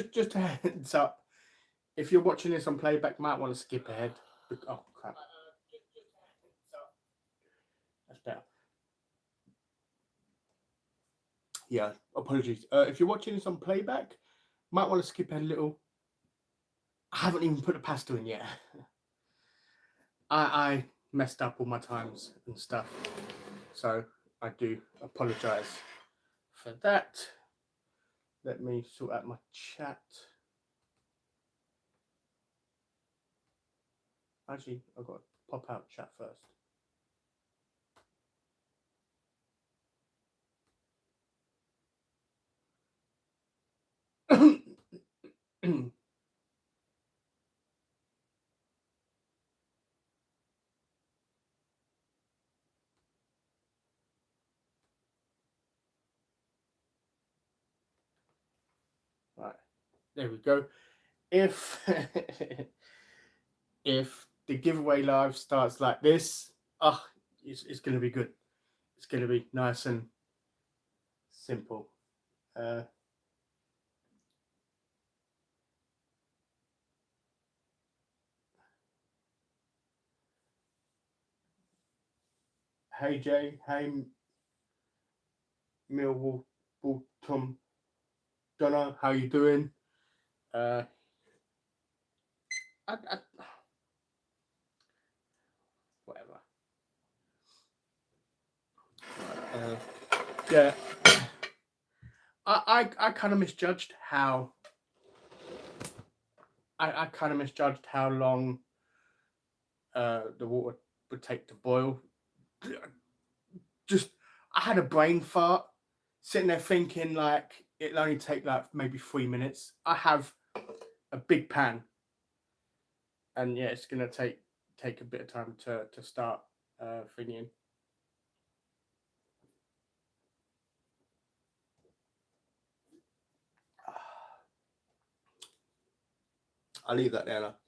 just a heads up. If you're watching this on playback, might want to skip ahead. Oh crap! That's better. Yeah, apologies. If you're watching this on playback, might want to skip ahead a little. I haven't even put the pasta in yet. I messed up all my times and stuff, so I do apologise for that. Let me sort out my chat. Actually, I've got to pop out chat first. Right, there we go. If if the giveaway live starts like this, it's going to be good. It's going to be nice and simple. Hey Jay, hey Millwall, Tom, Donna, how you doing? I, whatever. Yeah, I kind of misjudged how I kind of misjudged how long the water would take to boil. Just I had a brain fart, sitting there thinking like it'll only take like maybe 3 minutes. I have a big pan, and yeah, it's gonna take a bit of time to start thinning. I'll leave that there. And I'll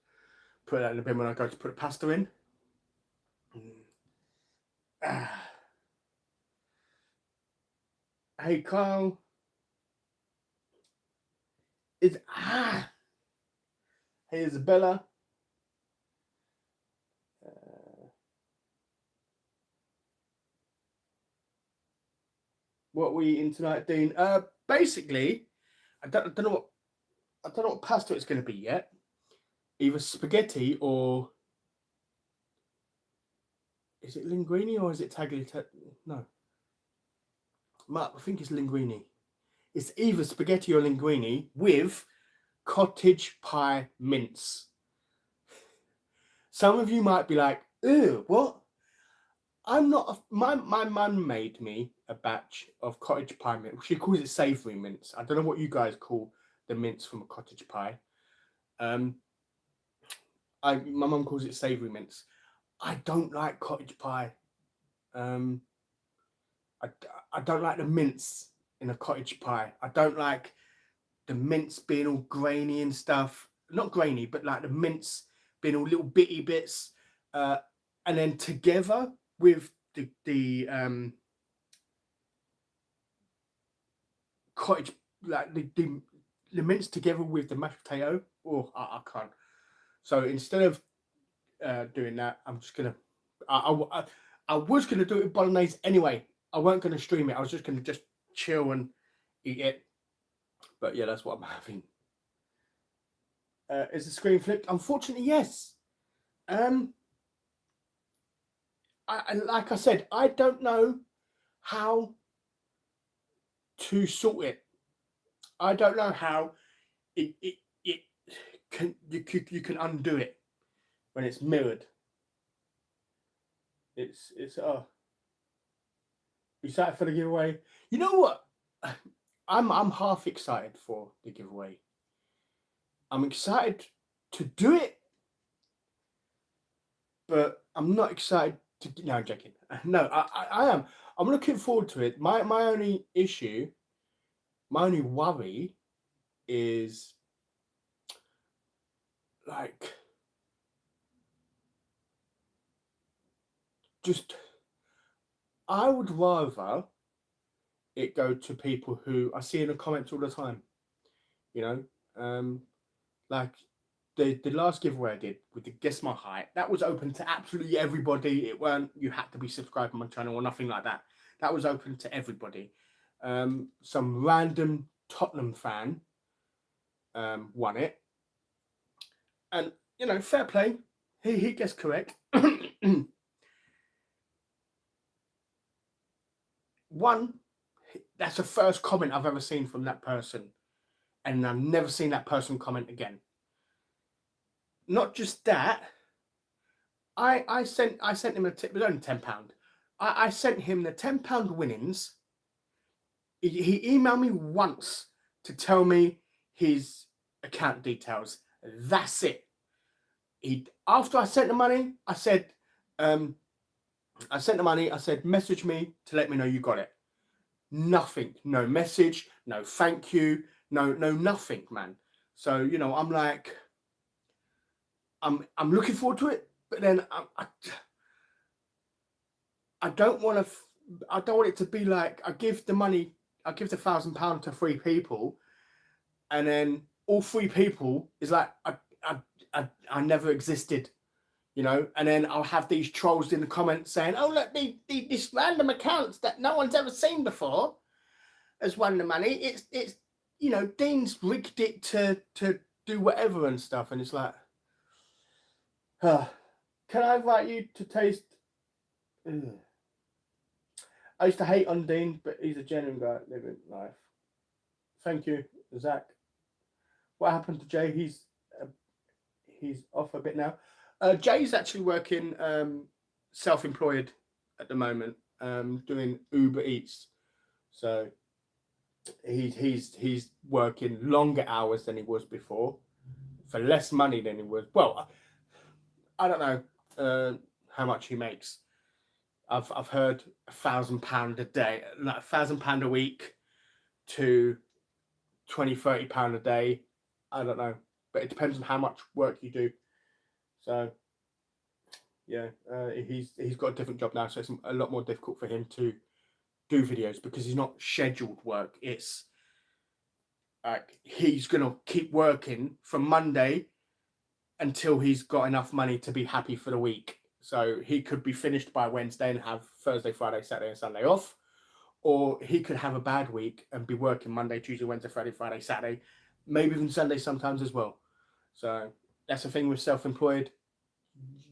put that in the bin when I go to put the pasta in. Hey Carl, it's Hey Isabella. What are we eating tonight, Dean? Basically, I don't know what pasta it's going to be yet. Either spaghetti or is it linguine or is it tagliatelle? No, I think it's linguine. It's either spaghetti or linguine with cottage pie mince. Some of you might be like, "Ew, what?" I'm not. My mum made me a batch of cottage pie mince. She calls it savoury mince. I don't know what you guys call the mince from a cottage pie. My mum calls it savoury mince. I don't like cottage pie. I don't like the mince in a cottage pie. I don't like the mince being all grainy and stuff. Not grainy, but like the mince being all little bitty bits. And then together with the cottage, like the mince together with the mashed potato. Oh, I can't. So instead of doing that, I'm just gonna. I was gonna do it with bolognese anyway. I weren't gonna stream it. I was just gonna chill and eat it. But yeah, that's what I'm having. Is the screen flipped? Unfortunately, yes. Like I said, I don't know how to sort it. I don't know how it can you can undo it when it's mirrored. It's excited for the giveaway. You know what? I'm half excited for the giveaway. I'm excited to do it, but I'm not excited to. No, I'm joking. No, I am. I'm looking forward to it. My only issue, my only worry is like just I would rather it go to people who I see in the comments all the time, you know, Like the last giveaway I did with the Guess My Height, that was open to absolutely everybody. It weren't you had to be subscribed to my channel or nothing like that. That was open to everybody. Some random Tottenham fan won it, and fair play. He guessed correct. One, that's the first comment I've ever seen from that person, and I've never seen that person comment again. Not just that, I sent him a tip. It was only £10. I sent him the £10 winnings. He emailed me once to tell me his account details. That's it. After I sent the money, I said, message me to let me know you got it. Nothing, no message, no thank you, no nothing, man. So I'm like, I'm looking forward to it, but then I don't want to. I don't want it to be like I give the money. I give the £1,000 to 3 people, and then all 3 people is like I never existed, and then I'll have these trolls in the comments saying, "Oh look, these random accounts that no one's ever seen before has won the money. It's Dean's rigged it to do whatever and stuff," and it's like, can I invite you to taste? Ugh. I used to hate on Dean, but he's a genuine guy living life. Thank you, Zach. What happened to Jay? He's off a bit now. Jay's actually working self-employed at the moment, doing Uber Eats. So he's working longer hours than he was before, for less money than he was. Well, I don't know how much he makes. I've heard £1,000 a day, like £1,000 a week to £20-30 a day. I don't know, but it depends on how much work you do. So yeah, he's got a different job now, so it's a lot more difficult for him to do videos because he's not scheduled work. It's like he's gonna keep working from Monday until he's got enough money to be happy for the week. So he could be finished by Wednesday and have Thursday, Friday, Saturday, and Sunday off. Or he could have a bad week and be working Monday, Tuesday, Wednesday, Friday, Saturday, maybe even Sunday sometimes as well. So that's the thing with self-employed.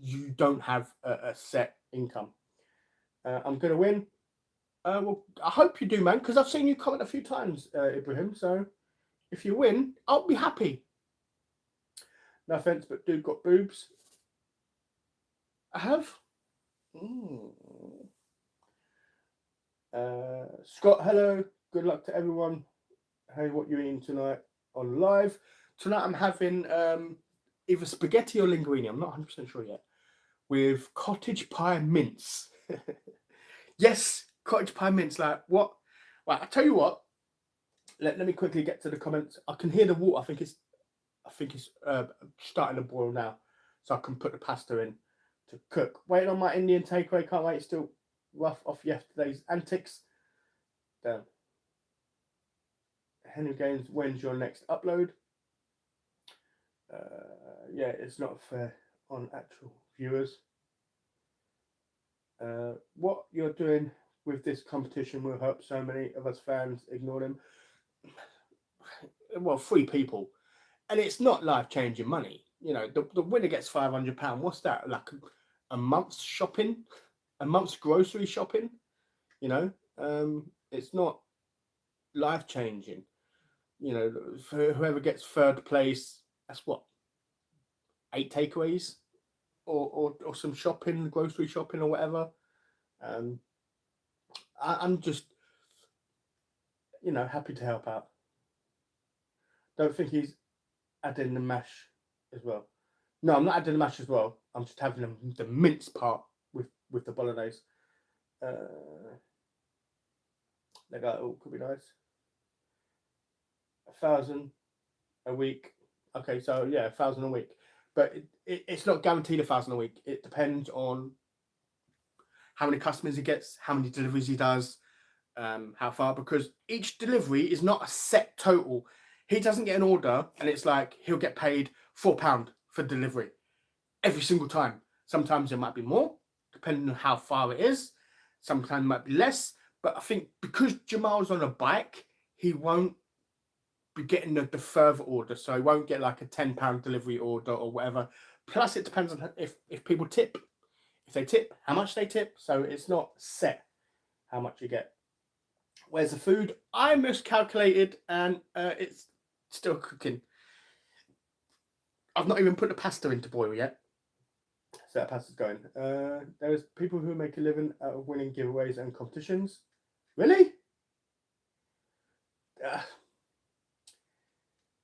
You don't have a set income. I'm going to win. Well, I hope you do, man, because I've seen you comment a few times, Ibrahim. So if you win, I'll be happy. No offense, but dude got boobs. I have. Scott, hello. Good luck to everyone. Hey, what you eating tonight on live? Tonight I'm having either spaghetti or linguine. I'm not 100% sure yet. With cottage pie mince. Yes, cottage pie mince. Like what? Well, I tell you what. Let me quickly get to the comments. I can hear the water. I think it's starting to boil now, so I can put the pasta in to cook. Waiting on my Indian takeaway. Can't wait. Still rough off yesterday's antics. Damn. Henry Gaines, when's your next upload? Yeah, it's not fair on actual viewers. What you're doing with this competition will help so many of us fans ignore them. Well, 3 people, and it's not life-changing money. The winner gets £500. What's that? Like a month's shopping, a month's grocery shopping. It's not life-changing. For whoever gets 3rd place, that's what, 8 takeaways, or some shopping, grocery shopping, or whatever. I'm just, happy to help out. Don't think he's adding the mash as well. No, I'm not adding the mash as well. I'm just having the mince part with the bolognese. They go, oh, could be nice. 1,000 a week. Okay, so yeah, 1,000 a week. But it's not guaranteed 1,000 a week. It depends on how many customers he gets, how many deliveries he does, how far, because each delivery is not a set total. He doesn't get an order, and it's like he'll get paid £4 for delivery every single time. Sometimes it might be more, depending on how far it is. Sometimes it might be less. But I think because Jamal's on a bike, he won't be getting the further order. So he won't get like a £10 delivery order or whatever. Plus, it depends on if people tip. If they tip, how much they tip. So it's not set how much you get. Where's the food? I miscalculated, and it's still cooking. I've not even put the pasta into boil yet. So that pasta's going. There's people who make a living out of winning giveaways and competitions. Really?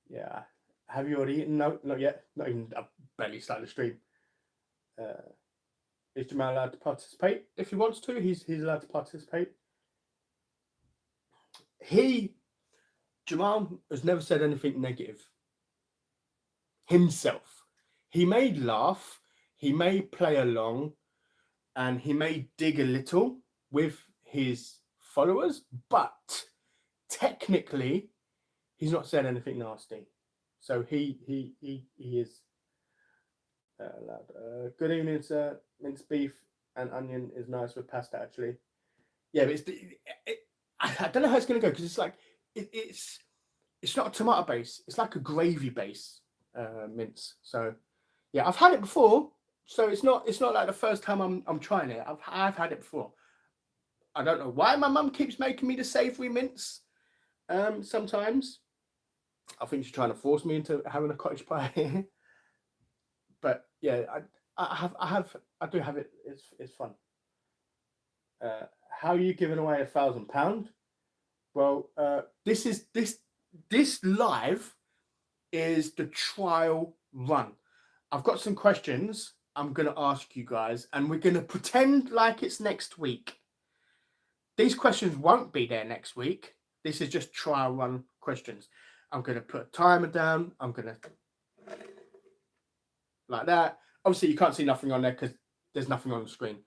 Yeah. Have you already eaten? No, not yet. Not even. I've barely started the stream. Is Jamal allowed to participate? If he wants to, he's allowed to participate. Jamal has never said anything negative himself. He may laugh, he may play along, and he may dig a little with his followers, but technically he's not said anything nasty. So he is allowed. Good evening, sir. Minced beef and onion is nice with pasta, actually. Yeah, but I don't know how it's going to go, because it's like it's not a tomato base. It's like a gravy base mince. So yeah, I've had it before. So it's not like the first time I'm trying it. I've had it before. I don't know why my mum keeps making me the savoury mince. Sometimes I think she's trying to force me into having a cottage pie. But yeah, I do have it. It's fun. How are you giving away £1,000? Well, this live is the trial run. I've got some questions I'm going to ask you guys, and we're going to pretend like it's next week. These questions won't be there next week. This is just trial run questions. I'm going to put a timer down. I'm going to like that. Obviously, you can't see nothing on there because there's nothing on the screen.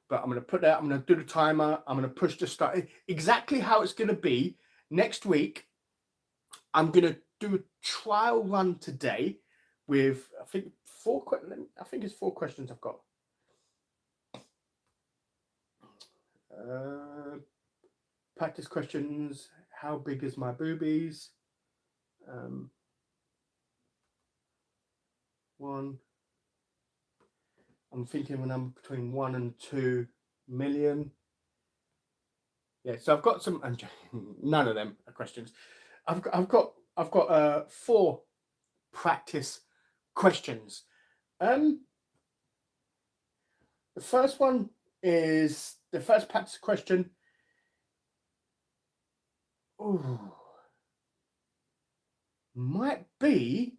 But I'm going to put that. I'm going to do the timer. I'm going to push the start. Exactly how it's going to be next week. I'm going to do a trial run today with, I think it's 4 questions I've got. Practice questions. How big is my boobies? 1. I'm thinking of a number between 1 and 2 million. Yeah, so I've got some. None of them are questions. I've got 4 practice questions. The first one is the first practice question. Ooh, might be.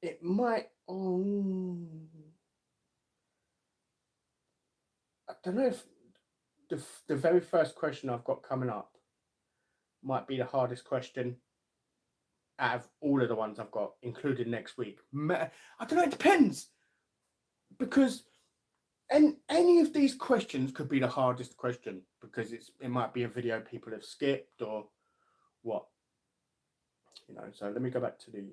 It might. I don't know if the very first question I've got coming up might be the hardest question out of all of the ones I've got, including next week. I don't know. It depends, because any of these questions could be the hardest question, because it might be a video people have skipped or what. So let me go back to the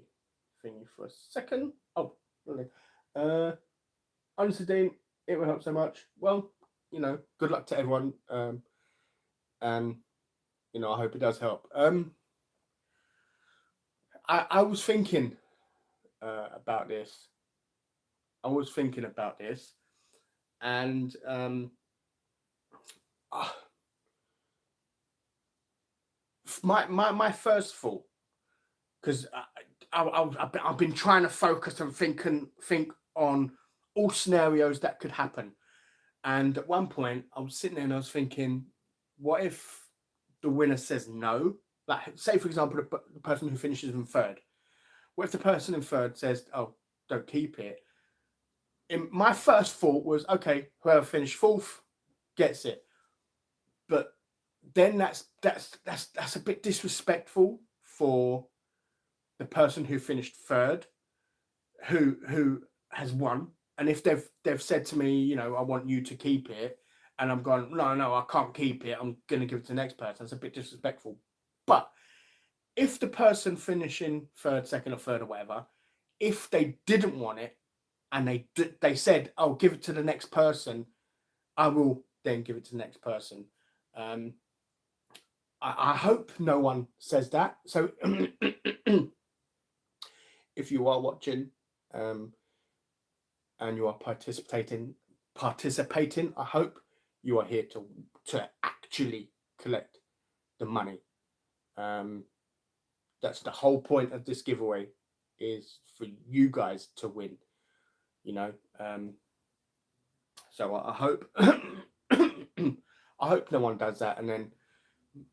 thingy for a second. Oh, really? Honestly, Dean, it will help so much. Well, good luck to everyone. And I hope it does help. I was thinking about this. And my first thought, because I've been trying to focus and think on all scenarios that could happen. And at one point, I was sitting there and I was thinking, what if the winner says no? Like, say, for example, the person who finishes in third. What if the person in third says, oh, don't keep it? My first thought was, okay, whoever finished fourth gets it. But then that's a bit disrespectful for the person who finished third, who has won. And if they've said to me, I want you to keep it, and I'm going, no, I can't keep it. I'm going to give it to the next person. That's a bit disrespectful. But if the person finishing third, second, or third, or whatever, if they didn't want it and they said, "Oh, give it to the next person," I will then give it to the next person. I hope no one says that. So if you are watching and you are participating, I hope you are here to actually collect the money. That's the whole point of this giveaway, is for you guys to win, you know. So I hope I hope no one does that. And then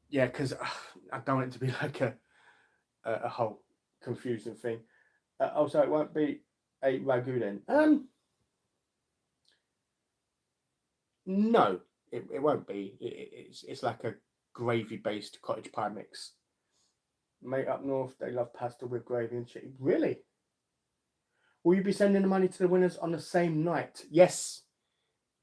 yeah, because I don't want it to be like a whole confusing thing. Also, it won't be a ragu then. No, it won't be. It's like a gravy based cottage pie mix. Mate, up north they love pasta with gravy and shit. Really? Will you be sending the money to the winners on the same night? Yes.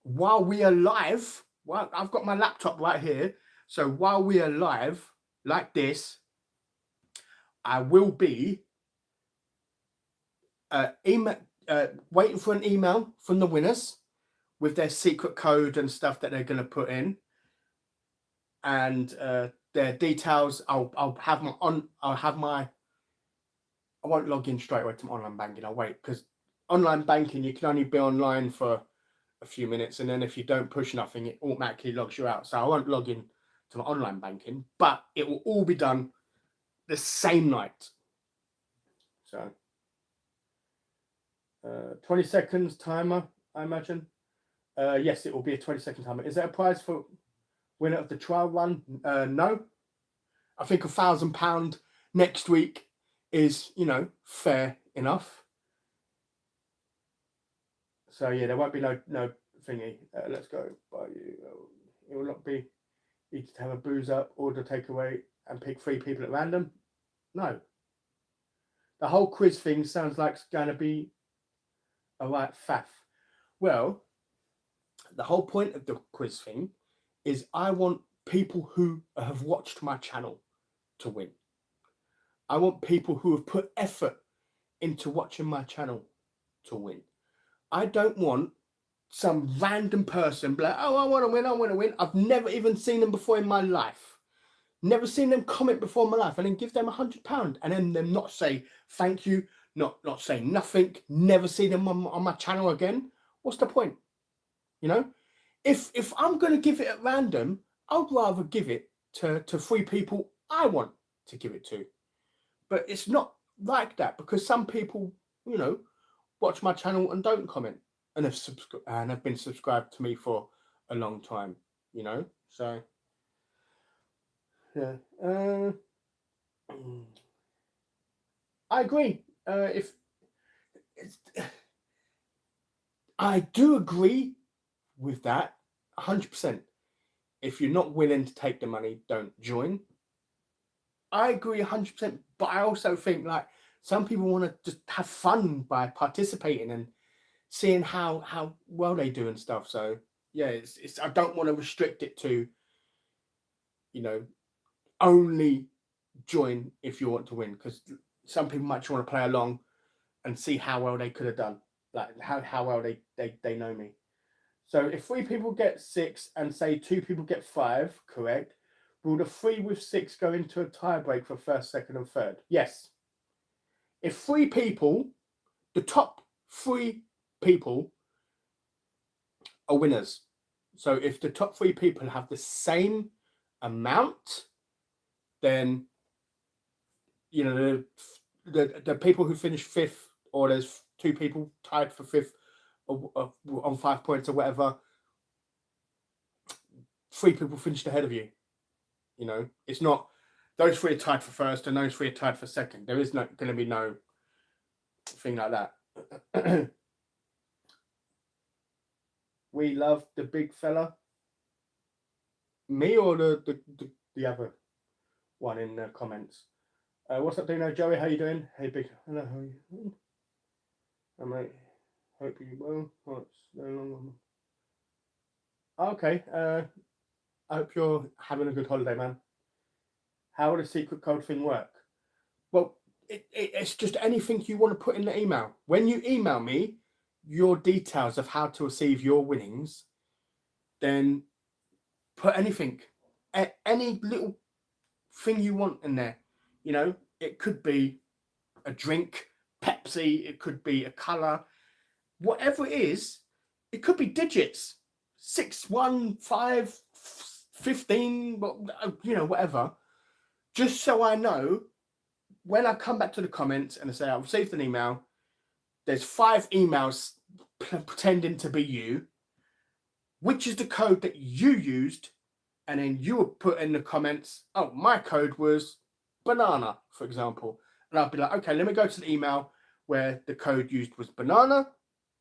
While we are live, well, I've got my laptop right here. So while we are live, like this, I will be waiting for an email from the winners with their secret code and stuff that they're going to put in, and their details. I'll have my. I won't log in straight away to my online banking. I'll wait, because online banking, you can only be online for a few minutes, and then if you don't push nothing, it automatically logs you out. So I won't log in to my online banking, but it will all be done the same night. So 20 seconds timer, I imagine. Yes, it will be a 20-second timer. Is there a prize for winner of the trial run? No. I think £1,000 next week is, fair enough. So yeah, there won't be no thingy. Let's go by you. It will not be easy to have a booze up, order takeaway, and pick 3 people at random. No. The whole quiz thing sounds like it's going to be a right faff. Well, the whole point of the quiz thing is I want people who have watched my channel to win. I want people who have put effort into watching my channel to win. I don't want some random person be like, oh, I want to win. I've never even seen them before in my life. Never seen them comment before in my life, and then give them £100 and then them not say thank you, not say nothing, never see them on my channel again. What's the point? If I'm going to give it at random, I'd rather give it to 3 people I want to give it to. But it's not like that, because some people, watch my channel and don't comment and have been subscribed to me for a long time, So yeah, I agree. I do agree with that 100%. If you're not willing to take the money, don't join. I agree 100%, but I also think like some people want to just have fun by participating and seeing how well they do and stuff. So yeah, it's I don't want to restrict it to, only join if you want to win, because some people might want to play along and see how well they could have done, like how well they know me. So if 3 people get 6 and say 2 people get 5, correct? Will the 3 with 6 go into a tie break for first, second, and third? Yes. If 3 people, the top 3 people are winners. So if the top 3 people have the same amount, then the people who finish 5th, or there's 2 people tied for 5th on 5 points or whatever, 3 people finished ahead of you. It's not those 3 are tied for first and those 3 are tied for second. There is going to be no thing like that. We love the big fella. Me or the other one in the comments? What's up, Dino? Joey, how you doing? Hey, big. Hello, how are you? I mate. Hope you well. Okay. I hope you're having a good holiday, man. How would a secret code thing work? Well, it's just anything you want to put in the email. When you email me your details of how to receive your winnings, then put anything, any little thing you want in there. You know, it could be a drink, Pepsi, it could be a color, whatever it is. It could be digits, 6, 1, 5, 15, you know, whatever. Just so I know when I come back to the comments and I say I've received an email, there's 5 emails pretending to be you. Which is the code that you used? And then you would put in the comments, oh, my code was banana, for example. And I'll be like, okay, let me go to the email where the code used was banana.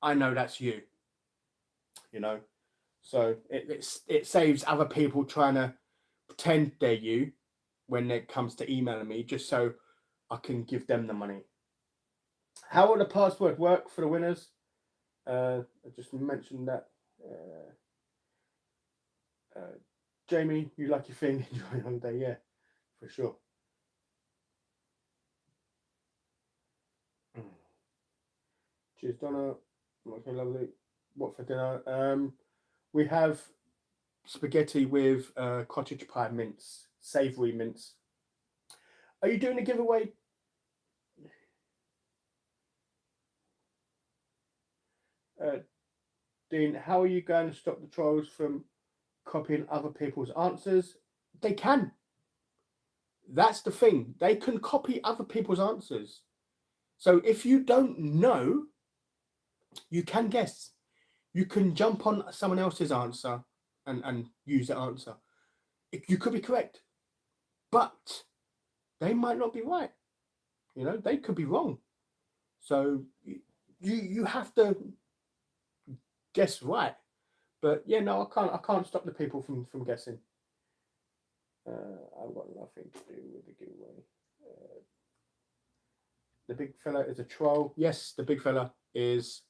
I know that's you. You know, so it saves other people trying to pretend they're you when it comes to emailing me, just so I can give them the money. How will the password work for the winners? I just mentioned that. Jamie, you lucky thing, enjoy your holiday, yeah, for sure. Cheers, Donna. Okay, lovely. What for dinner? We have spaghetti with cottage pie mince, savoury mince. Are you doing a giveaway? Dean, how are you going to stop the trolls from copying other people's answers? They can. That's the thing. They can copy other people's answers. So if you don't know, you can guess. You can jump on someone else's answer and use the answer. You could be correct, but they might not be right. You know, they could be wrong. So you have to guess right. But yeah, no, I can't stop the people from guessing. I've got nothing to do with the giveaway. The big fella is a troll. Yes, the big fella is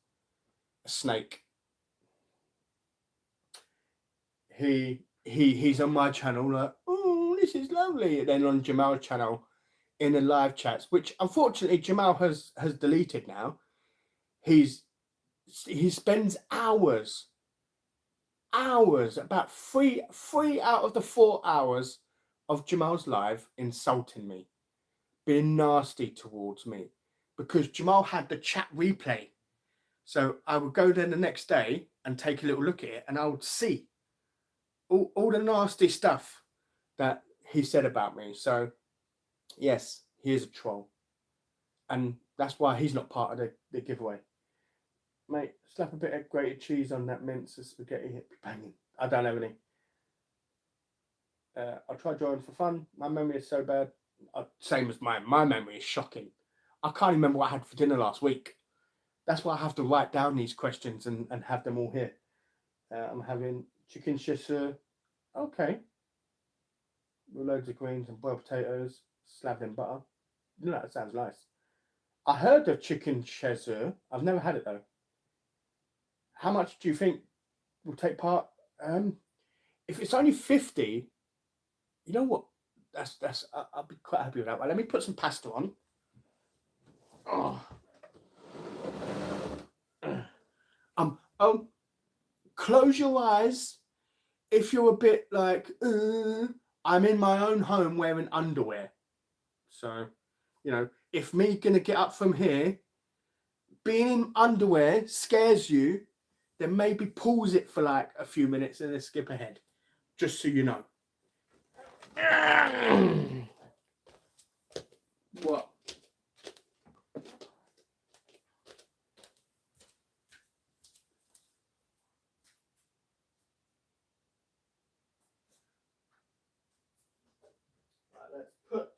a snake. He's on my channel like, oh, this is lovely. And then on Jamal's channel in the live chats, which unfortunately Jamal has deleted now. He spends hours, about three out of the 4 hours of Jamal's live insulting me, being nasty towards me, because Jamal had the chat replay. So I would go there the next day and take a little look at it, and I would see all the nasty stuff that he said about me. So yes, he is a troll, and that's why he's not part of the giveaway. Mate, slap a bit of grated cheese on that mince of spaghetti, hit me banging. I don't have any. I'll try drawing for fun. My memory is so bad. Same as mine. My memory is shocking. I can't remember what I had for dinner last week. That's why I have to write down these questions and have them all here. I'm having chicken shiso. Okay. With loads of greens and boiled potatoes, slapped in butter. You know, that sounds nice. I heard of chicken shiso. I've never had it though. How much do you think will take part? If it's only 50, you know what? I'll be quite happy with that. Well, let me put some pasta on. Oh, close your eyes if you're a bit like, I'm in my own home wearing underwear. So, you know, if me gonna get up from here, being in underwear scares you, then maybe pause it for like a few minutes and then skip ahead, just so you know. What? Right, let's put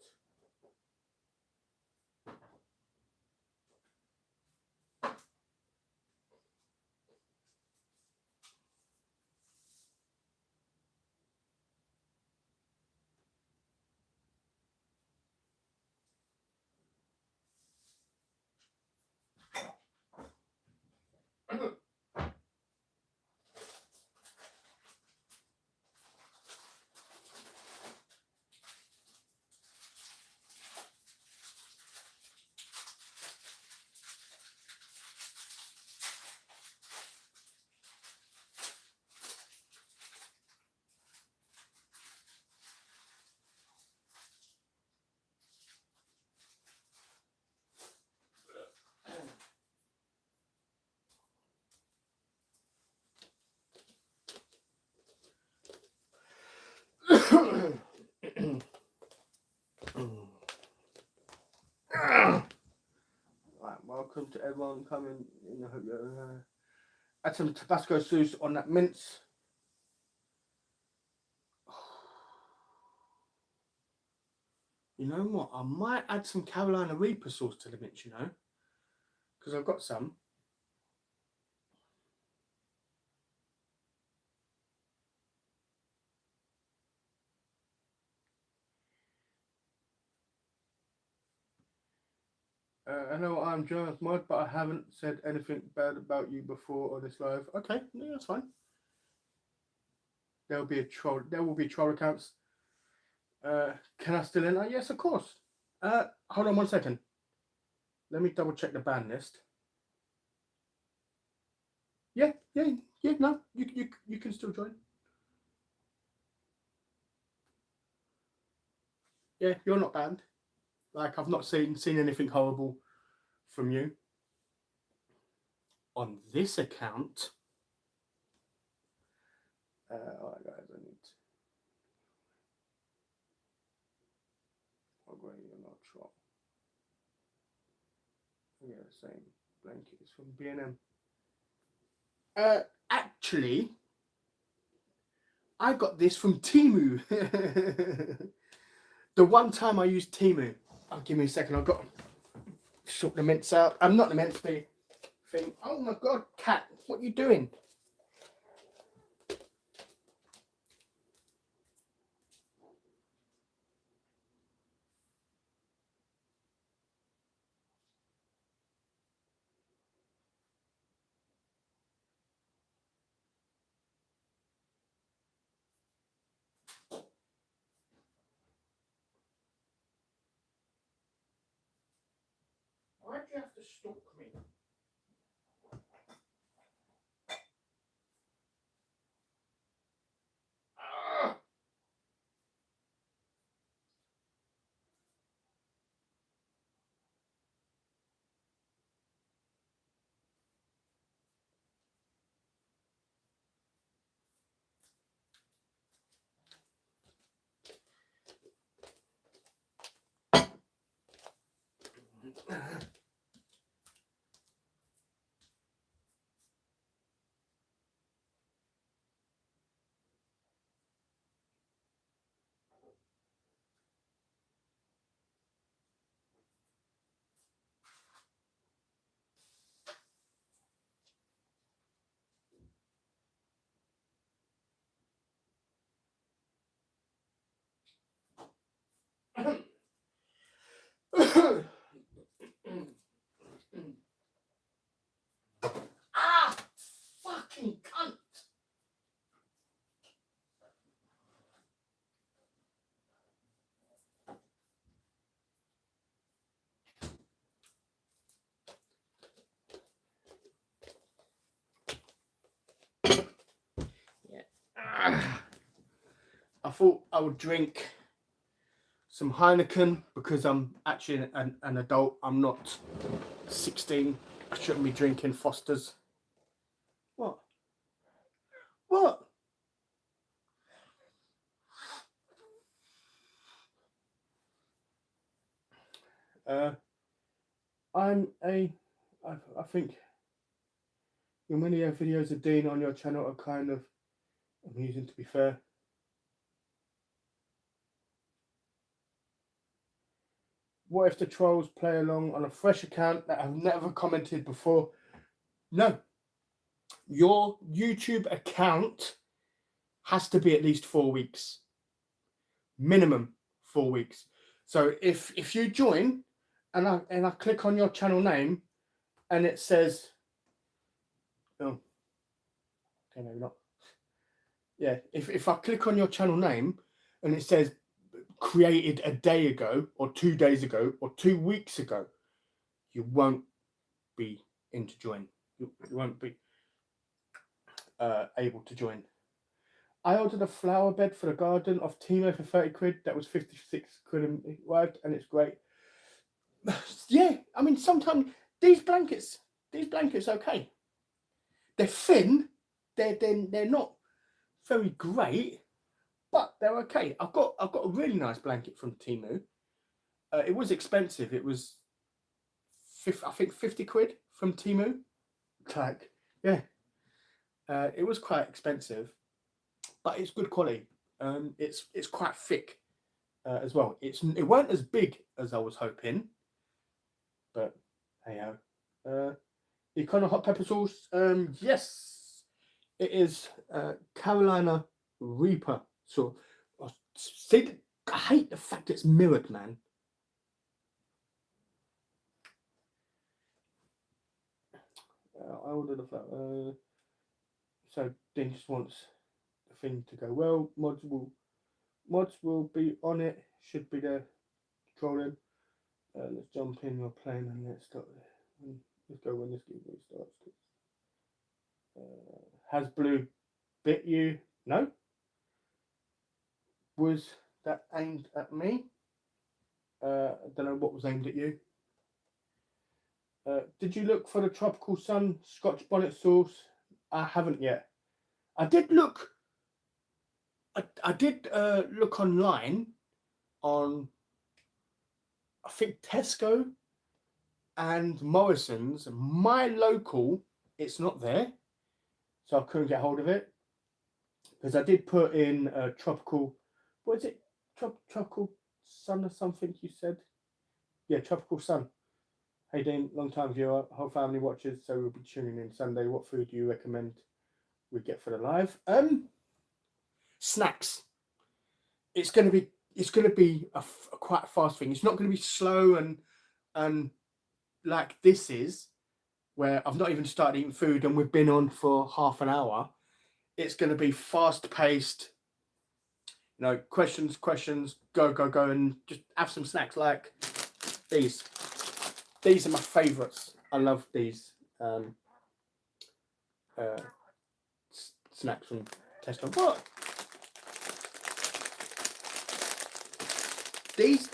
welcome to everyone coming. Add some Tabasco sauce on that mince. You know what? I might add some Carolina Reaper sauce to the mince, you know, because I've got some. I know I'm Jonas Mod, but I haven't said anything bad about you before on this live. Okay, yeah, that's fine. There will be troll accounts. Can I still enter? Yes, of course. Hold on 1 second. Let me double check the ban list. Yeah. No, you can still join. Yeah, you're not banned. Like, I've not seen anything horrible from you on this account. All right, guys, I need. You're not troll. Yeah, same blanket is from B&M. Actually, I got this from Temu. The one time I used Temu. Oh, give me a second. I've got to sort the mince out. I'm not the mince thing. Oh my God, cat! What are you doing? Why'd you have to stalk me? Ah, fucking cunt! I thought I would drink some Heineken because I'm actually an adult. I'm not 16. I shouldn't be drinking Foster's. What? What? I think your many videos of Dean on your channel are kind of amusing, to be fair. What if the trolls play along on a fresh account that have never commented before? No. Your YouTube account has to be at least 4 weeks. Minimum 4 weeks. So if you join and I click on your channel name and it says, oh, okay, maybe not. Yeah, if I click on your channel name and it says created a day ago or 2 days ago or 2 weeks ago, you won't be in to join. You won't be able to join. I ordered a flower bed for the garden off Temu for 30 quid. That was 56 quid and it worked, and it's great. Yeah, I mean, sometimes these blankets, okay. They're thin. They're not very great, but they're okay. I've got a really nice blanket from Temu. It was expensive. It was I think 50 quid from Temu. Like, yeah, it was quite expensive, but it's good quality. It's quite thick as well. It weren't as big as I was hoping, but hey ho. Econo hot pepper sauce. Yes, it is Carolina Reaper. So, see, I hate the fact it's mirrored, man. I ordered a flat. So Dean just wants the thing to go well. Mods will be on it. Should be there. Controlling. Let's jump in your plane and let's start. Let's go when this giveaway starts. Has Blue bit you? No. Was that aimed at me? I don't know what was aimed at you. Did you look for the Tropical Sun Scotch bonnet sauce? I haven't yet. I did look. I did look online on, I think, Tesco and Morrison's. My local, it's not there, so I couldn't get hold of it. Because I did put in tropical. What is it? Tropical Sun or something? You said. Yeah, Tropical Sun. Hey Dean, long time viewer, whole family watches, so we'll be tuning in Sunday. What food do you recommend we get for the live? Snacks. It's gonna be a quite fast thing. It's not gonna be slow and like this is, where I've not even started eating food and we've been on for half an hour. It's gonna be fast paced. You know, questions, go, and just have some snacks like these. These are my favourites. I love these snacks from Tesco. What? These.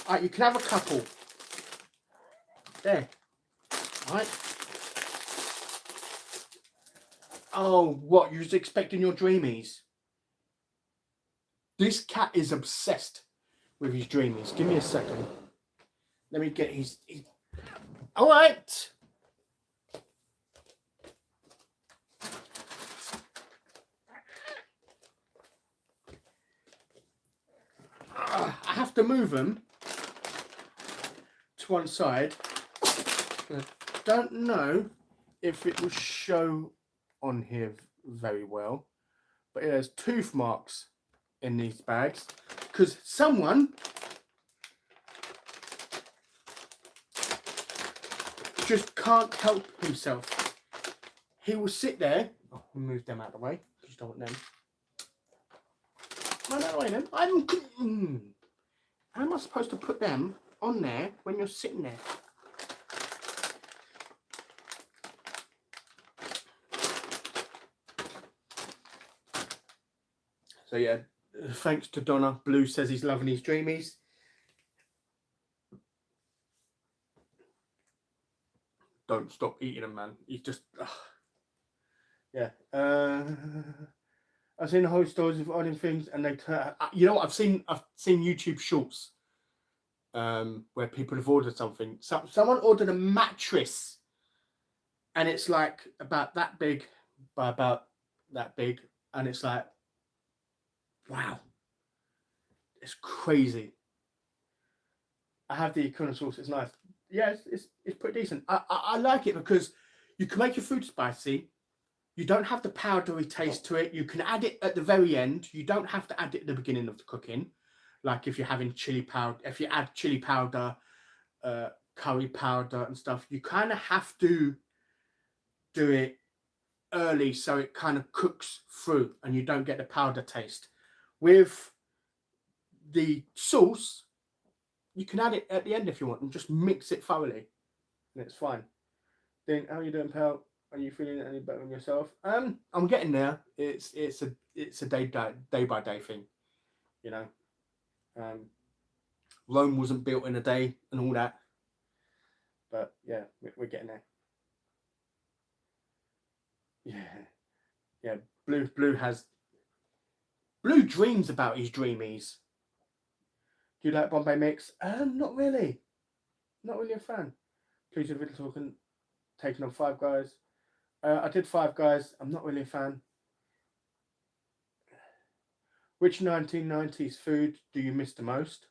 Alright, you can have a couple. There. Alright. Oh, what? You was expecting your Dreamies? This cat is obsessed with his Dreamies. Give me a second. Let me get his... All right. I have to move them to one side. I don't know if it will show on here very well, but yeah, there's tooth marks in these bags because someone just can't help himself. He will sit there. Oh, move them out of the way because you don't want them. No, no, wait, no. How am I supposed to put them on there when you're sitting there? So yeah, thanks to Donna. Blue says he's loving his Dreamies. Don't stop eating them, man. He's just, yeah. I've seen the whole stores of ordering things, and they, you know what? I've seen YouTube shorts, where people have ordered something. Someone ordered a mattress, and it's like about that big by about that big, and it's like, wow, it's crazy. I have the Econo sauce. It's nice. Yeah, it's pretty decent. I like it because you can make your food spicy. You don't have the powdery taste to it. You can add it at the very end. You don't have to add it at the beginning of the cooking. Like if you're having chili powder, if you add chili powder, curry powder and stuff, you kind of have to do it early so it kind of cooks through and you don't get the powder taste. With the sauce, you can add it at the end if you want and just mix it thoroughly, and it's fine. Then, how are you doing, pal? Are you feeling any better than yourself? I'm getting there. It's a day by day thing, you know. Rome wasn't built in a day and all that, but yeah, we're getting there. Yeah. Blue dreams about his Dreamies. Do you like Bombay mix? Not really. Not really a fan. Pleased with Little Talking, taking on Five Guys. I did Five Guys. I'm not really a fan. Which 1990s food do you miss the most?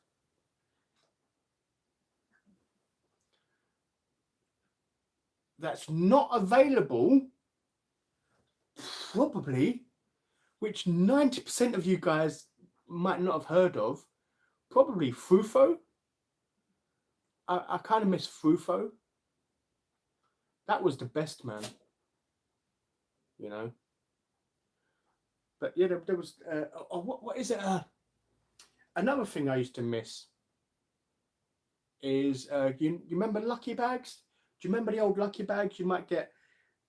That's not available. Probably. Which 90% of you guys might not have heard of. Probably Frufo. I kind of miss Frufo. That was the best, man. You know. But yeah, there was. What is it? Another thing I used to miss is you remember Lucky Bags? Do you remember the old Lucky Bags? You might get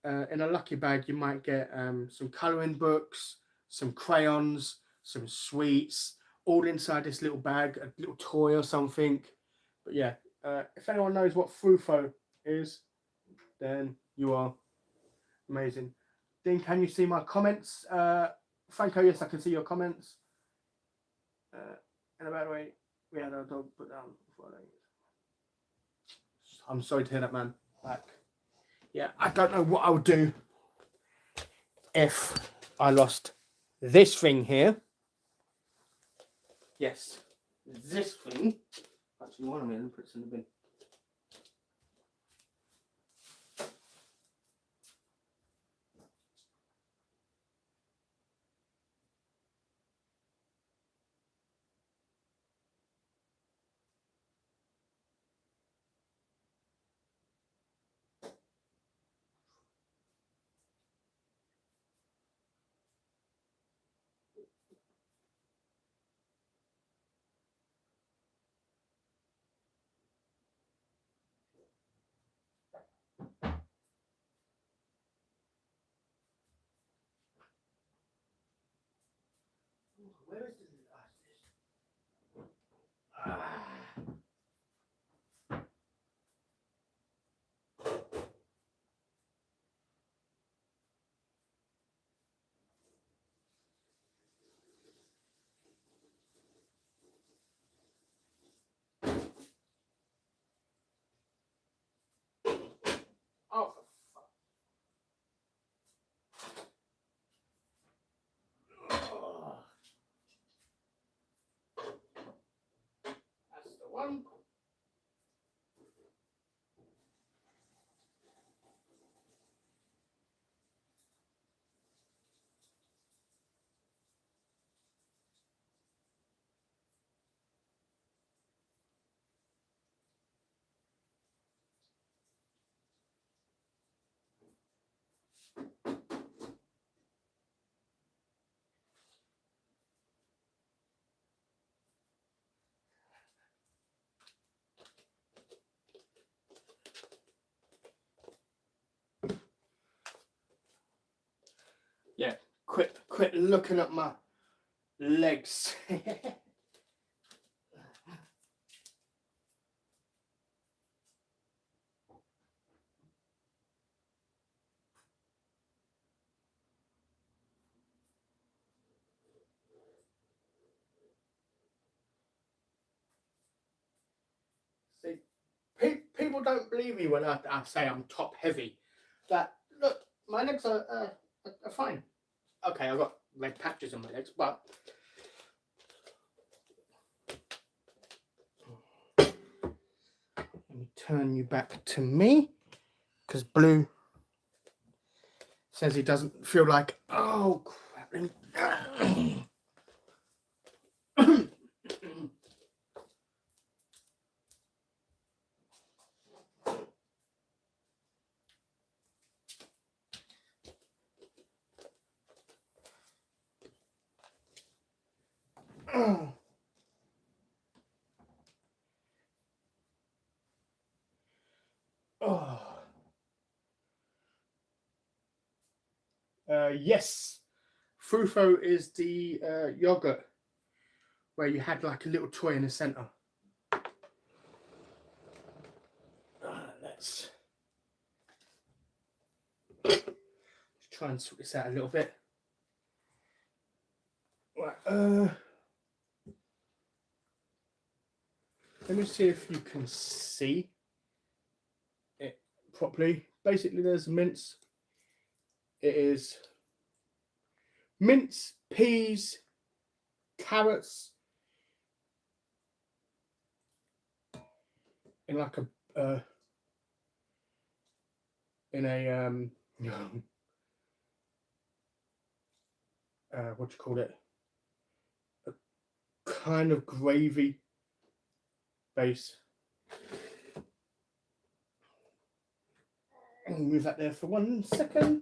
in a Lucky Bag. You might get some colouring books, some crayons, some sweets, all inside this little bag, a little toy or something. But yeah, if anyone knows what Frufo is, then you are amazing. Dean, can you see my comments? Franco, yes, I can see your comments. And by the way, we had our dog put down before I. I'm sorry to hear that, man. Like, yeah, I don't know what I would do if I lost this thing here. Yes, this thing. Actually, one of me, let me put this in the bin. Where is this? Oh, oh, that's the one. Yeah, quit looking at my legs. See, people don't believe me when I say I'm top heavy. That look, my legs are fine. Okay, I've got red patches on my legs, but let me turn you back to me because Blue says he doesn't feel like. Oh crap! Oh. Yes, Frufo is the yogurt where you had like a little toy in the center. Let's try and sort this out a little bit. Right, let me see if you can see. properly. Basically, there's mince. It is mince, peas, carrots, in like a what do you call it? A kind of gravy base. I'll move that there for 1 second.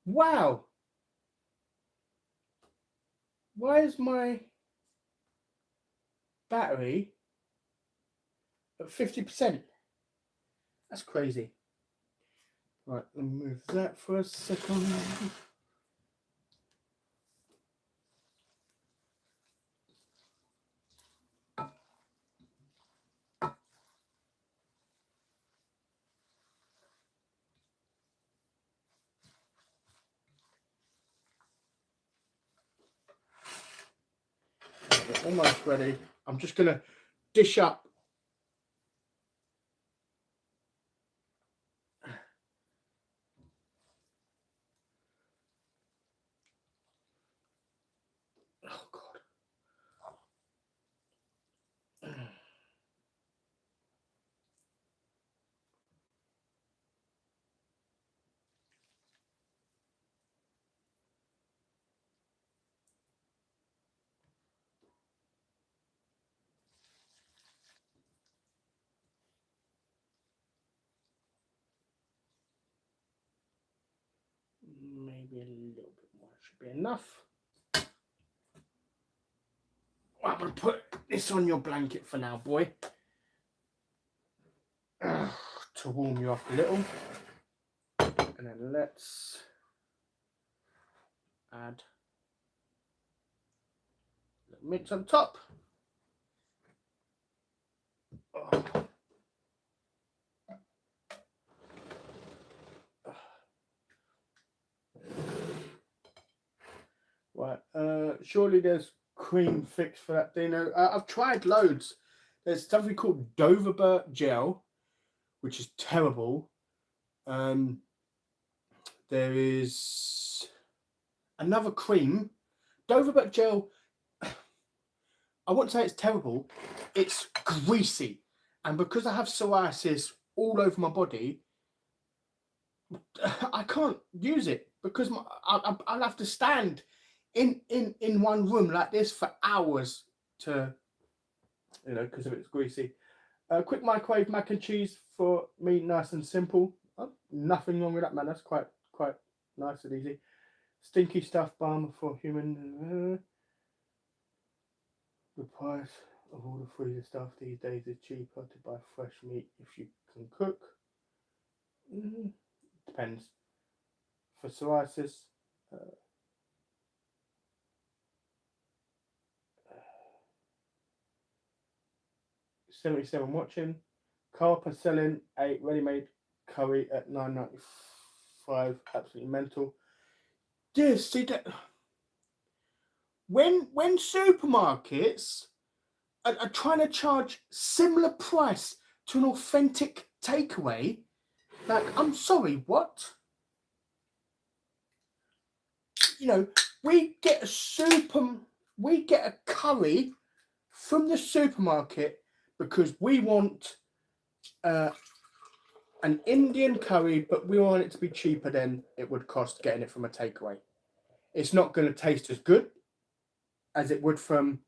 Wow. Why is my battery at 50%? That's crazy. Right, let me move that for a second. We're almost ready. I'm just going to dish up. Oh, God. Maybe a little bit more should be enough. I'm going to put this on your blanket for now, boy. To warm you up a little. And then let's add the mince on top. Oh. Right, surely there's cream fix for that dinner. I've tried loads. There's something called Doverburt gel, which is terrible. There is another cream. Doverburt gel, I won't say it's terrible. It's greasy. And because I have psoriasis all over my body, I can't use it because I'll have to stand in one room like this for hours to, because of it's greasy. Quick microwave mac and cheese for me, nice and simple. Oh, nothing wrong with that, man. That's quite nice and easy. Stinky stuff balm for human. The price of all the freezer stuff these days is cheaper to buy fresh meat if you can cook. Depends. For psoriasis, 77 watching. Carp are selling a ready-made curry at $9.95. Absolutely mental. Yeah, see that when supermarkets are trying to charge similar price to an authentic takeaway, like, I'm sorry, what? We get a curry from the supermarket because we want an Indian curry, but we want it to be cheaper than it would cost getting it from a takeaway. It's not going to taste as good as it would from,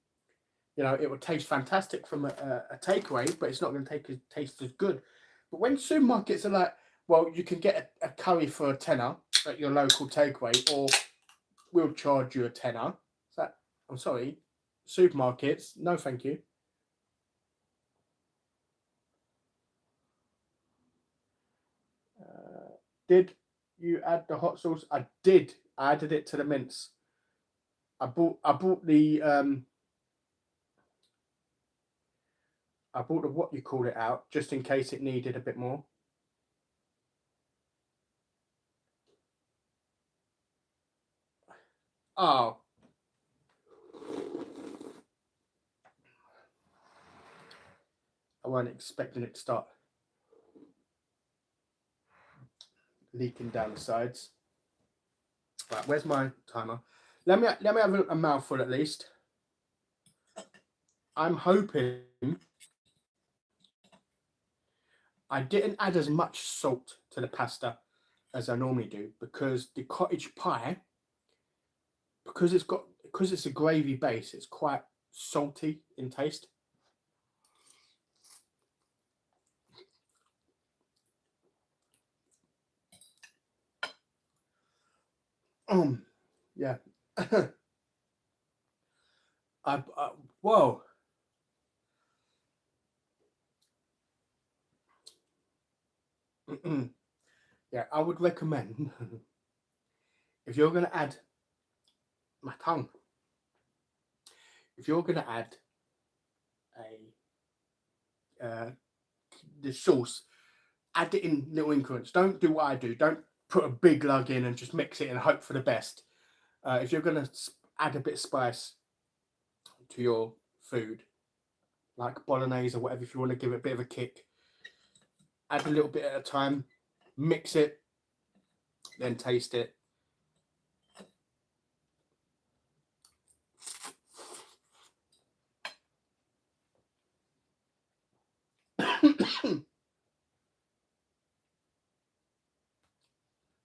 it would taste fantastic from a takeaway, but it's not going to taste as good. But when supermarkets are like, well, you can get a curry for a tenner at your local takeaway, or we'll charge you a tenner. So, I'm sorry, supermarkets, no thank you. Did you add the hot sauce? I did. I added it to the mince. I bought the what you call it out just in case it needed a bit more. Oh. I wasn't expecting it to start leaking down the sides. Right, where's my timer? Let me have a mouthful at least. I'm hoping I didn't add as much salt to the pasta as I normally do, because the cottage pie, because it's a gravy base, it's quite salty in taste. Yeah. Whoa. Yeah, I would recommend if you're going to add my tongue, if you're going to add the sauce, add it in little increments. Don't do what I do. Don't put a big lug in and just mix it and hope for the best. If you're going to add a bit of spice to your food, like bolognese or whatever, if you want to give it a bit of a kick, add a little bit at a time, mix it, then taste it.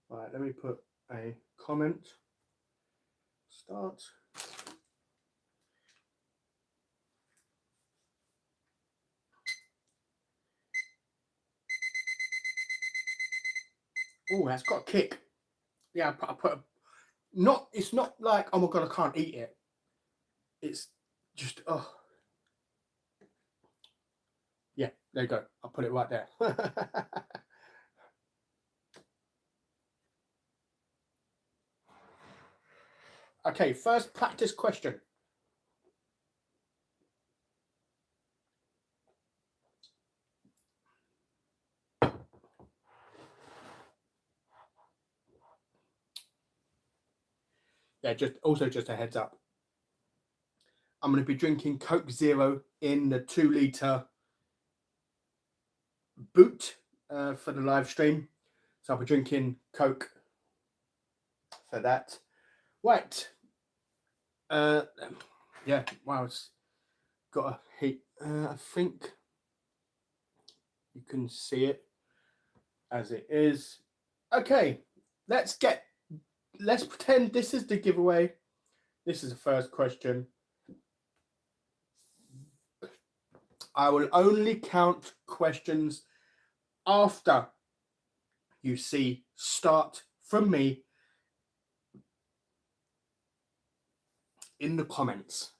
Right, let me put a comment. Start. Oh, that's got a kick. Yeah, I put a, not. It's not like, oh my god, I can't eat it. It's just, oh. Yeah, there you go. I'll put it right there. Okay, first practice question. Yeah, just a heads up. I'm going to be drinking Coke Zero in the 2-litre boot for the live stream. So I'll be drinking Coke for that. Right. Yeah, wow, it's got a heat. I think you can see it as it is. Okay, let's pretend this is the giveaway. This is the first question. I will only count questions after you see start from me in the comments.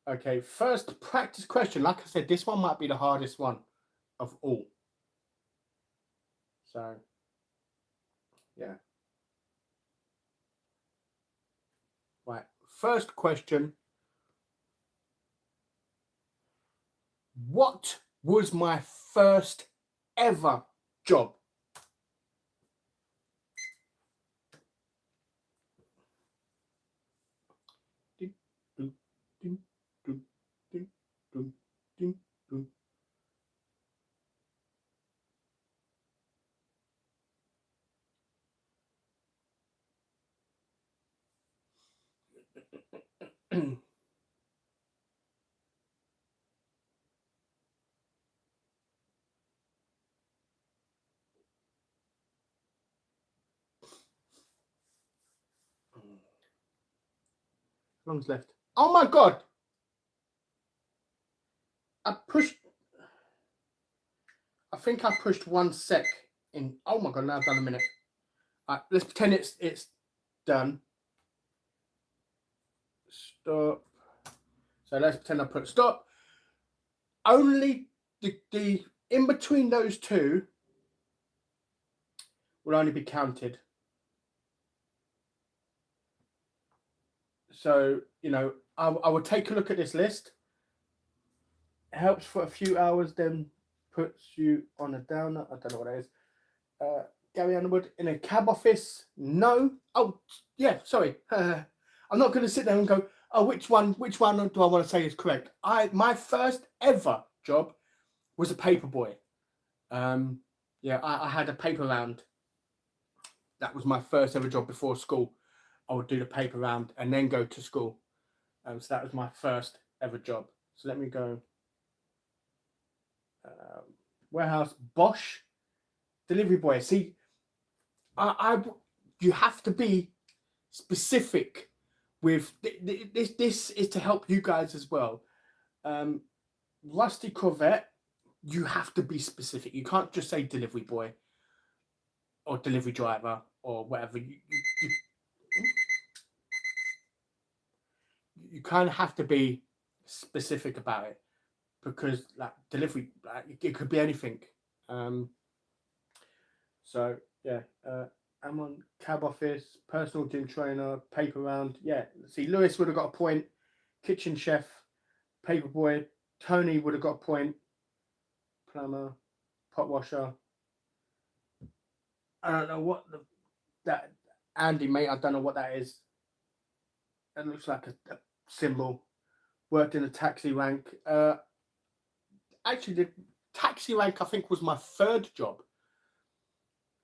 Okay, first practice question. Like I said, this one might be the hardest one of all. So, yeah. Right, first question. What was my first ever job? How long's left? Oh my god! I think I pushed 1 sec in. Oh my god! Now I've done a minute. All right, let's pretend it's done. Stop. So let's pretend I put stop. Only the in between those two will only be counted. So, you know, I would take a look at this list. It helps for a few hours, then puts you on a downer. I don't know what that is. Gary Underwood in a cab office? No. Oh, yeah, sorry. I I'm not going to sit there and go, oh, which one do I want to say is correct? My first ever job was a paper boy. Yeah, I had a paper round. That was my first ever job before school. I would do the paper round and then go to school. So that was my first ever job. So let me go. Warehouse, Bosch, delivery boy. See, you have to be specific with this. This is to help you guys as well. Rusty Corvette, you have to be specific. You can't just say delivery boy or delivery driver or whatever. You kind of have to be specific about it, because like delivery, it could be anything. So yeah, I'm on cab office, personal gym trainer, paper round. Yeah, see, Lewis would have got a point. Kitchen chef, paper boy. Tony would have got a point. Plumber, pot washer. I don't know what that Andy, mate. I don't know what that is. It looks like a symbol. Worked in a taxi rank. Actually, the taxi rank I think was my third job.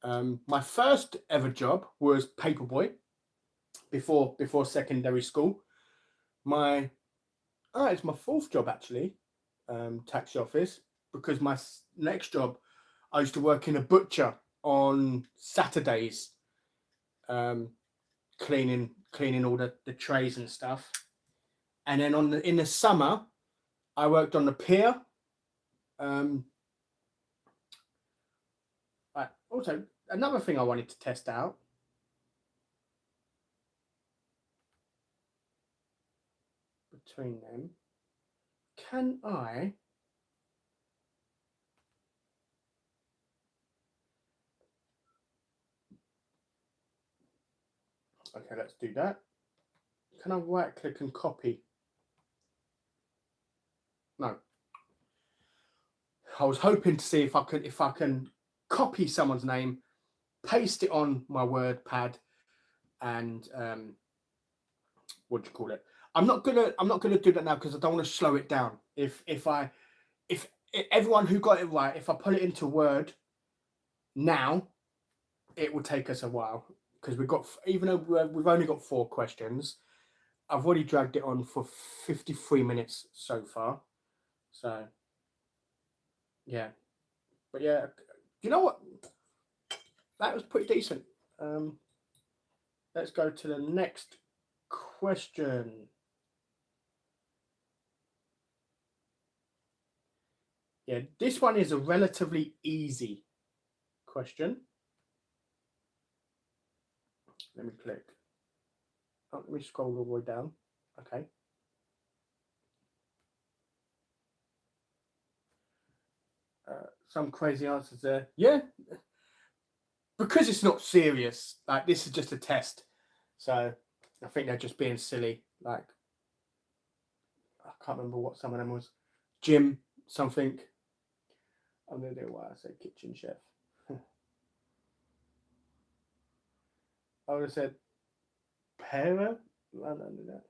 My first ever job was paperboy before secondary school. It's my fourth job actually, taxi office, because my next job I used to work in a butcher on Saturdays, cleaning all the trays and stuff. And then in the summer I worked on the pier. Also, another thing I wanted to test out. Between them, can I? Okay, let's do that. Can I right click and copy? No. I was hoping to see if I can copy someone's name, paste it on my WordPad, and what do you call it? I'm not gonna do that now because I don't want to slow it down. If everyone who got it right, if I put it into Word now, it will take us a while, because even though we've only got 4 questions, I've already dragged it on for 53 minutes so far. So yeah, but yeah, you know what? That was pretty decent. Let's go to the next question. Yeah, this one is a relatively easy question. Let me click. Oh, let me scroll all the way down. Okay. Some crazy answers there. Yeah. Because it's not serious. Like, this is just a test. So I think they're just being silly. Like, I can't remember what some of them was. Jim something. I'm going to do why I said kitchen chef. I would have said para. I don't know that.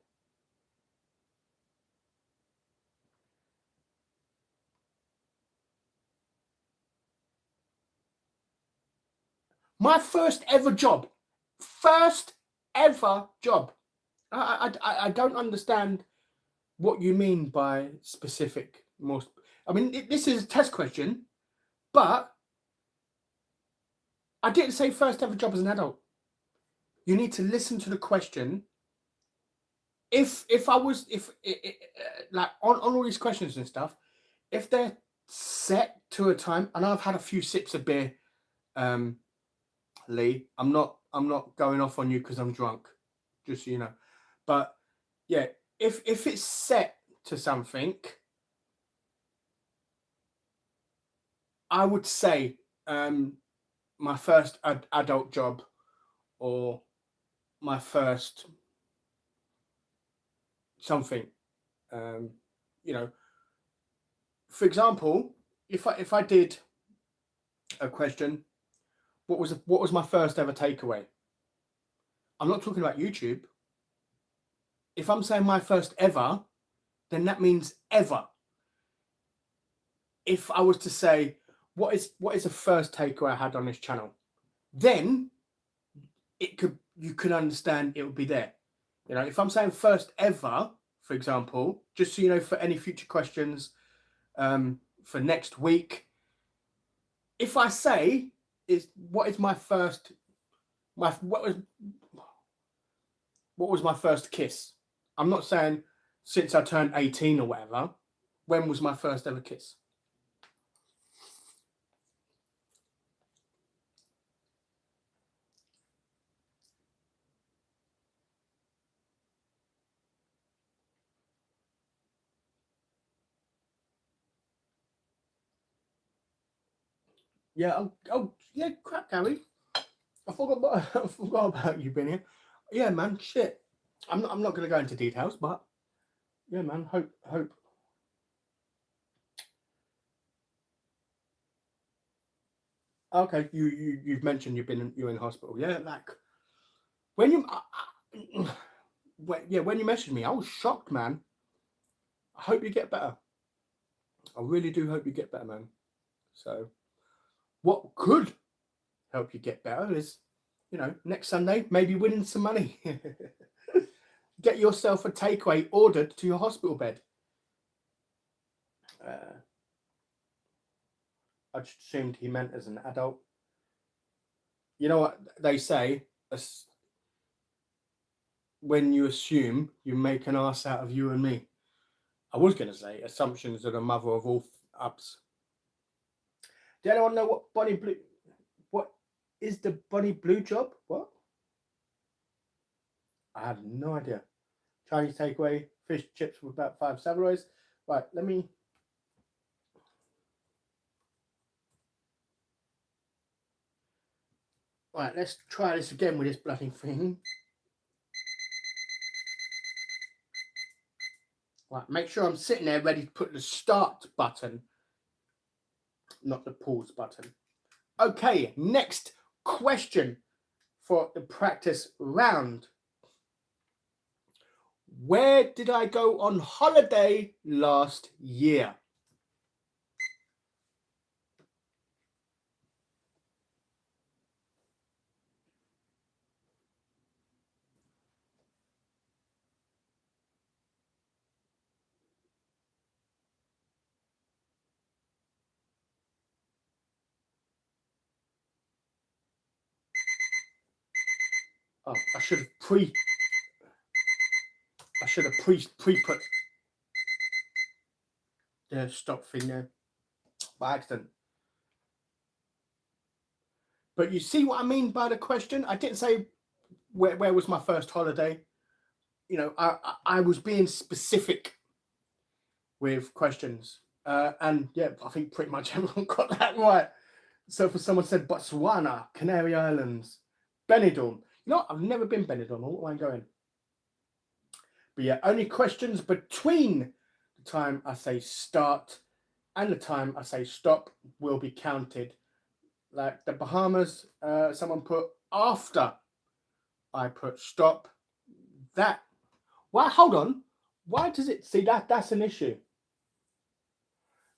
My first ever job. I don't understand what you mean by specific. I mean, this is a test question, but I didn't say first ever job as an adult. You need to listen to the question. If like on all these questions and stuff, if they're set to a time, and I've had a few sips of beer, Lee, I'm not going off on you because I'm drunk, just so you know. But yeah, if it's set to something, I would say my first adult job, or my first something. You know, for example, if I did a question, what was my first ever takeaway? I'm not talking about YouTube. If I'm saying my first ever, then that means ever. If I was to say, what is the first takeaway I had on this channel, then you can understand it would be there. You know, if I'm saying first ever, for example, just so you know, for any future questions for next week, if I say what was my first kiss, I'm not saying since I turned 18 or whatever. When was my first ever kiss? Yeah. Oh yeah, crap, Gary. I forgot about you being here. Yeah, man. Shit. I'm not going to go into details, but yeah, man. Hope. Okay, you've mentioned you're in hospital. Yeah, like when you when you messaged me, I was shocked, man. I hope you get better. I really do hope you get better, man. So, what could help you get better is, you know, next Sunday maybe winning some money. Get yourself a takeaway ordered to your hospital bed. I just assumed he meant as an adult. You know what they say? When you assume, you make an ass out of you and me. I was going to say assumptions are the mother of all ups. Do anyone know what Bonnie Blue? What is the Bonnie Blue job? What? I have no idea. Chinese takeaway, fish chips with about 5 samurais. Right, let me. Right, let's try this again with this bloody thing. Right, make sure I'm sitting there ready to put the start button, not the pause button. Okay, next question for the practice round. Where did I go on holiday last year? Oh, I should have pre put the stop thing there by accident. But you see what I mean by the question? I didn't say where was my first holiday. You know, I was being specific with questions. And yeah, I think pretty much everyone got that right. So for someone said Botswana, Canary Islands, Benidorm. You know, I've never been Benidorm. What am I going? But yeah, only questions between the time I say start and the time I say stop will be counted. Like the Bahamas, someone put after I put stop. That, why, hold on. Why does it, see that's an issue.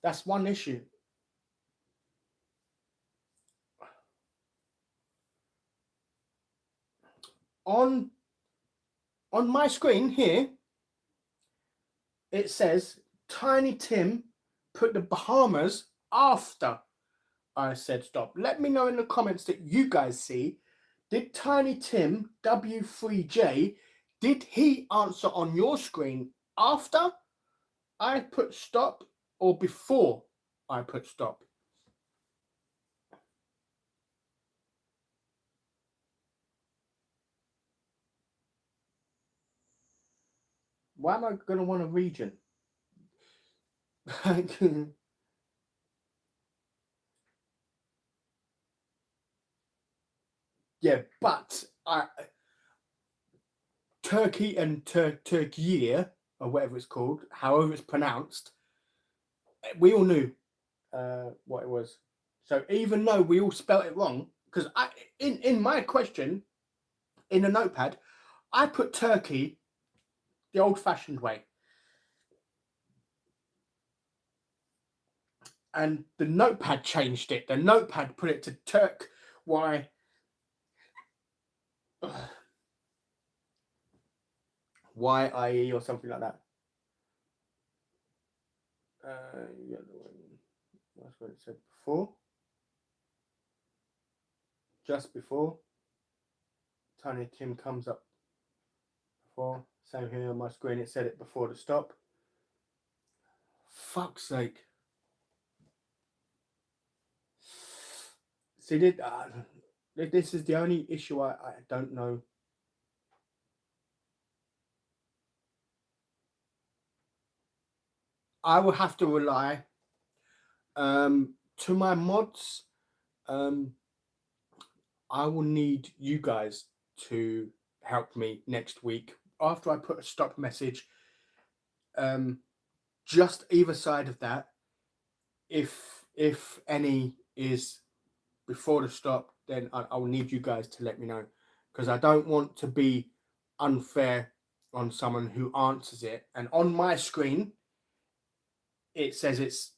That's one issue. On my screen here, it says Tiny Tim put the Bahamas after I said stop. Let me know in the comments that you guys see. Did Tiny Tim W3J, did he answer on your screen after I put stop or before I put stop? Why am I going to want a region? Yeah, but Turkey and Turkey, or whatever it's called, however it's pronounced, we all knew what it was. So even though we all spelt it wrong, because in my question in the notepad, I put Turkey the old-fashioned way. And the notepad changed it. The notepad put it to Turk Y YIE or something like that. Yeah, that's what it said before. Just before. Tiny Tim comes up before. Same here on my screen. It said it before the stop. Fuck's sake. See, this is the only issue I don't know. I will have to rely to my mods. I will need you guys to help me next week after I put a stop message. Just either side of that, if any is before the stop, then I'll need you guys to let me know, because I don't want to be unfair on someone who answers it. And on my screen, it says it's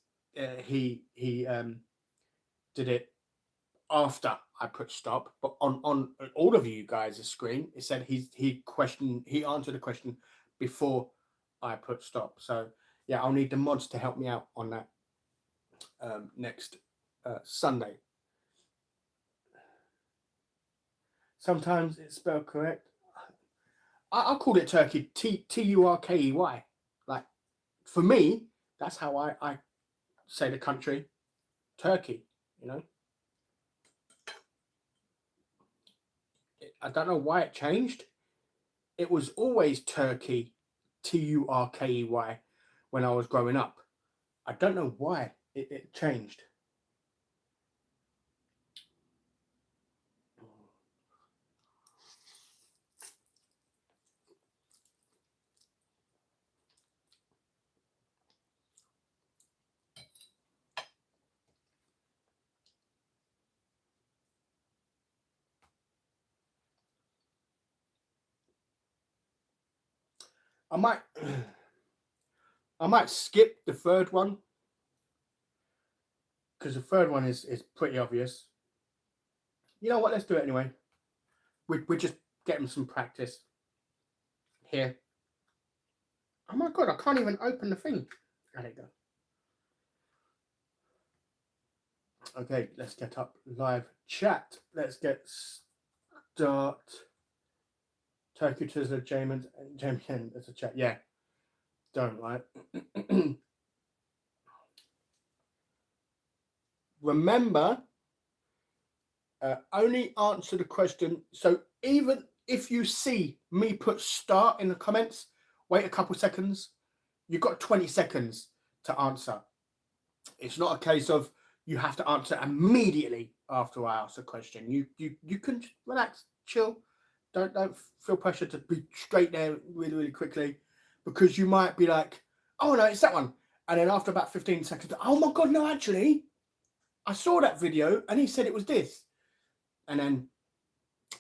he did it after I put stop, but on all of you guys' screen, it said he answered the question before I put stop. So yeah, I'll need the mods to help me out on that next Sunday. Sometimes it's spelled correct. I'll call it Turkey, Turkey. Like, for me, that's how I say the country, Turkey, you know. I don't know why it changed. It was always Turkey, Turkey, when I was growing up. I don't know why it changed. I might skip the third one, because the third one is pretty obvious. You know what? Let's do it anyway. We're just getting some practice here. Oh my god! I can't even open the thing. There you go. Okay, let's get up live chat. Let's get start. Turkey to the James there's a chat. Yeah, don't right. Remember, only answer the question. So even if you see me put start in the comments, wait a couple seconds. You've got 20 seconds to answer. It's not a case of you have to answer immediately after I ask a question. You can relax, chill. Don't feel pressure to be straight there really quickly, because you might be like, oh no, it's that one. And then after about 15 seconds, oh my god, no, actually, I saw that video and he said it was this. And then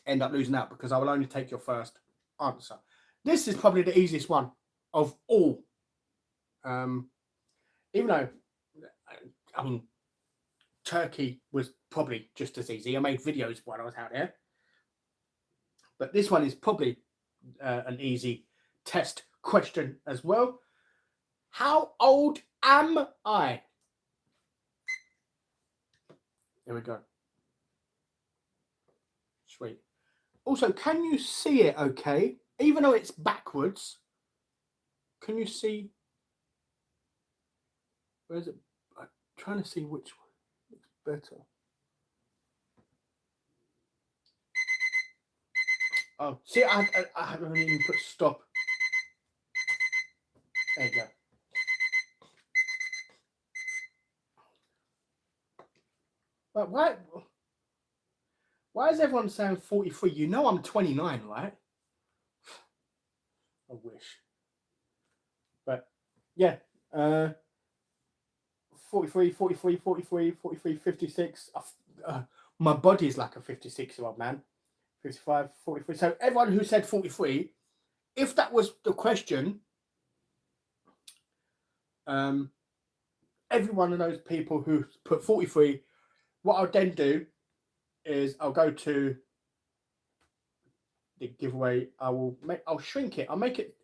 end up losing out, because I will only take your first answer. This is probably the easiest one of all. Even though, I mean, Turkey was probably just as easy. I made videos while I was out there. But this one is probably an easy test question as well. How old am I? There we go. Sweet. Also, can you see it okay? Even though it's backwards, can you see? Where is it? I'm trying to see which one looks better. Oh, see, I haven't even put stop. There you go. But why is everyone saying 43? You know I'm 29, right? I wish. But yeah, 43, 56. My body is like a 56-year-old man. 55, 43. So everyone who said 43, if that was the question, every one of those people who put 43, what I'll then do is I'll go to the giveaway. I'll shrink it. I'll make it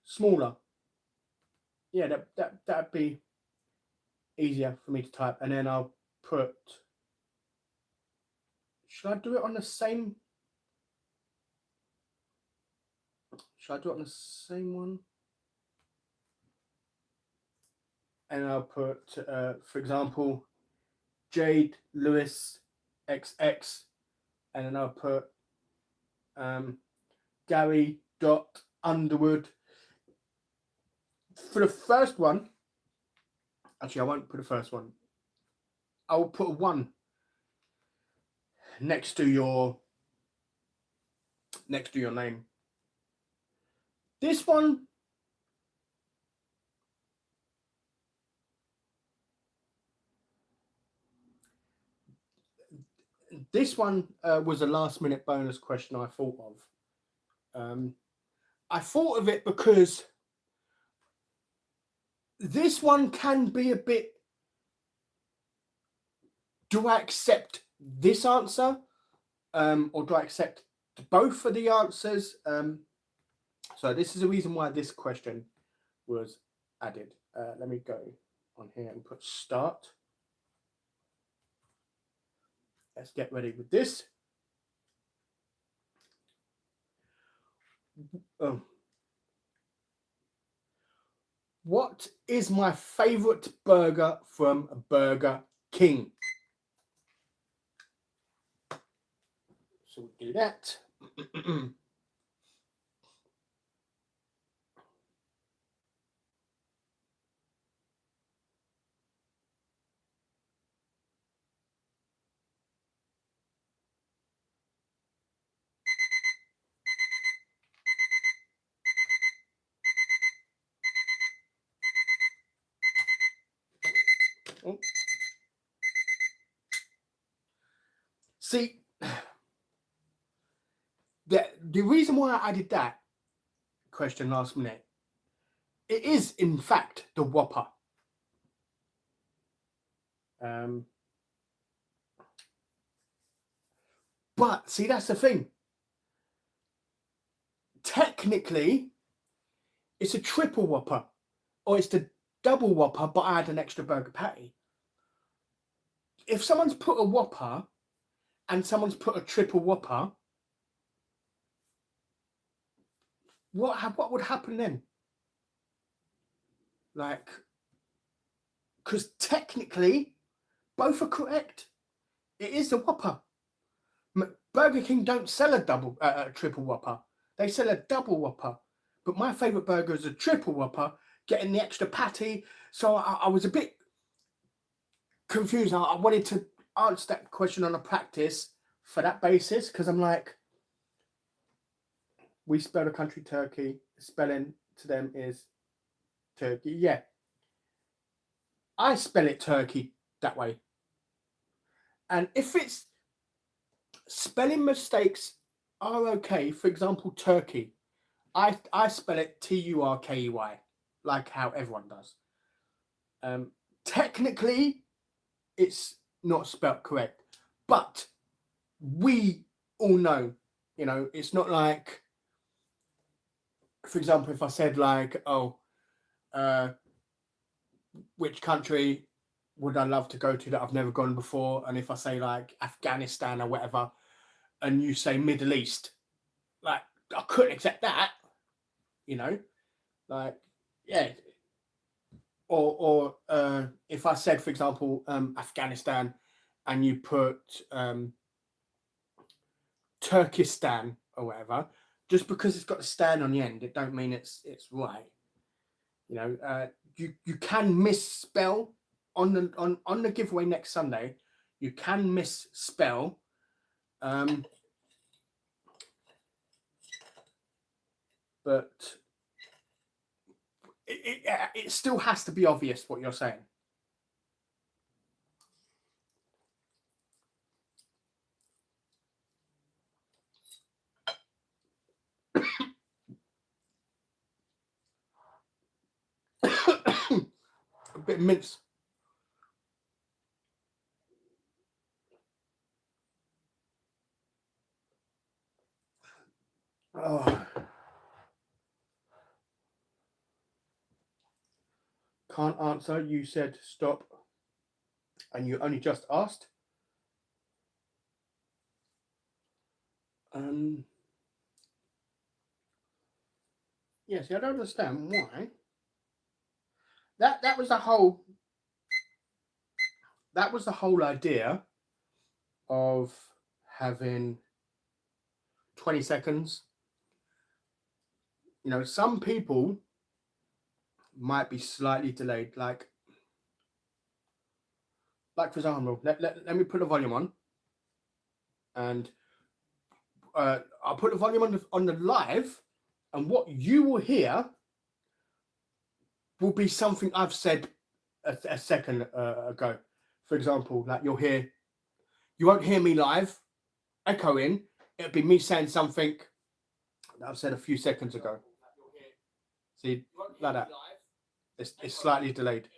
smaller. Yeah, that'd be easier for me to type. And then I'll put, should I do it on the same? Should I do it on the same one? And I'll put, for example, Jade Lewis XX, and then I'll put Gary Underwood. For the first one, actually, I won't put the first one. I'll put a 1 next to your name. This one, was a last-minute bonus question I thought of. I thought of it because this one can be a bit, do I accept this answer? Or do I accept both of the answers? So this is the reason why this question was added. Let me go on here and put start. Let's get ready with this. What is my favorite burger from Burger King? So we'll do that. Oh. See, the reason why I did that question last minute, it is in fact the Whopper. But see, that's the thing. Technically, it's a triple Whopper, or it's the double Whopper, but I had an extra burger patty. If someone's put a Whopper and someone's put a triple Whopper, what would happen then? Like, because technically, both are correct. It is the Whopper. Burger King don't sell a triple Whopper. They sell a double Whopper. But my favourite burger is a triple Whopper, getting the extra patty. So I was a bit confused. I wanted to answer that question on a practice for that basis, because I'm like, we spell the country Turkey. Spelling to them is Turkey. Yeah. I spell it Turkey that way. And if it's spelling mistakes are okay, for example, Turkey, I spell it Turkey, like how everyone does. Technically, it's not spelt correct, but we all know, it's not like, for example, if I said like, which country would I love to go to that I've never gone before? And if I say like Afghanistan or whatever, and you say Middle East, like I couldn't accept that, like, yeah. Or if I said, for example, Afghanistan, and you put Turkistan or whatever, just because it's got a stan on the end, it don't mean it's right. You can misspell on the giveaway next Sunday. You can misspell. But it still has to be obvious what you're saying. A bit of mince. Oh. Can't answer. You said stop, and you only just asked. Yeah, see, I don't understand why. That was the whole. That was the whole idea of having 20 seconds. You know, some people might be slightly delayed. Like for example, let me put the volume on, and I'll put the volume on the live, and what you will hear will be something I've said a second ago. For example, like you won't hear me live echoing. It'll be me saying something that I've said a few seconds ago. See, like that. It's slightly delayed.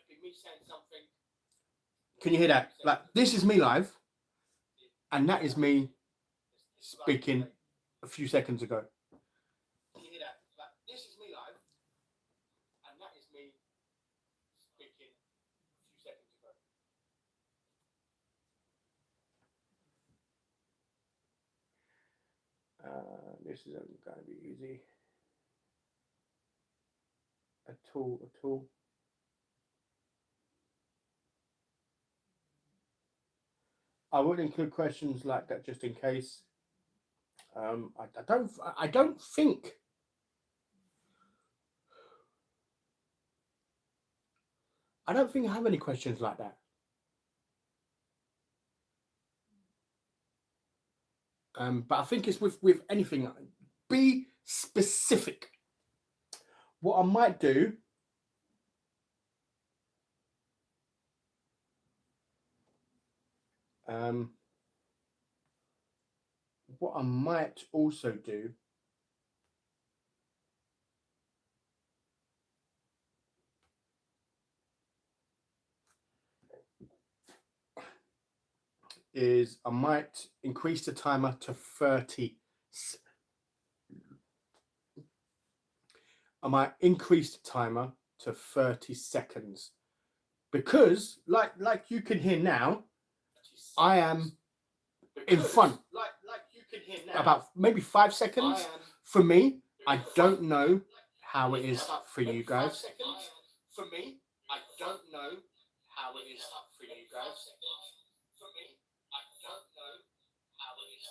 Can you hear that? Like, this is me live, and that is me speaking a few seconds ago. Can you hear that? Like, this is me live, and that is me speaking a few seconds ago. This isn't going to be easy at all. I would include questions like that just in case. I don't think. I don't think I have any questions like that. But I think it's with anything. Be specific. What I might do. What I might also do is I might increase the timer to 30. I might increase the timer to 30 seconds because, like you can hear now, I am in front. Like you can hear now, about maybe 5 seconds for me. I don't know how it is for you guys. For me, I don't know how it is for you guys. For me, I don't know how it is.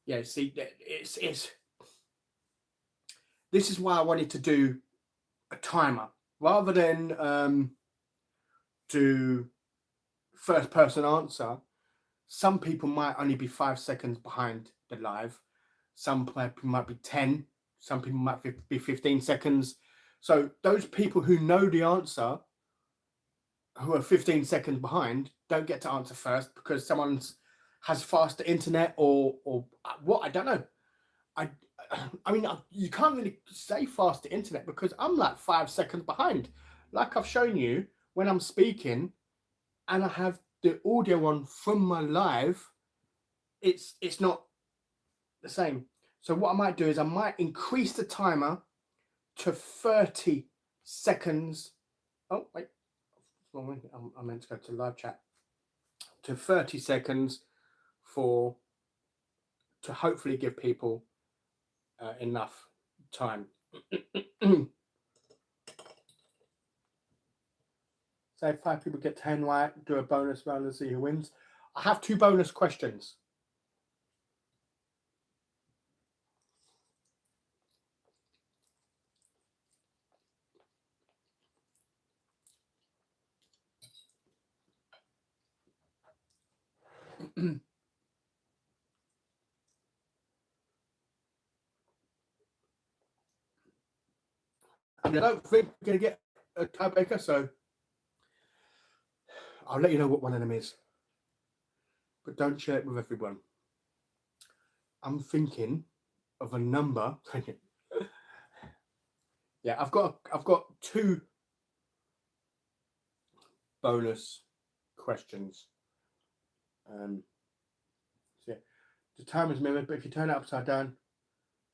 Yeah, see, it's. This is why I wanted to do a timer rather than do first person answer. Some people might only be 5 seconds behind the live. Some people might be 10. Some people might be 15 seconds. So those people who know the answer, who are 15 seconds behind, don't get to answer first because someone has faster internet or what, I don't know. I mean, you can't really say faster internet because I'm like 5 seconds behind. Like I've shown you when I'm speaking and I have the audio on from my live, it's not the same. So what I might do is I might increase the timer to 30 seconds. Oh, wait. I meant to go to live chat. To 30 seconds to hopefully give people enough time. So if 5 people get 10 right, do a bonus round and see who wins. I have 2 bonus questions. I don't think we're going to get a tiebreaker, so I'll let you know what one of them is. But don't share it with everyone. I'm thinking of a number. Yeah, I've got 2 bonus questions. So yeah, the time is mirrored, but if you turn it upside down,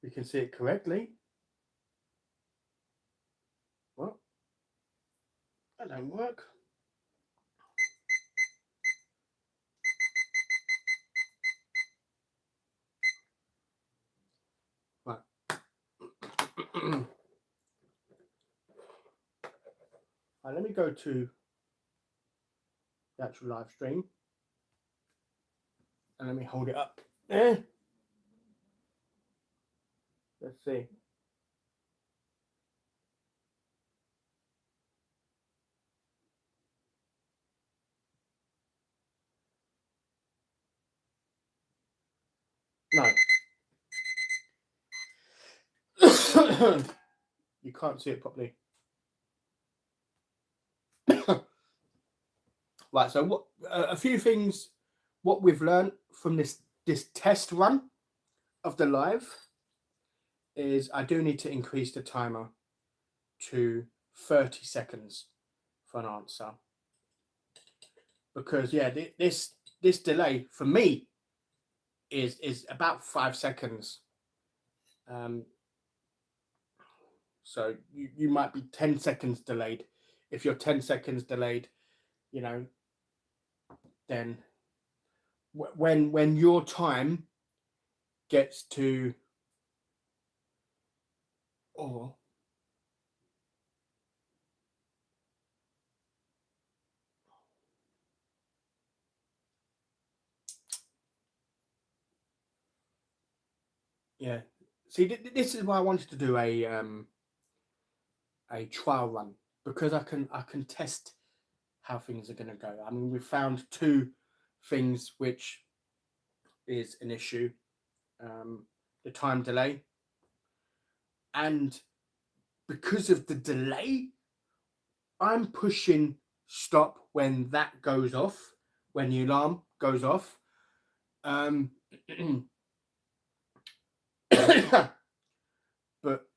we can see it correctly. Well, that don't work. Right. Right, let me go to the actual live stream and let me hold it up there. Let's see. No. You can't see it properly. Right, so what a few things what we've learned from this test run of the live is I do need to increase the timer to 30 seconds for an answer, because yeah, this delay for me is about 5 seconds. So you might be 10 seconds delayed. If you're 10 seconds delayed, you know, then when your time gets to, oh, yeah, see, this is why I wanted to do a trial run, because I can test how things are going to go. I mean, we found 2 things which is an issue: the time delay, and because of the delay, I'm pushing stop when that goes off, when the alarm goes off. But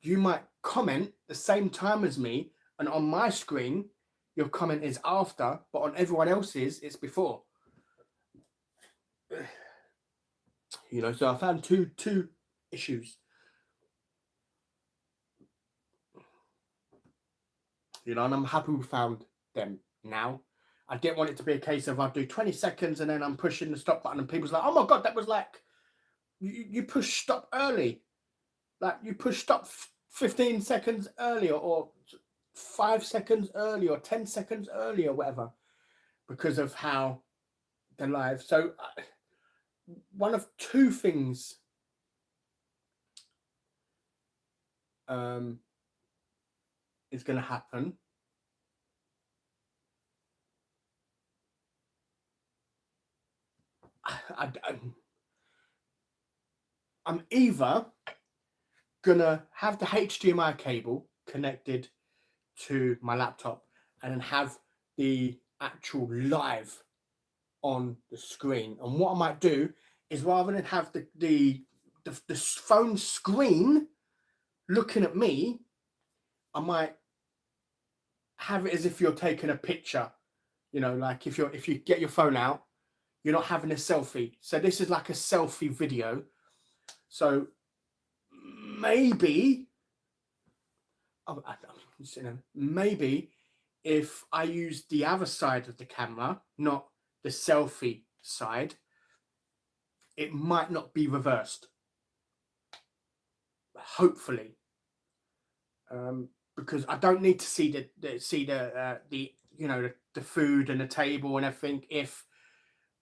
you might comment the same time as me, and on my screen your comment is after, but on everyone else's it's before. You know, so I found two issues. You know, and I'm happy we found them now. I didn't want it to be a case of I do 20 seconds and then I'm pushing the stop button and people's like, oh my God, that was like, you push stop early. Like you push stop 15 seconds earlier or 5 seconds earlier or 10 seconds earlier, or whatever, because of how the live. So one of 2 things is going to happen. I'm either gonna have the HDMI cable connected to my laptop and then have the actual live on the screen. And what I might do is, rather than have the phone screen looking at me, I might have it as if you're taking a picture. You know, like if you get your phone out, you're not having a selfie. So this is like a selfie video. So maybe, maybe if I use the other side of the camera, not the selfie side, it might not be reversed. Hopefully, because I don't need to see the you know, the food and the table and everything if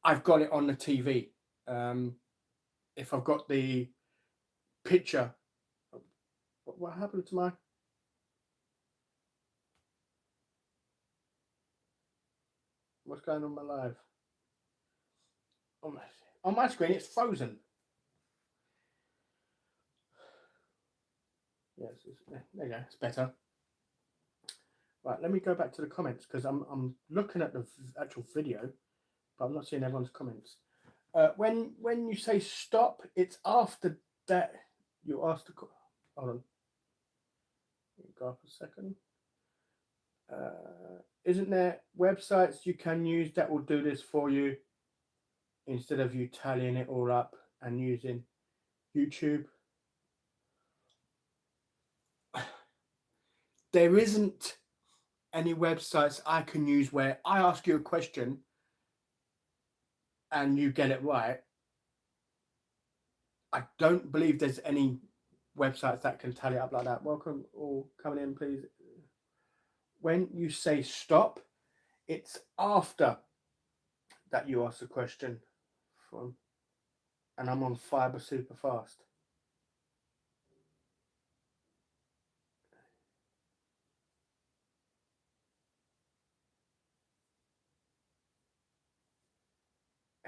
I've got it on the TV. If I've got the picture, what happened to my? What's going on my live? On my screen, it's frozen. Yes, there you go. It's better. Right, let me go back to the comments, because I'm looking at the actual video, but I'm not seeing everyone's comments. When you say stop, it's after that you ask the. Hold on. Go up a second. Isn't there websites you can use that will do this for you instead of you tallying it all up and using YouTube? There isn't any websites I can use where I ask you a question and you get it right. I don't believe there's any websites that can tally up like that. Welcome all coming in, please. When you say stop, it's after that you ask the question from, and I'm on fiber super fast.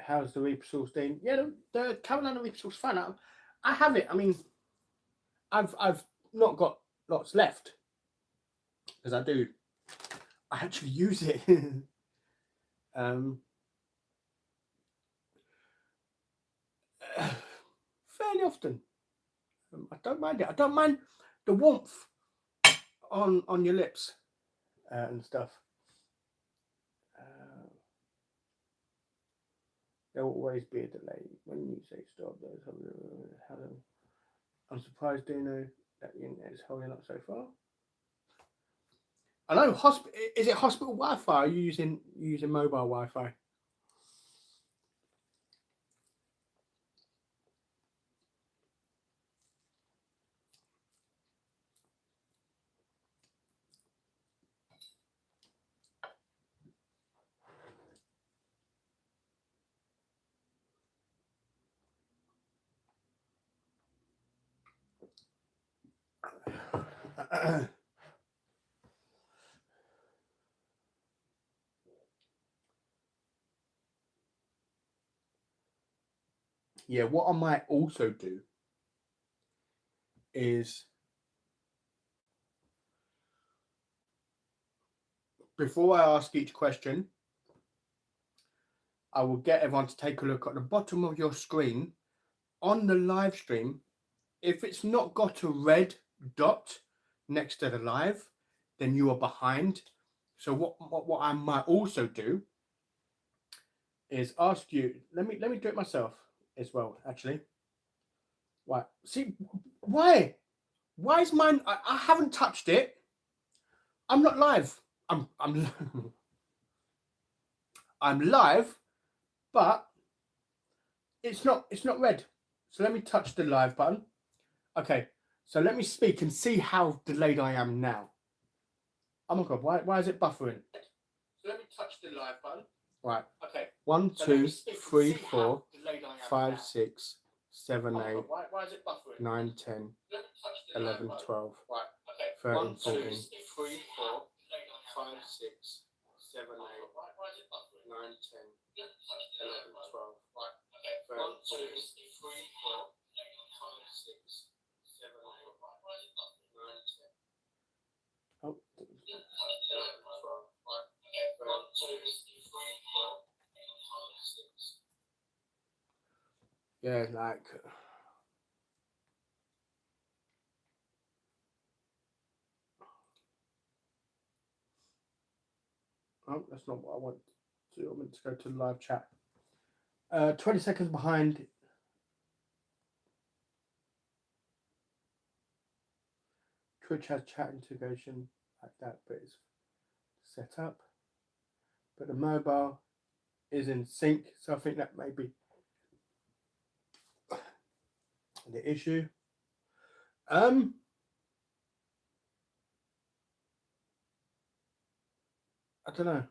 How's the Reaper sauce doing? Yeah, the Carolina Reaper sauce fine. I have it. I mean, I've not got lots left because I actually use it. Fairly often. I don't mind it. I don't mind the warmth on your lips and stuff. There will always be a delay when you say stop. I'm surprised Dino that the internet is holding up so far. I know. Is it hospital Wi-Fi? Or are you using mobile Wi-Fi? Yeah, what I might also do is, before I ask each question, I will get everyone to take a look at the bottom of your screen on the live stream. If it's not got a red dot next to the live, then you are behind. So what I might also do is ask you. Let me do it myself as well. Actually, right? See, why is mine? I haven't touched it. I'm not live. I'm I'm live, but it's not red. So let me touch the live button. Okay, so let me speak and see how delayed I am now. Oh my god, why is it buffering? So let me touch the live button. Right. Okay. 1, 2, 3, 4, 5, 6, 7, 8, 9, 10, 11, 12, 13, 14, 5, 6, 7, 8, 9, 10, 11, 12, 13, 14, 5, 6, 7, 8, 9, 10. Oh. 12, 6. Yeah, like. Oh, that's not what I want to do. I meant to go to the live chat. 20 seconds behind. Twitch has chat integration like that, but it's set up. But the mobile is in sync, so I think that may be the issue. I don't know.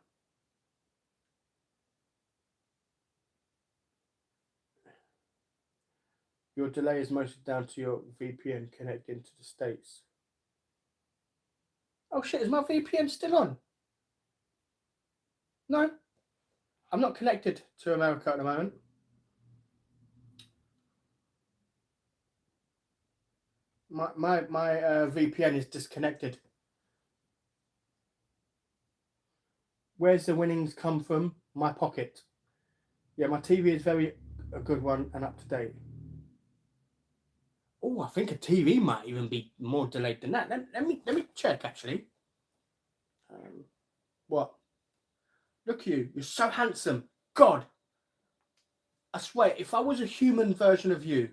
Your delay is mostly down to your VPN connecting to the States. Oh shit, is my VPN still on? No. I'm not connected to America at the moment. My VPN is disconnected. Where's the winnings come from? My pocket. Yeah, my TV is a good one and up to date. Oh, I think a TV might even be more delayed than that. Let me check actually. What? Look at you. You're so handsome. God. I swear, if I was a human version of you,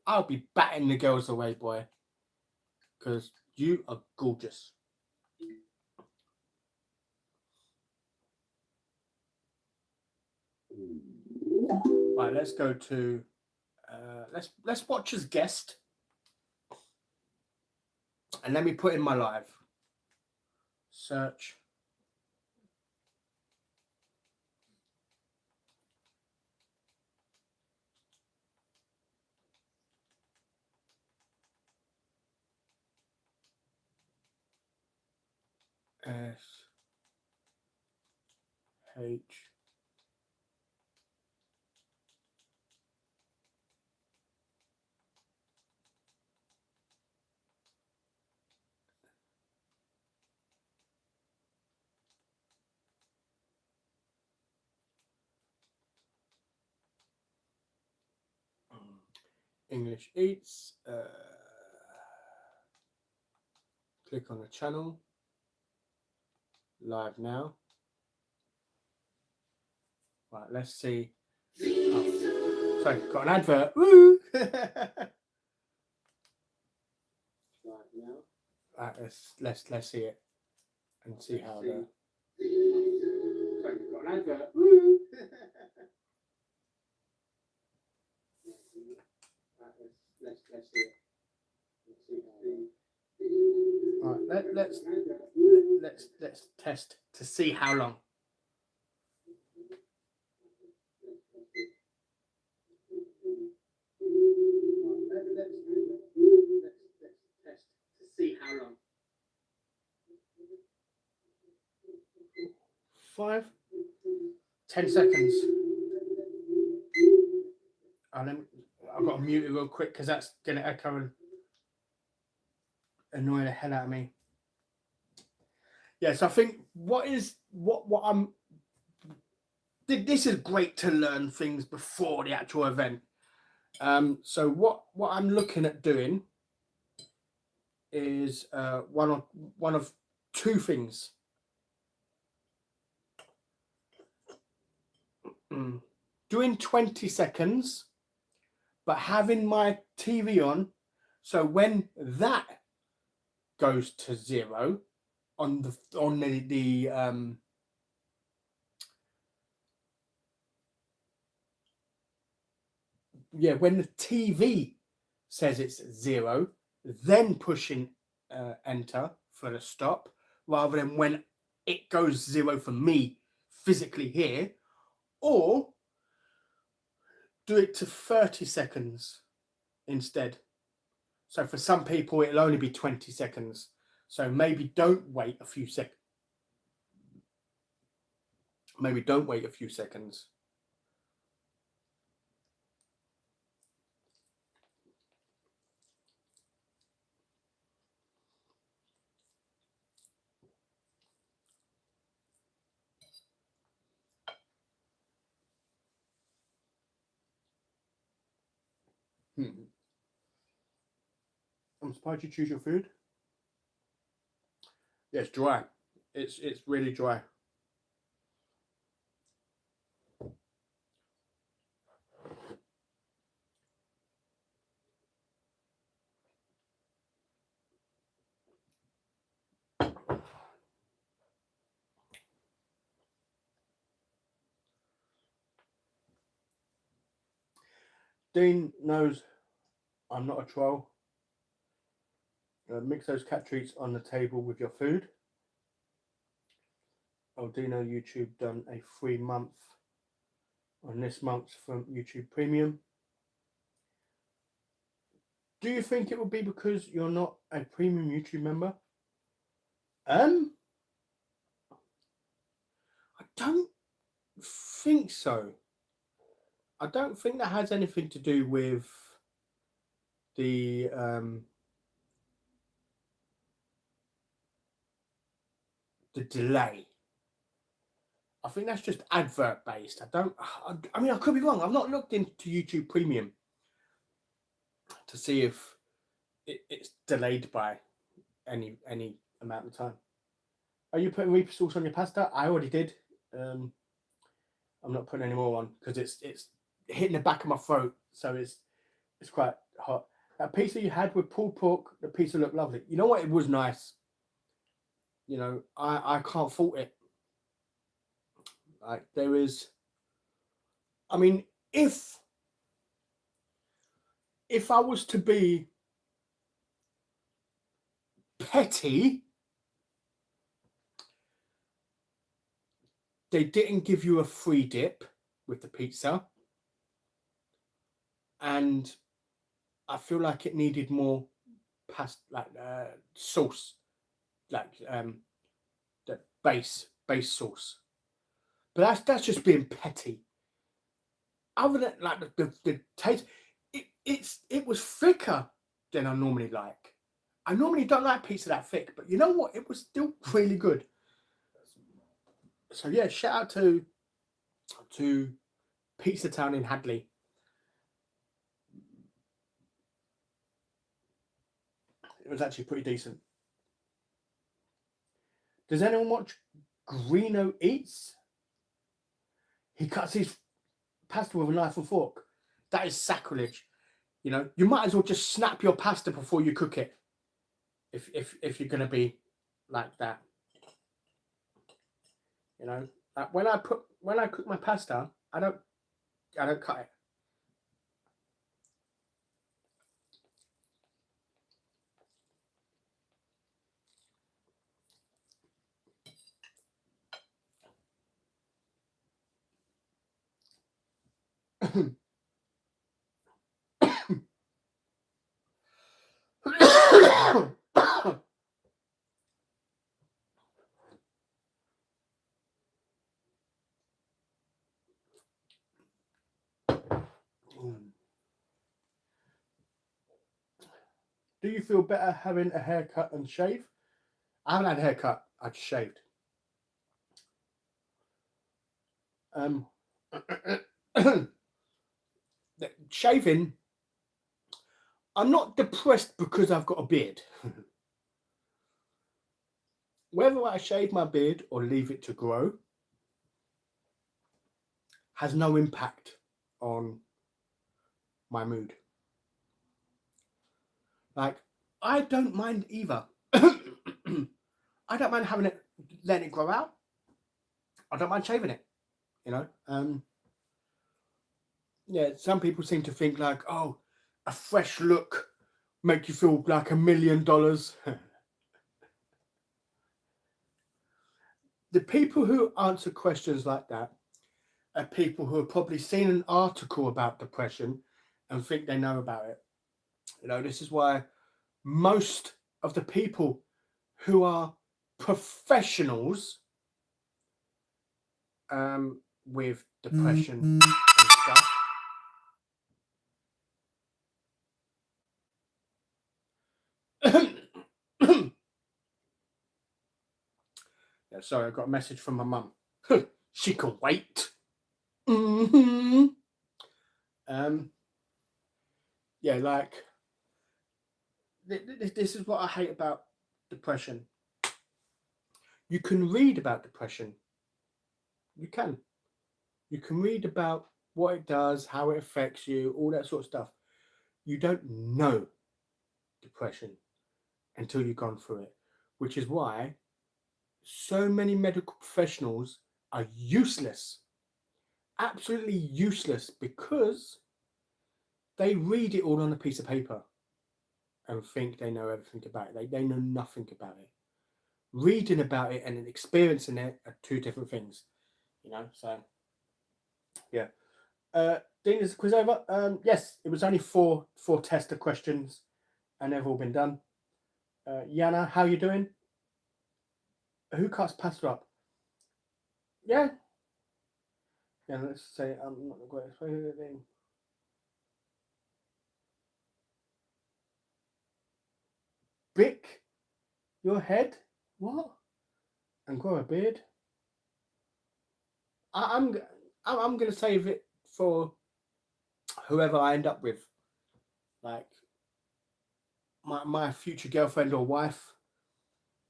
I'll be batting the girls away, boy. Because you are gorgeous. Right, let's go to let's watch as guest. And let me put in my live. Search. S H English Eats. Click on the channel. Live now. Right, let's see. Oh, sorry, got an advert. Woo! Live now. Right, let's see it and see how the. Sorry, got an advert. Woo! Let's see it. All right, let's test to see how long. Let's test to see how long. 5, 10 seconds. And then I've got to mute it real quick because that's going to echo and annoy the hell out of me. Yes, I think what I'm. This is great to learn things before the actual event. So what I'm looking at doing is one of two things. Doing 20 seconds, but having my TV on, so when that goes to 0 on the when the TV says it's 0, then pushing enter for the stop, rather than when it goes 0 for me physically here, or do it to 30 seconds instead. So for some people, it'll only be 20 seconds. So maybe don't wait a few seconds. Maybe don't wait a few seconds. I'm surprised you choose your food. Yeah, it's dry. It's really dry. Dean knows I'm not a troll. Mix those cat treats on the table with your food. Oh, Dino YouTube done a free month on this month from YouTube Premium. Do you think it would be because you're not a premium YouTube member? I don't think so. I don't think that has anything to do with the delay. I think that's just advert based. I mean, I could be wrong. I've not looked into YouTube Premium to see if it's delayed by any amount of time. Are you putting Reaper sauce on your pasta? I already did. I'm not putting any more on because it's hitting the back of my throat, so it's quite hot. That pizza you had with pulled pork, the pizza looked lovely. You know what? It was nice. You know, I can't fault it. Like there is, I mean, if I was to be petty, they didn't give you a free dip with the pizza, and I feel like it needed more sauce, like the base sauce. But that's just being petty. Other than like the taste, it was thicker than I normally like. I normally don't like pizza that thick, but you know what? It was still really good. So yeah, shout out to Pizza Town in Hadley. It was actually pretty decent. Does anyone watch Greeno Eats? He cuts his pasta with a knife and fork. That is sacrilege. You know, you might as well just snap your pasta before you cook it. If you're gonna be like that. You know, like when I cook my pasta, I don't cut it. Do you feel better having a haircut and shave? I haven't had a haircut. I just shaved. Shaving. I'm not depressed because I've got a beard. Whether I shave my beard or leave it to grow has no impact on my mood. Like, I don't mind either. I don't mind letting it grow out. I don't mind shaving it, you know. Yeah, some people seem to think like, oh, a fresh look make you feel like $1 million. The people who answer questions like that are people who have probably seen an article about depression and think they know about it. You know, this is why most of the people who are professionals with depression and stuff. Yeah, sorry, I got a message from my mum. She can wait. Mm-hmm. Yeah, like this is what I hate about depression. You can read about depression. You can read about what it does, how it affects you, all that sort of stuff. You don't know depression until you've gone through it, which is why so many medical professionals are useless, absolutely useless, because they read it all on a piece of paper and think they know everything about it. They know nothing about it. Reading about it and experiencing it are two different things, you know. So yeah. Dean, is the quiz over? Yes, it was only four tester questions and they've all been done. Yana, how you doing? Who cuts pasta up? Yeah. Yeah, let's say I'm not the greatest thing. Bick your head? What? And grow a beard? I'm gonna save it for whoever I end up with, like my future girlfriend or wife.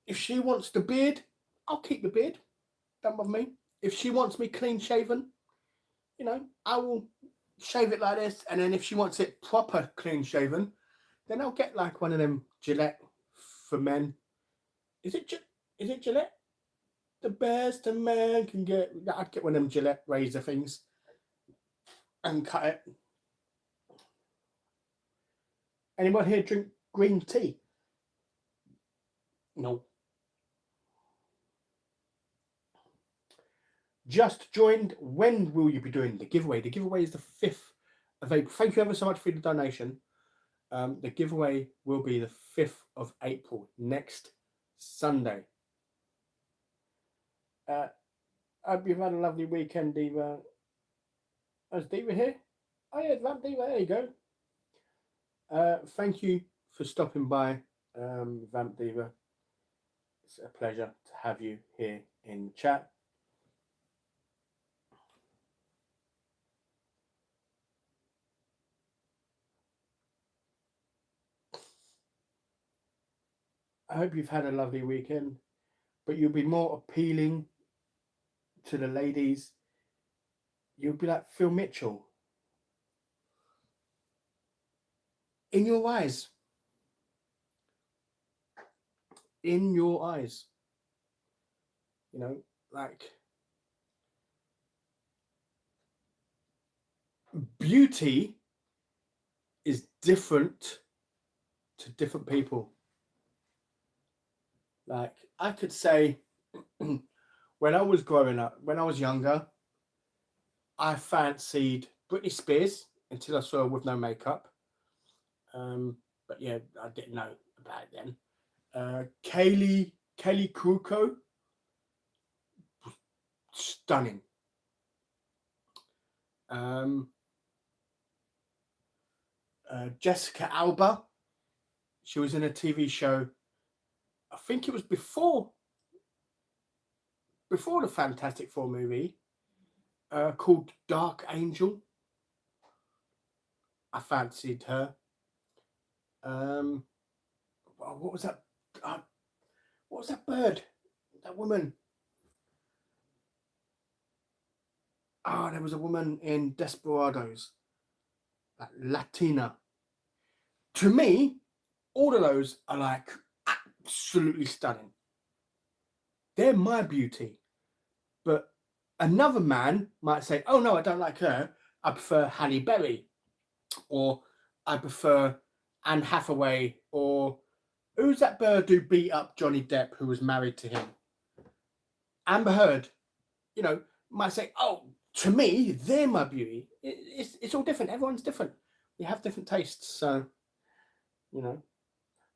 If she wants the beard, I'll keep the beard. Don't bother me. If she wants me clean shaven, I will shave it like this. And then if she wants it proper clean shaven, then I'll get like one of them Gillette for men. Is it Gillette? The best a man can get. I'd get one of them Gillette razor things and cut it. Anyone here drink green tea? No. Just joined. When will you be doing the giveaway? The giveaway is the 5th of April. Thank you ever so much for the donation. The giveaway will be the 5th of April, next Sunday. I hope you've had a lovely weekend, Diva. Is Diva here? Oh yeah, Vamp Diva, there you go. Thank you for stopping by, Vamp Diva. It's a pleasure to have you here in chat. I hope you've had a lovely weekend, but you'll be more appealing to the ladies. You'll be like Phil Mitchell. In your eyes. In your eyes. Like beauty is different to different people. Like I could say when I was growing up, when I was younger, I fancied Britney Spears until I saw her with no makeup. But yeah, I didn't know about it then. Kelly Kuko, stunning. Jessica Alba, she was in a TV show. I think it was before the Fantastic Four movie, called Dark Angel. I fancied her. What was that? What was that bird? That woman? There was a woman in Desperados, that Latina. To me, all of those are like absolutely stunning. They're my beauty. But another man might say, oh no, I don't like her. I prefer Halle Berry, or I prefer Anne Hathaway, or who's that bird who beat up Johnny Depp who was married to him? Amber Heard, might say, oh, to me, they're my beauty. It's all different. Everyone's different. We have different tastes. So,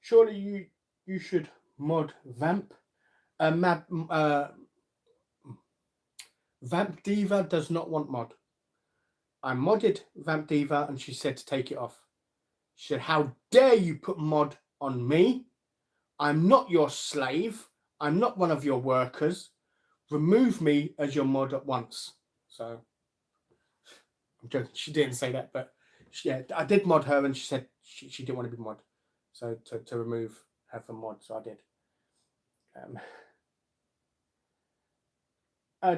surely you should mod Vamp. Vamp Diva does not want mod. I modded Vamp Diva and she said to take it off. She said, how dare you put mod on me? I'm not your slave. I'm not one of your workers. Remove me as your mod at once. So, I'm joking. She didn't say that, but I did mod her and she said she didn't want to be mod. So, to remove her from mod, so I did.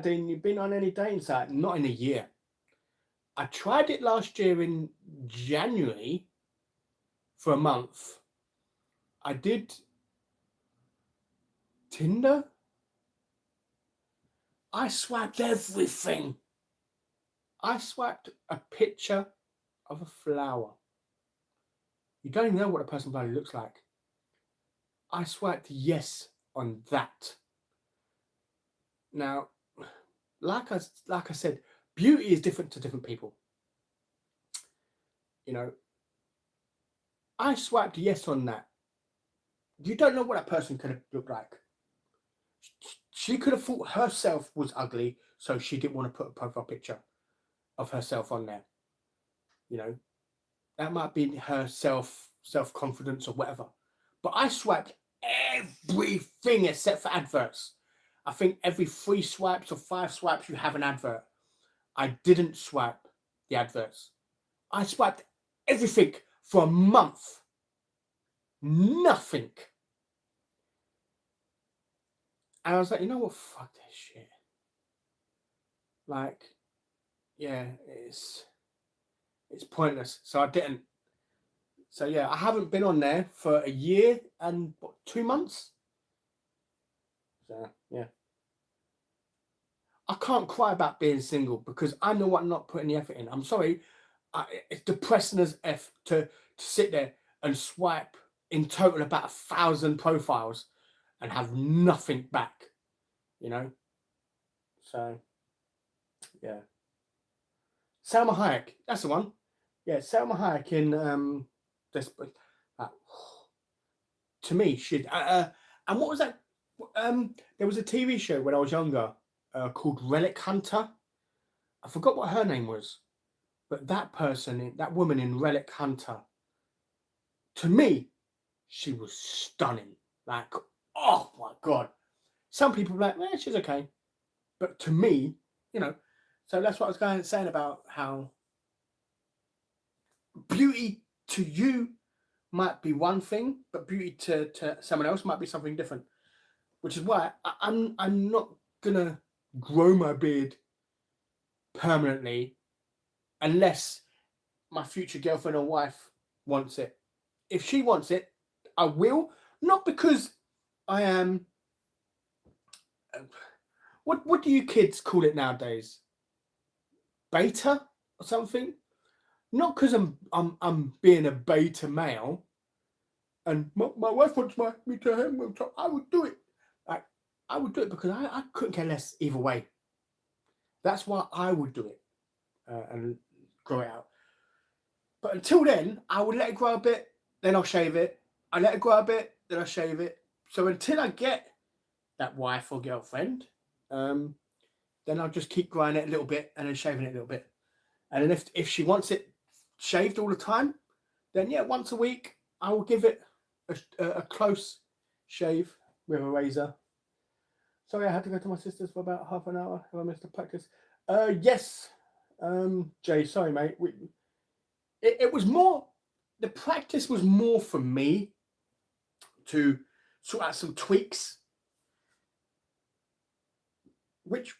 Dean, you've been on any dating site? Not in a year. I tried it last year in January for a month. I did Tinder. I swiped everything. I swiped a picture of a flower. You don't even know what a person bloody looks like. I swiped yes on that. Now, like I said, beauty is different to different people. I swiped yes on that. You don't know what that person could have looked like. She could have thought herself was ugly, so she didn't want to put a profile picture of herself on there. That might be her self-confidence or whatever. But I swiped everything except for adverts. I think every 3 swipes or 5 swipes you have an advert. I didn't swipe the adverts. I swiped everything for a month. Nothing. And I was like, you know what? Fuck this shit. Like, yeah, it's pointless. So I didn't. So yeah, I haven't been on there for a year and what, 2 months. So yeah, I can't cry about being single because I know what I'm not putting the effort in. I'm sorry, it's depressing as f to sit there and swipe in total about 1,000 profiles and have nothing back. You know. So yeah, Salma Hayek, that's the one. Yeah, Salma Hayek in this. Uh, to me, she. And what was that? There was a TV show when I was younger called Relic Hunter. I forgot what her name was, but that person, that woman in Relic Hunter, to me, she was stunning. Like, oh my god. Some people are like, she's okay, but to me, you know. So that's what I was saying about how beauty to you might be one thing, but beauty to someone else might be something different. Which is why I'm not gonna grow my beard permanently unless my future girlfriend or wife wants it. If she wants it, I will. Not because I am. What do you kids call it nowadays? Beta or something? Not because I'm being a beta male, and my wife wants me to him. I would do it. Like I would do it because I couldn't care less either way. That's why I would do it and grow it out. But until then, I would let it grow a bit, then I'll shave it. I let it grow a bit, then I'll shave it. So until I get that wife or girlfriend, then I'll just keep growing it a little bit and then shaving it a little bit. And then if she wants it shaved all the time, then yeah, once a week I will give it a close shave with a razor. Sorry, I had to go to my sister's for about half an hour. Have I missed the practice? Yes, Jay. Sorry, mate. It was more. The practice was more for me to sort out some tweaks, which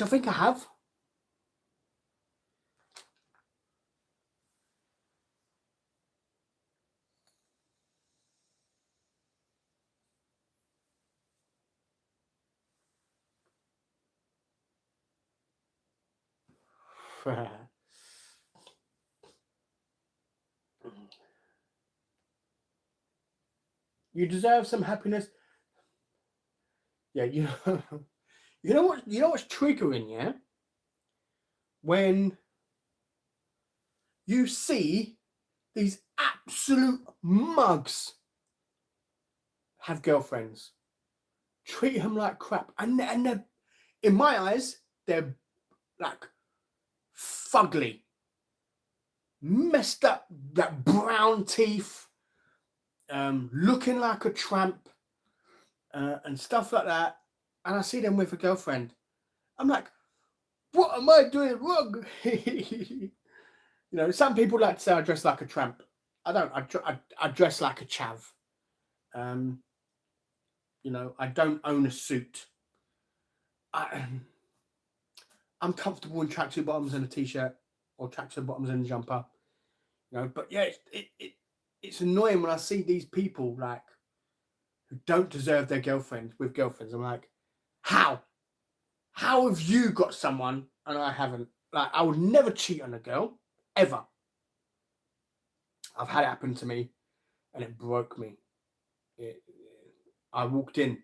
I think I have. You deserve some happiness. Yeah, you know, you know what's triggering, yeah? When you see these absolute mugs have girlfriends, treat them like crap, and they're, in my eyes, they're like fugly, messed up, that brown teeth, looking like a tramp, and stuff like that. And I see them with a girlfriend. I'm like, what am I doing wrong? You know, some people like to say I dress like a tramp. I don't. I dress like a chav. You know, I don't own a suit. I'm comfortable in tracksuit bottoms and a t-shirt, or tracksuit bottoms and a jumper. You know, but yeah, it's annoying when I see these people like who don't deserve their girlfriend with girlfriends. I'm like, how? How have you got someone and I haven't? Like, I would never cheat on a girl ever. I've had it happen to me, and it broke me. I walked in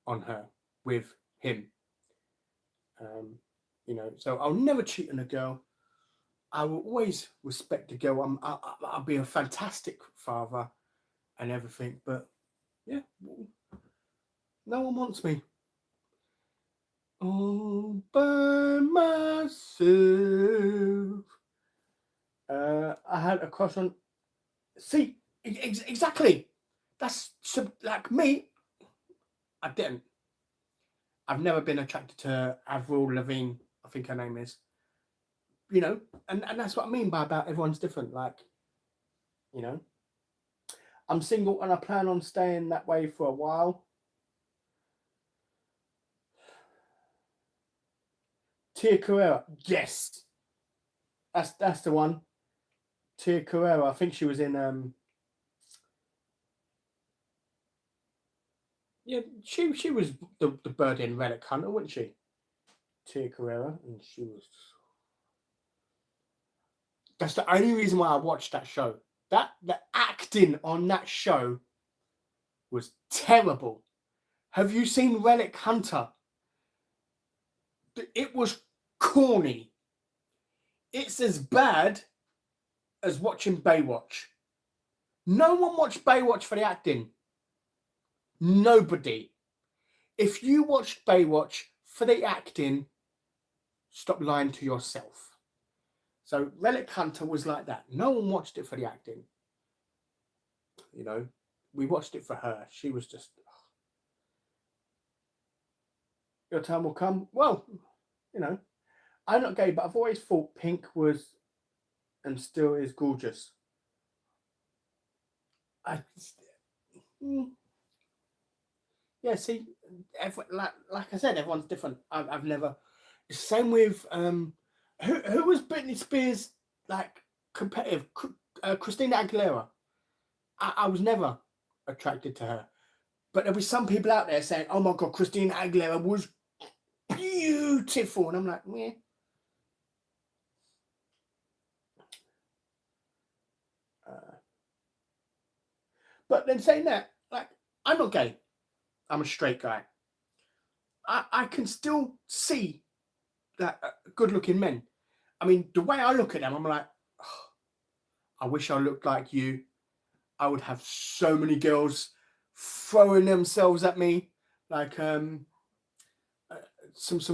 on her with him. You know, so I'll never cheat on a girl. I will always respect a girl. I'll be a fantastic father and everything, but yeah, no one wants me. All by myself. I had a crush on. See, exactly. That's like me. I didn't. I've never been attracted to Avril Lavigne. I think her name is. You know, and that's what I mean by about everyone's different. Like, you know, I'm single and I plan on staying that way for a while. Tia Carrera, yes, that's the one. Tia Carrera, I think she was in yeah, she was the bird in Relic Hunter, wasn't she? Tia Carrera, and she was. That's the only reason why I watched that show. The acting on that show was terrible. Have you seen Relic Hunter? It was corny. It's as bad as watching Baywatch. No one watched Baywatch for the acting. Nobody. If you watched Baywatch for the acting, stop lying to yourself. So Relic Hunter was like that. No one watched it for the acting. You know, we watched it for her. She was just, your time will come. Well, you know, I'm not gay, but I've always thought Pink was and still is gorgeous. Yeah, see, like I said, everyone's different. I've never. Same with who was Britney Spears like competitive? Christina Aguilera. I was never attracted to her, but there'll be some people out there saying, "Oh my God, Christina Aguilera was beautiful," and I'm like, yeah. But then saying that, like, I'm not gay. I'm a straight guy. I can still see that good-looking men. I mean, the way I look at them, I'm like, oh, I wish I looked like you. I would have so many girls throwing themselves at me, like some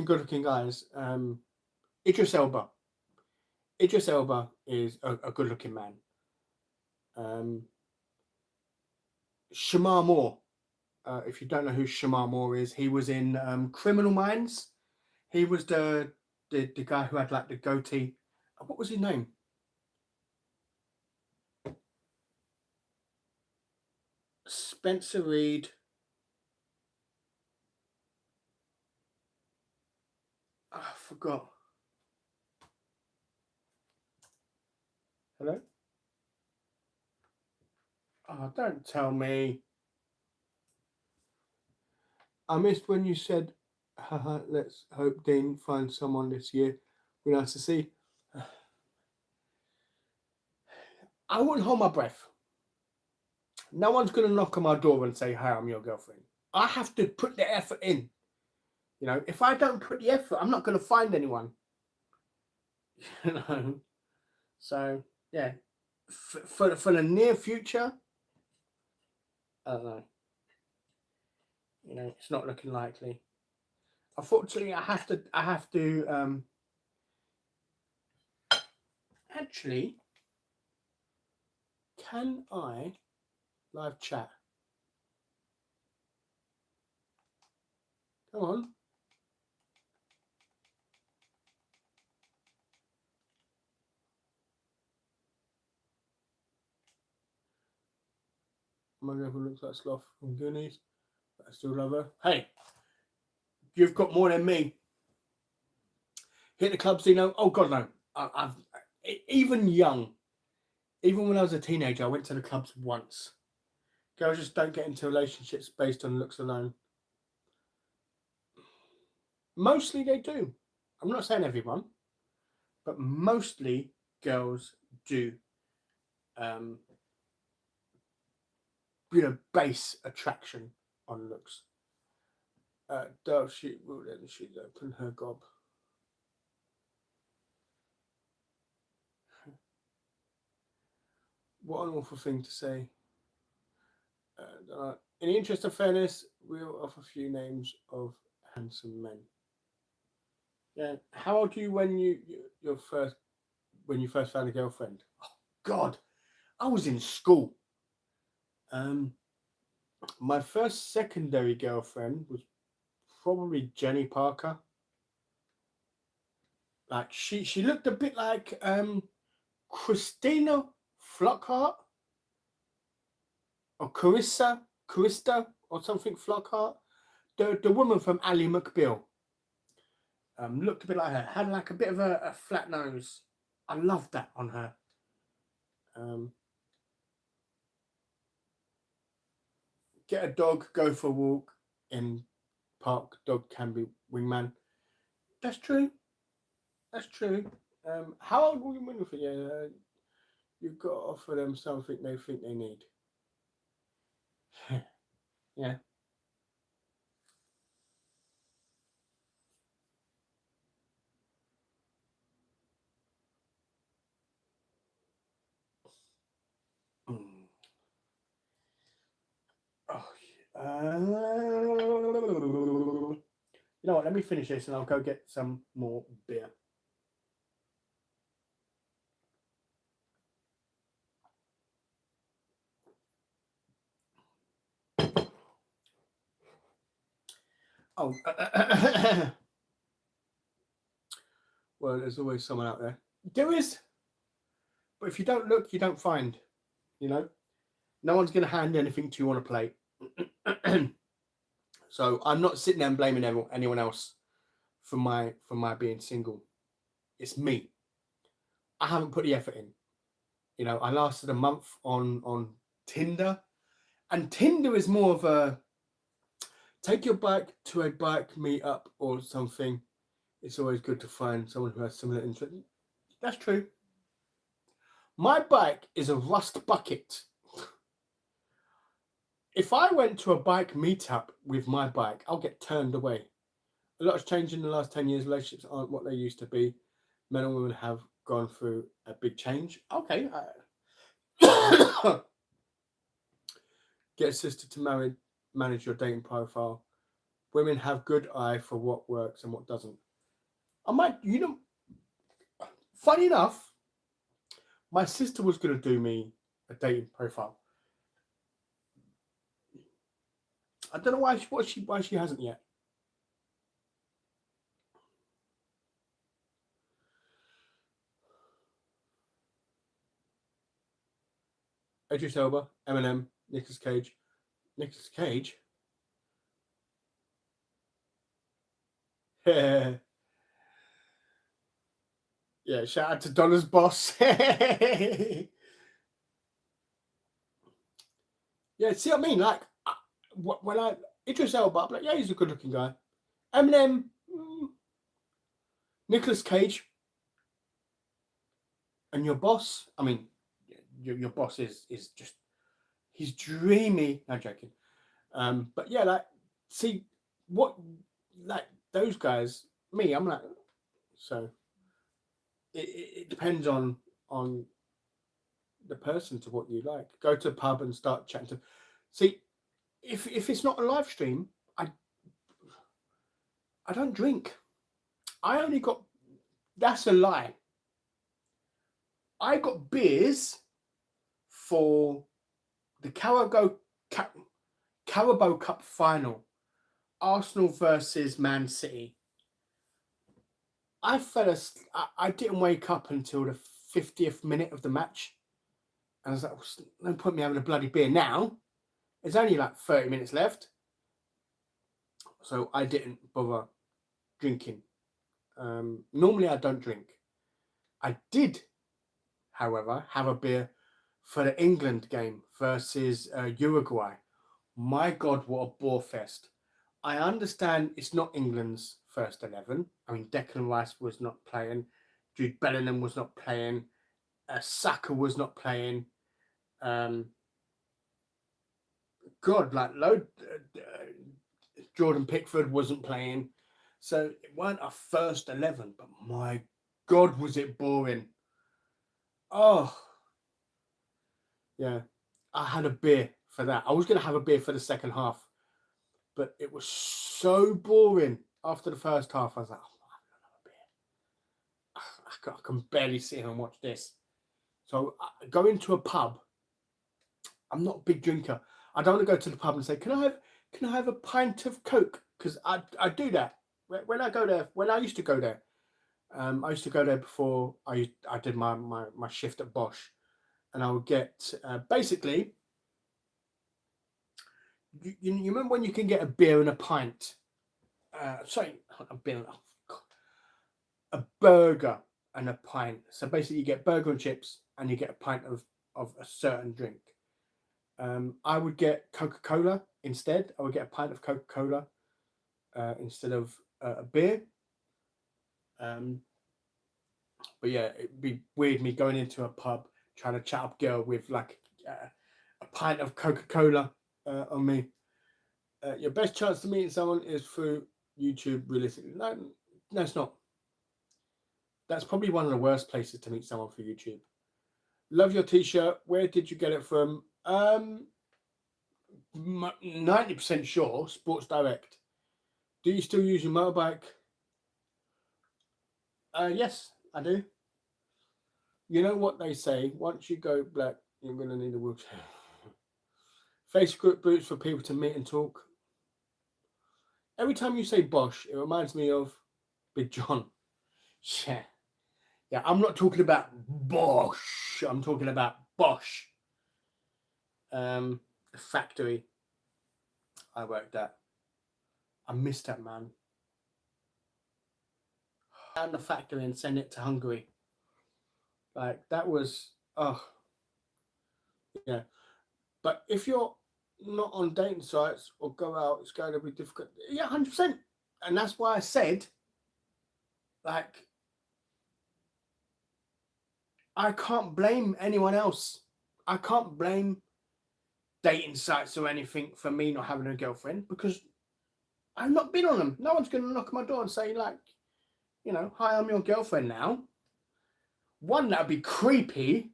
good-looking guys. Idris Elba. Idris Elba is a good-looking man. Shamar Moore. If you don't know who Shamar Moore is, he was in Criminal Minds. He was the guy who had like the goatee. What was his name? Spencer Reid. I forgot. Hello? Oh, don't tell me. I missed when you said, haha, let's hope Dean finds someone this year. Be nice to see. I wouldn't hold my breath. No one's going to knock on my door and say, hi, I'm your girlfriend. I have to put the effort in. You know, if I don't put the effort, I'm not going to find anyone. You know? So, yeah. For the near future, I don't know. You know, it's not looking likely. Unfortunately, I have to actually, can I live chat? Come on. My girlfriend looks like Sloth from Goonies, but I still love her. Hey, you've got more than me. Hit the clubs, you know? Oh God, no. I've even young, even when I was a teenager, I went to the clubs once. Girls just don't get into relationships based on looks alone. Mostly they do. I'm not saying everyone, but mostly girls do. Base attraction on looks. Dark sheet will then she's open her gob. What an awful thing to say. In the interest of fairness, we'll offer a few names of handsome men. Yeah. How old were you when you first found a girlfriend? Oh God, I was in school. My first secondary girlfriend was probably Jenny Parker. Like she looked a bit like Christina Flockhart. or Carissa or something Flockhart. The woman from Ally McBeal. Looked a bit like her. Had like a bit of a flat nose. I loved that on her. Get a dog, go for a walk in park. Dog can be wingman. That's true. That's true. How old were you when you think? Yeah, you've got to offer them something they think they need. Yeah. Mm. Oh, you know what? Let me finish this and I'll go get some more beer. Oh, well, there's always someone out there. There is, but if you don't look, you don't find. You know, no one's going to hand anything to you on a plate. So I'm not sitting there and blaming anyone else for my being single. It's me. I haven't put the effort in. You know, I lasted a month on Tinder, and Tinder is more of a take your bike to a bike meetup or something. It's always good to find someone who has similar interests. That's true. My bike is a rust bucket. If I went to a bike meetup with my bike, I'll get turned away. A lot has changed in the last 10 years. Relationships aren't what they used to be. Men and women have gone through a big change. Okay. Get a sister to manage your dating profile. Women have good eye for what works and what doesn't. Funny enough, my sister was going to do me a dating profile. I don't know why she hasn't yet. Idris Elba, Eminem, Nicolas Cage. Nicolas Cage? Yeah. Yeah, shout out to Donna's boss. Yeah, see what I mean? Like, when Idris Elba, I'm like, yeah, he's a good looking guy. Eminem, Nicolas Cage, and your boss, I mean, your boss is just, he's dreamy. No, joking. But yeah, like, see what, like those guys, me, I'm like, so it depends on the person to what you like. Go to a pub and start chatting to. See, if it's not a live stream, I don't drink. I only got. That's a lie. I got beers for the Carabao Cup final, Arsenal versus Man City. I didn't wake up until the 50th minute of the match. And I was like, no point me having a bloody beer now. It's only like 30 minutes left. So I didn't bother drinking. Normally I don't drink. I did, however, have a beer for the England game versus Uruguay. My God, what a bore fest. I understand it's not England's first 11. I mean, Declan Rice was not playing. Jude Bellingham was not playing. Saka was not playing. God, like Jordan Pickford wasn't playing. So it weren't a first 11, but my God, was it boring. Oh, yeah. I had a beer for that. I was going to have a beer for the second half, but it was so boring after the first half. I was like, oh, I'm not have a beer. I can barely sit here and watch this. So going to a pub, I'm not a big drinker. I don't want to go to the pub and say, can I have a pint of Coke? Because I do that. When I go there, when I used to go there, I used to go there before I did my shift at Bosch, and I would get basically you remember when you can get a beer and a pint? Sorry, a beer, oh, God. A burger and a pint. So basically, you get burger and chips, and you get a pint of a certain drink. I would get Coca-Cola instead. I would get a pint of Coca-Cola instead of a beer. But yeah, it'd be weird me going into a pub trying to chat up girl with like a pint of Coca-Cola on me. Your best chance to meeting someone is through YouTube, realistically. No, it's not. That's probably one of the worst places to meet someone through YouTube. Love your t-shirt. Where did you get it from? 90% sure, Sports Direct. Do you still use your motorbike? Yes, I do. You know what they say, once you go black, you're going to need a wheelchair. Facebook groups for people to meet and talk. Every time you say Bosch, it reminds me of Big John. Yeah, I'm not talking about Bosch. I'm talking about Bosch. The factory I worked at. I missed that, man. And the factory and send it to Hungary. Like, that was, oh, yeah. But if you're not on dating sites or go out, it's going to be difficult. Yeah, 100%. And that's why I said, like, I can't blame anyone else. I can't blame dating sites or anything for me not having a girlfriend, because I've not been on them. No one's going to knock on my door and say, like, you know, hi, I'm your girlfriend now. One, that would be creepy.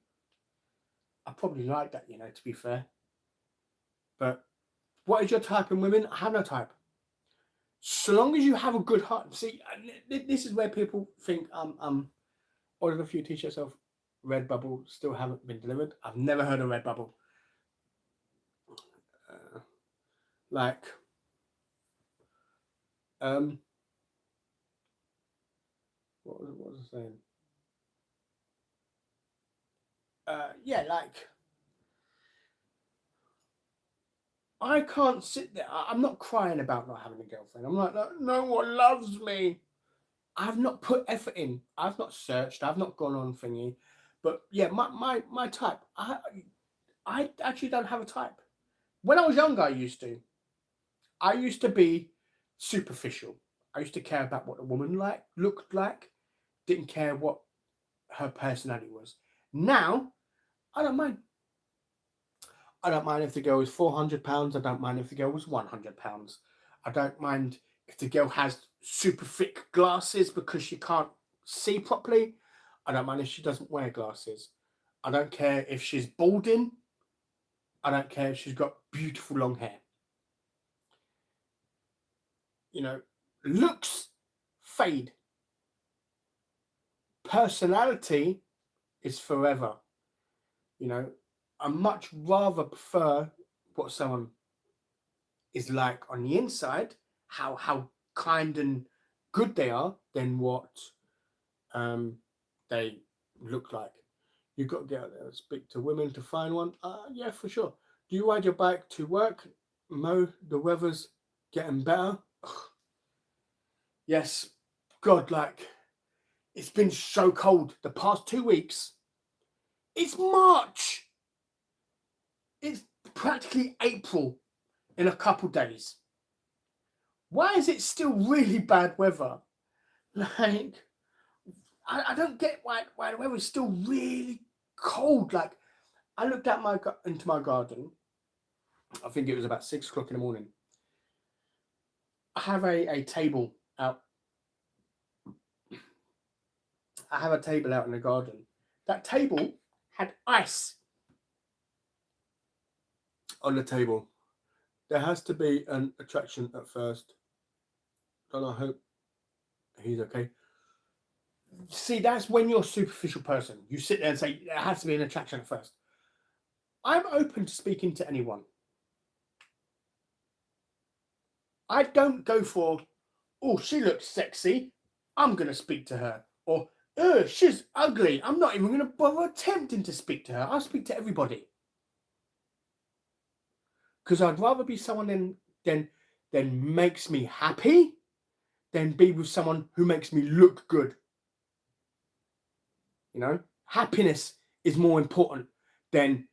I probably like that, you know, to be fair. But what is your type in women? I have no type. So long as you have a good heart. See, this is where people think ordered a few t-shirts of Redbubble, still haven't been delivered. I've never heard of Redbubble. Like, what was I saying? Yeah, like, I can't sit there. I'm not crying about not having a girlfriend. I'm like, no one loves me. I've not put effort in. I've not searched. I've not gone on thingy. But yeah, my type. I actually don't have a type. When I was younger, I used to. I used to be superficial. I used to care about what a woman looked like. Didn't care what her personality was. Now, I don't mind. I don't mind if the girl is £400. I don't mind if the girl was £100. I don't mind if the girl has super thick glasses because she can't see properly. I don't mind if she doesn't wear glasses. I don't care if she's balding. I don't care if she's got beautiful long hair. You know, looks fade. Personality is forever. You know, I much rather prefer what someone is like on the inside, how kind and good they are, than what they look like. You've got to get out there and speak to women to find one. Yeah, for sure. Do you ride your bike to work? Mo, the weather's getting better. Ugh. Yes, God, like, it's been so cold the past 2 weeks. It's March. It's practically April in a couple days. Why is it still really bad weather? Like, I don't get why the weather is still really cold. Like, I looked out into my garden. I think it was about 6 o'clock in the morning. I have a table out. I have a table out in the garden. That table had ice on the table. There has to be an attraction at first. And I hope he's okay. See, that's when you're a superficial person. You sit there and say, there has to be an attraction at first. I'm open to speaking to anyone. I don't go for, oh, she looks sexy, I'm going to speak to her. Or, oh, she's ugly, I'm not even going to bother attempting to speak to her. I'll speak to everybody. because I'd rather be someone than makes me happy than be with someone who makes me look good. You know, happiness is more important than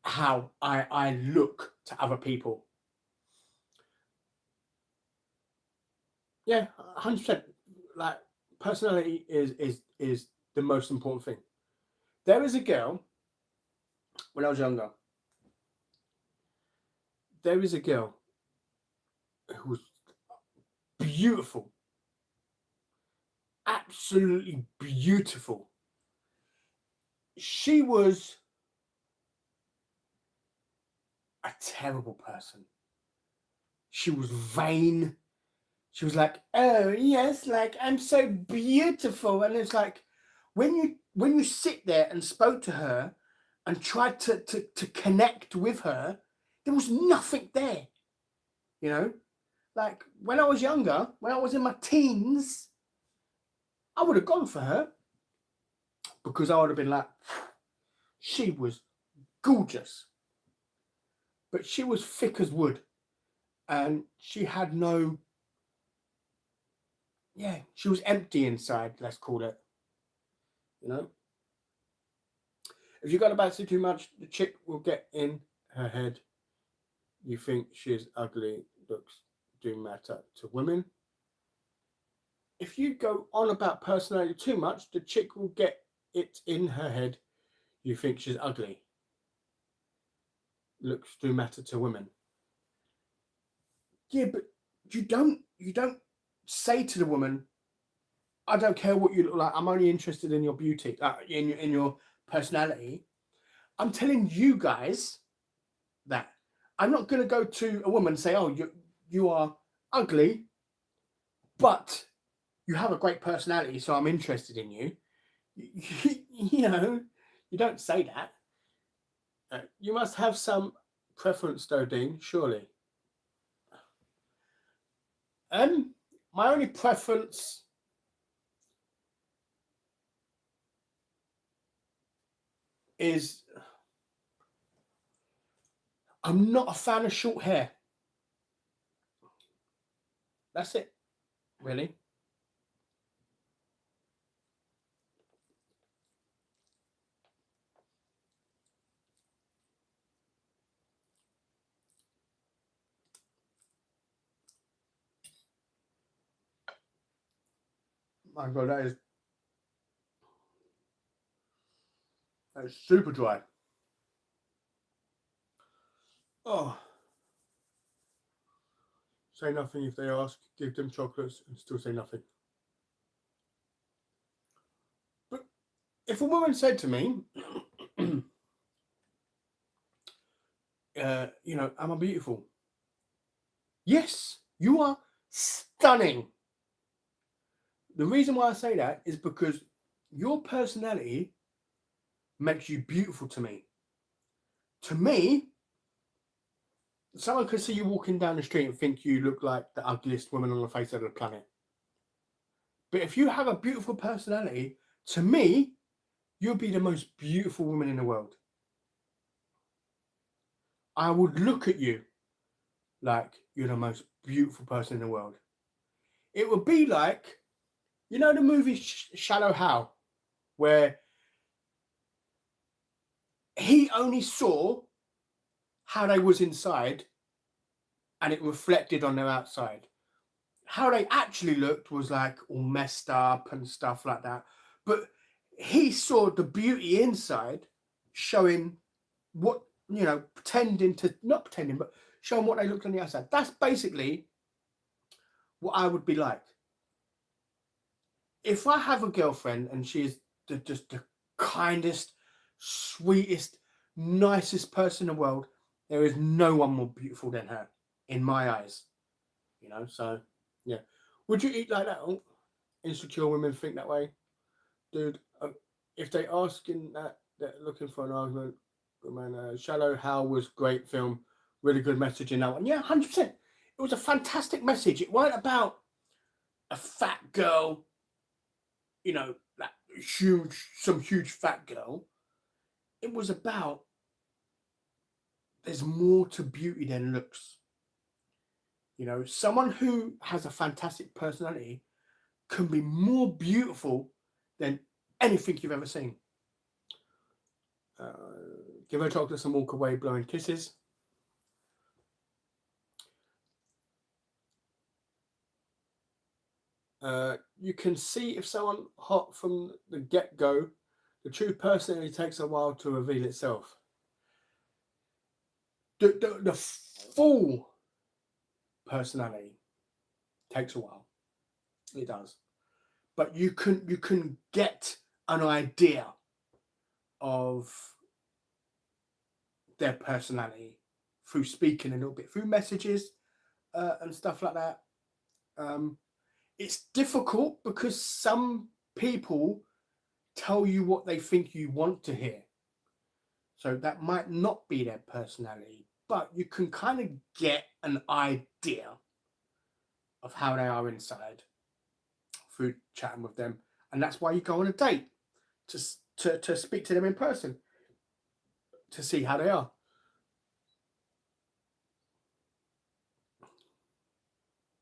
how I look to other people. Yeah, 100%. Like, personality is the most important thing. There is a girl when I was younger. There is a girl who was beautiful, absolutely beautiful. She was a terrible person. She was vain. She was like, "Oh yes, like I'm so beautiful," and it's like when you sit there and spoke to her and tried to connect with her, there was nothing there. You know, like when I was younger, when I was in my teens, I would have gone for her because I would have been like, she was gorgeous, but she was thick as wood, and she had no. Yeah, she was empty inside. Let's call it. You know, if you got about it too much, the chick will get in her head. You think she's ugly, looks do matter to women. If you go on about personality too much, the chick will get it in her head. You think she's ugly, looks do matter to women. Yeah, but you don't say to the woman, I don't care what you look like. I'm only interested in your beauty, in your personality. I'm telling you guys that I'm not going to go to a woman and say, "Oh, you are ugly, but you have a great personality, so I'm interested in you." You know, you don't say that. You must have some preference, though, Dean. Surely. My only preference is I'm not a fan of short hair. That's it, really. My God, that is super dry. Oh, say nothing if they ask. Give them chocolates and still say nothing. But if a woman said to me, am I beautiful? Yes, you are stunning. The reason why I say that is because your personality makes you beautiful to me. To me, someone could see you walking down the street and think you look like the ugliest woman on the face of the planet. But if you have a beautiful personality, to me, you'll be the most beautiful woman in the world. I would look at you like you're the most beautiful person in the world. It would be like, you know, the movie Shallow Hal, where he only saw how they was inside and it reflected on their outside. How they actually looked was like all messed up and stuff like that. But he saw the beauty inside, showing what, not pretending, but showing what they looked on the outside. That's basically what I would be like. If I have a girlfriend and she's just the kindest, sweetest, nicest person in the world, there is no one more beautiful than her in my eyes. So yeah. Would you eat like that? Oh, insecure women think that way, dude. If they asking that, they're looking for an argument. Man, Shallow Hal was great film, really good message in that one. Yeah, 100%. It was a fantastic message. It weren't about a fat girl, that huge fat girl. It was about there's more to beauty than looks. You know, someone who has a fantastic personality can be more beautiful than anything you've ever seen. Give her chocolates and walk away blowing kisses. You can see if someone hot from the get-go. The true personality takes a while to reveal itself. The full personality takes a while. It does. But you can get an idea of their personality through speaking a little bit, through messages and stuff like that. It's difficult because some people tell you what they think you want to hear. So that might not be their personality, but you can kind of get an idea of how they are inside through chatting with them. And that's why you go on a date, to speak to them in person, to see how they are.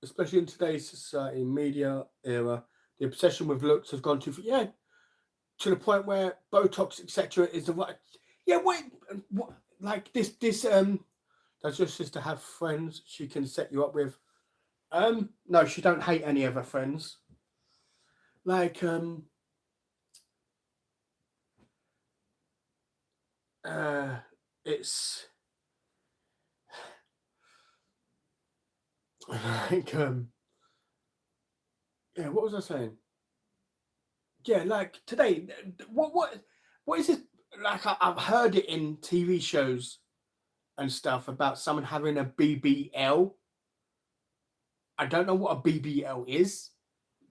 Especially in today's society, media era, the obsession with looks has gone too far. Yeah, to the point where Botox, etc., is the right. Yeah, wait, what? Like this. Does your sister have friends she can set you up with? No, she don't hate any of her friends. Like, it's like, yeah. What was I saying? Yeah, like today. What is it? Like I've heard it in TV shows and stuff about someone having a BBL. I don't know what a BBL is,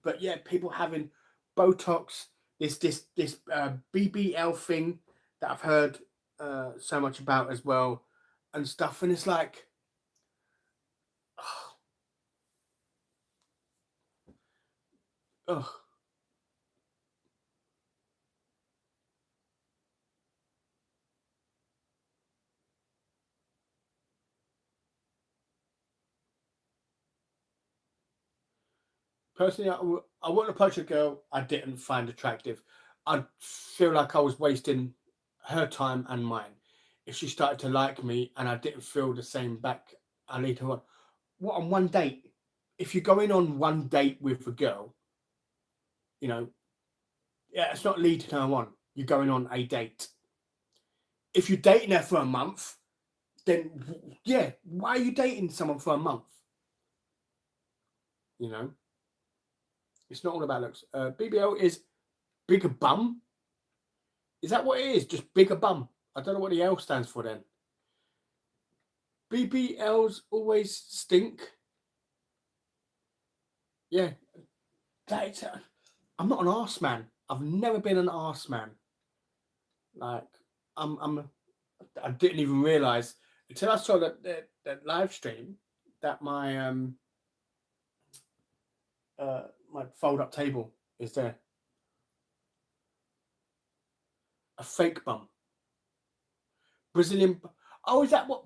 but yeah, people having Botox, this BBL thing that I've heard so much about as well, and stuff, and it's like, oh, personally, I wouldn't approach a girl I didn't find attractive. I'd feel like I was wasting her time and mine. If she started to like me and I didn't feel the same back, I lead her on. What, on one date? If you're going on one date with a girl, you know, yeah, it's not leading her on. You're going on a date. If you're dating her for a month, then yeah, why are you dating someone for a month? You know, it's not all about looks. BBL is bigger bum. Is that what it is? Just bigger bum. I don't know what the L stands for then. BBLs always stink. Yeah, that's. I'm not an arse man. I've never been an arse man. Like I didn't even realize until I saw that live stream that my fold up table is there. A fake bum. Brazilian. Oh, is that what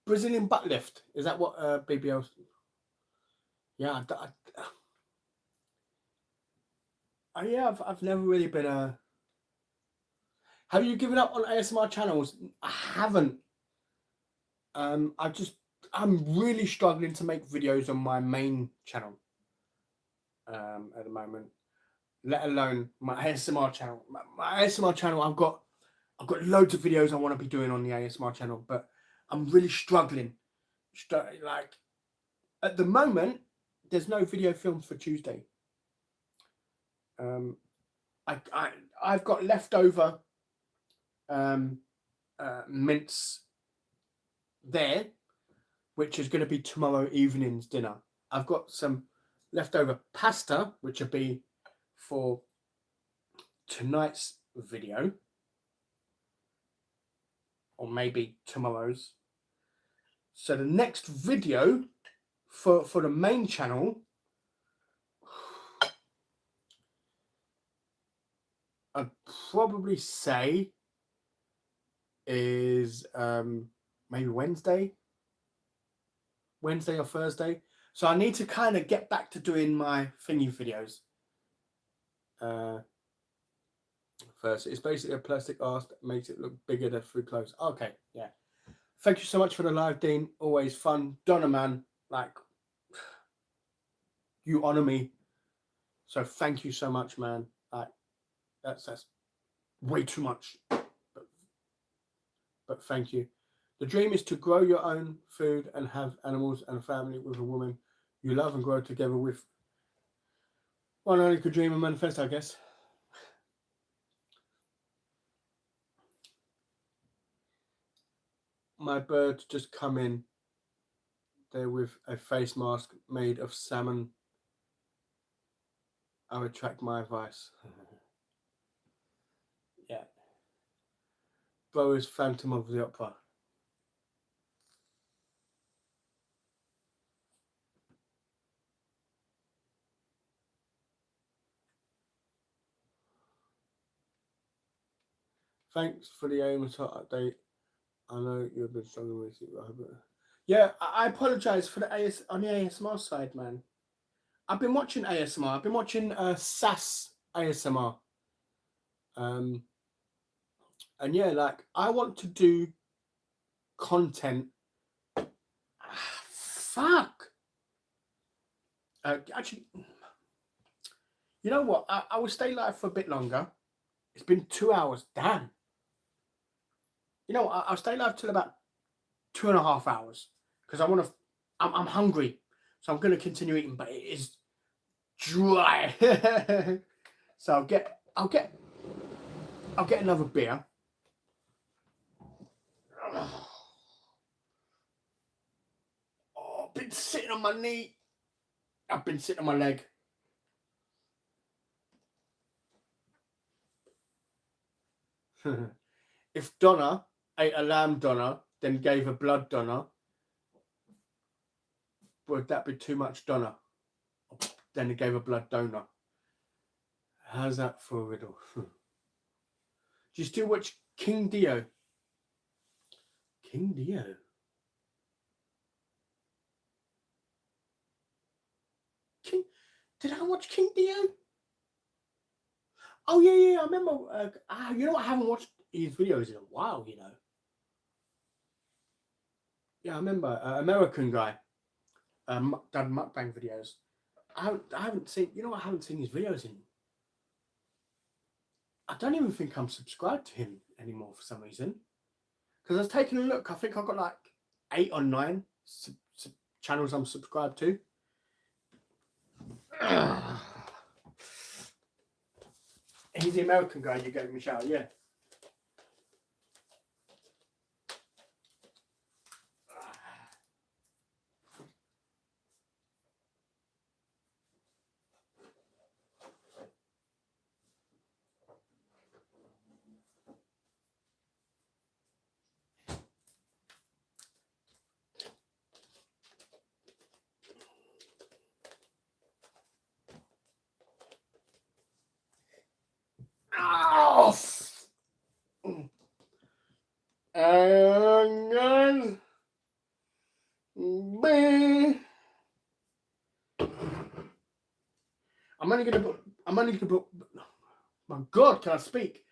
Brazilian butt lift? Is that what BBL? Yeah, yeah. I've never really been a. Have you given up on ASMR channels? I haven't. I'm really struggling to make videos on my main channel. At the moment, let alone my ASMR channel. My ASMR channel, I've got loads of videos I want to be doing on the ASMR channel, but I'm really struggling. Like at the moment, there's no video filmed for Tuesday. I've got leftover mince there, which is going to be tomorrow evening's dinner. I've got some leftover pasta, which will be for tonight's video, or maybe tomorrow's. So the next video for the main channel, I'd probably say is maybe Wednesday or Thursday. So I need to kind of get back to doing my thingy videos. First, it's basically a plastic arse that makes it look bigger than through clothes. Okay, yeah. Thank you so much for the live, Dean. Always fun. Donna, man, like, you honor me. So thank you so much, man. Like, that's way too much. But thank you. The dream is to grow your own food and have animals and a family with a woman you love and grow together with. One only could dream and manifest, I guess. My birds just come in there with a face mask made of salmon. I retract my advice. Yeah. Bro is Phantom of the Opera. Thanks for the Amos Hot update. I know you've been struggling with it, but yeah, I apologize for the on the ASMR side, man. I've been watching ASMR. I've been watching SAS ASMR. And yeah, like, I want to do content. Fuck. Actually, you know what? I will stay live for a bit longer. It's been 2 hours. Damn. You know, I'll stay live till about 2.5 hours because I want to. I'm hungry, so I'm going to continue eating. But it is dry. So I'll get another beer. Oh, I've been sitting on my knee. I've been sitting on my leg. If Donna ate a lamb Donna, then gave a blood Donna, would that be too much Donna? Then he gave a blood donor. How's that for a riddle? Do you still watch King Dio? King Dio? Did I watch King Dio? Oh yeah, I remember. You know what? I haven't watched his videos in a while. You know. Yeah, I remember. American guy. Done mukbang videos. I haven't seen. You know what? I haven't seen his videos in. I don't even think I'm subscribed to him anymore for some reason. Because I was taking a look. I think I've got like 8 or 9 channels I'm subscribed to. He's the American guy you gave me a shout, yeah. Oh! And then, I'm only gonna put. My God, can I speak?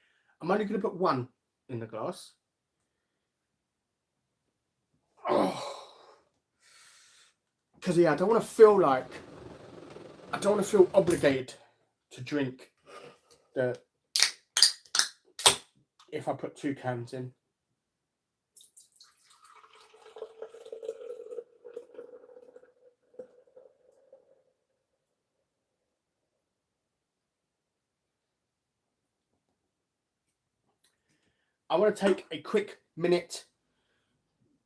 I'm only gonna put 1 in the glass. Oh, because yeah, I don't want to feel obligated to drink if I put 2 cans in. I want to take a quick minute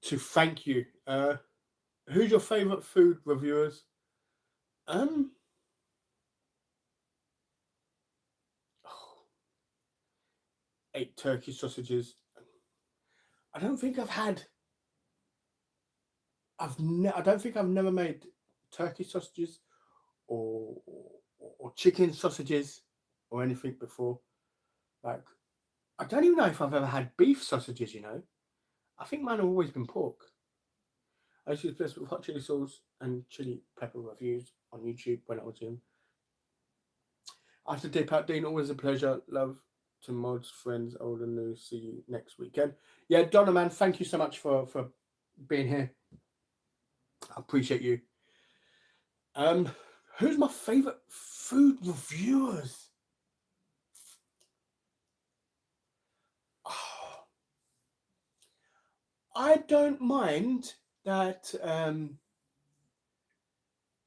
to thank you. Who's your favorite food reviewers? Ate turkey sausages. I don't think I've had. I don't think I've never made turkey sausages or chicken sausages or anything before. Like, I don't even know if I've ever had beef sausages. You know, I think mine have always been pork. I used to be blessed with hot chili sauce and chili pepper reviews on YouTube when I was young. After dip out, Dean, always a pleasure. Love to mods, friends, old and new. See you next weekend. Yeah, Donna, man, thank you so much for being here. I appreciate you. Who's my favourite food reviewers? Oh, I don't mind that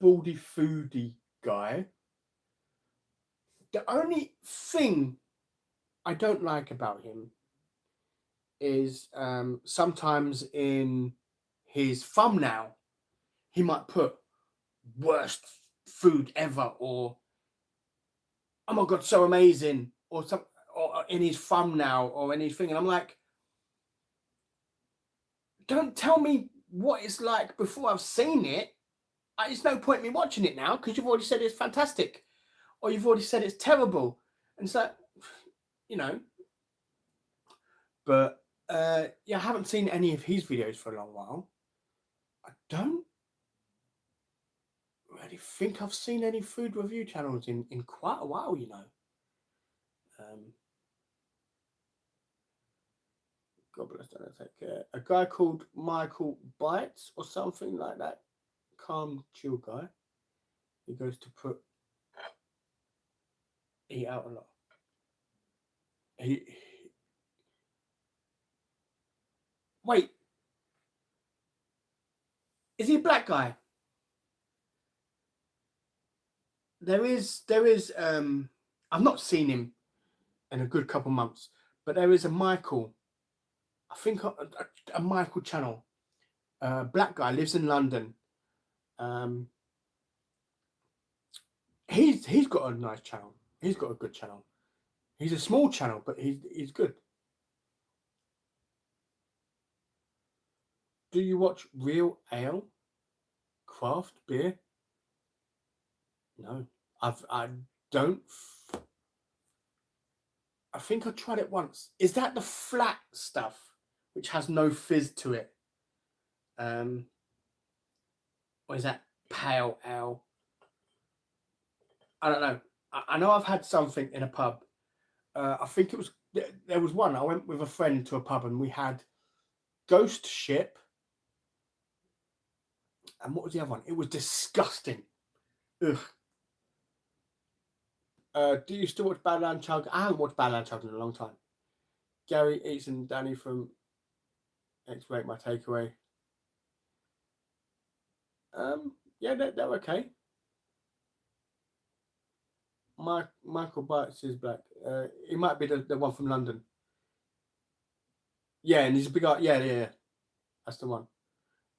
baldy foodie guy. The only thing I don't like about him is sometimes in his thumbnail he might put worst food ever, or oh my god, so amazing, or some, or in his thumbnail or anything, and I'm like, don't tell me what it's like before I've seen it. It's no point in me watching it now because you've already said it's fantastic, or you've already said it's terrible, and so, you know. But yeah, I haven't seen any of his videos for a long while. I don't really think I've seen any food review channels in quite a while, you know. God bless them, take care. A guy called Michael Bites or something like that. Calm, chill guy. He goes to eat out a lot. Wait. Is he a black guy? There is I've not seen him in a good couple months, but there is a Michael, I think a Michael channel. Black guy, lives in London. He's got a nice channel. He's got a good channel. He's a small channel, but he's good. Do you watch Real Ale? Craft beer? No, I don't. I think I tried it once. Is that the flat stuff which has no fizz to it? Or is that pale ale? I don't know. I know I've had something in a pub. I think it was, there was one. I went with a friend to a pub and we had Ghost Ship. And what was the other one? It was disgusting. Ugh. Do you still watch Badland Chug? I haven't watched Badland Chug in a long time. Gary, Eats and Danny from X-Rate My Takeaway. Yeah, they're okay. Michael Bites is black. He might be the one from London. Yeah, and he's a big art. Yeah. That's the one.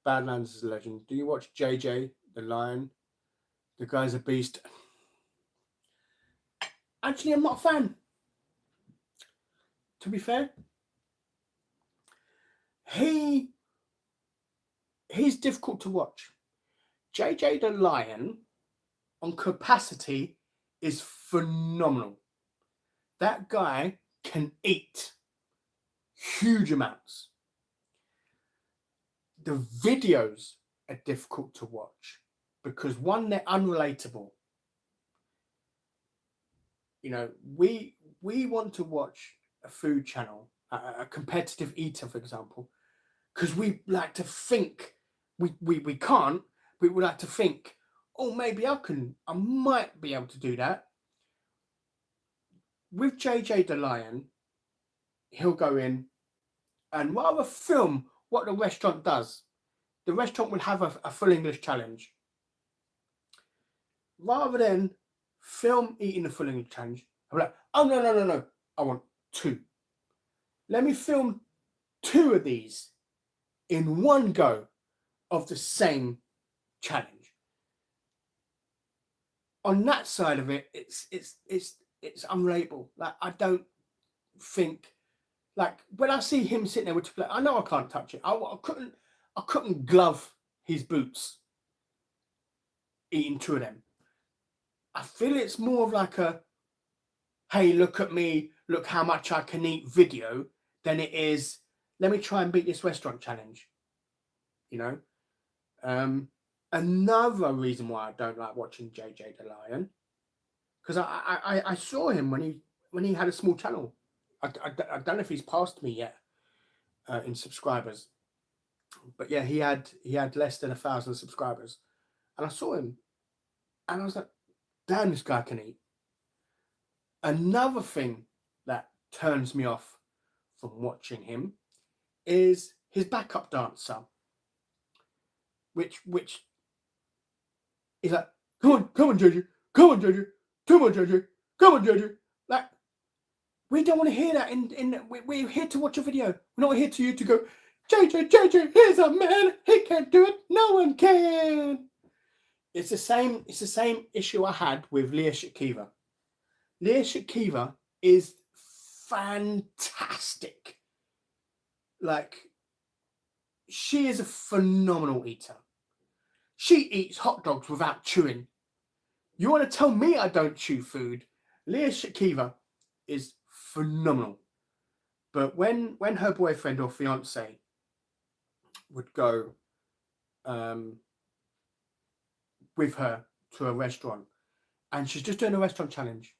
Badlands is a legend. Do you watch JJ the Lion? The guy's a beast. Actually, I'm not a fan. To be fair, he's difficult to watch. JJ the Lion on capacity is phenomenal. That guy can eat huge amounts. The videos are difficult to watch because, one, they're unrelatable. You know, we want to watch a food channel, a competitive eater, for example, because we like to think. We can't. We would like to think, oh, maybe I might be able to do that. With JJ the Lion, he'll go in and rather film what the restaurant does. The restaurant will have a full English challenge. Rather than film eating the full English challenge, I'm like, oh, no. I want 2. Let me film 2 of these in one go of the same challenge. On that side of it, it's unrelatable. Like, I don't think, like, when I see him sitting there with 2 plates, I know I can't touch it. I couldn't glove his boots eating 2 of them. I feel it's more of like a, hey, look at me, look how much I can eat video, than it is, let me try and beat this restaurant challenge. You know, another reason why I don't like watching JJ the Lion, because I saw him when he had a small channel. I don't know if he's passed me yet in subscribers, but yeah, he had less than 1,000 subscribers, and I saw him, and I was like, damn, this guy can eat. Another thing that turns me off from watching him is his backup dancer, which is like, come on, JJ, come on, JJ, come on, JJ, come on, JJ. Like, we don't want to hear that. We're here to watch a video. We're not here to go, JJ, here's a man. He can't do it. No one can. It's the same issue I had with Leah Shakiva. Leah Shakiva is fantastic. Like, she is a phenomenal eater. She eats hot dogs without chewing. You want to tell me I don't chew food? Leah Shakiva is phenomenal. But when her boyfriend or fiance would go with her to a restaurant, and she's just doing a restaurant challenge.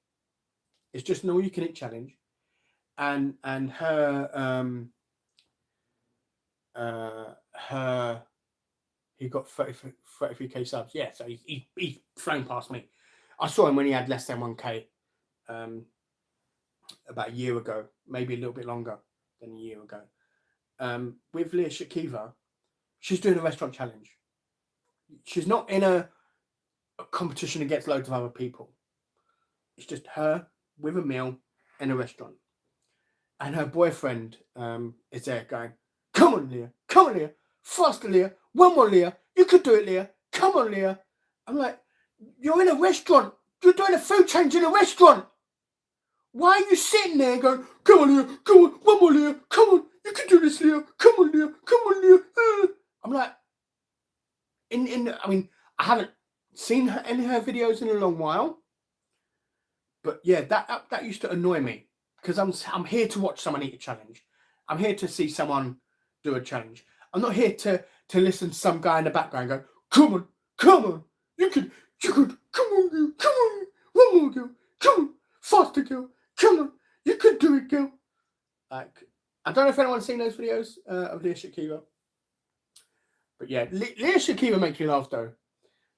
It's just an all-you-can-eat challenge, and her he got 33k subs. Yeah, so he's flown past me. I saw him when he had less than 1k about a year ago, maybe a little bit longer than a year ago. With Leah Shakiva, she's doing a restaurant challenge. She's not in a competition against loads of other people. It's just her with a meal in a restaurant. And her boyfriend is there going, come on, Leah, faster, Leah, one more, Leah, you could do it, Leah, come on, Leah. I'm like, you're in a restaurant, you're doing a food challenge in a restaurant. Why are you sitting there going, come on, Leah, come on, one more, Leah, come on, you can do this, Leah, come on, Leah, come on, Leah. I'm like, I mean, I haven't seen her in her videos in a long while, but yeah, that used to annoy me, because I'm here to watch someone eat a challenge. I'm here to see someone do a challenge. I'm not here to listen to some guy in the background go, come on, you could, come on, girl, come on, one more, girl, come on, faster, girl, come on, you could do it, girl. Like, I don't know if anyone's seen those videos of Leah Shakiva, but yeah, Leah Shakiva makes me laugh though,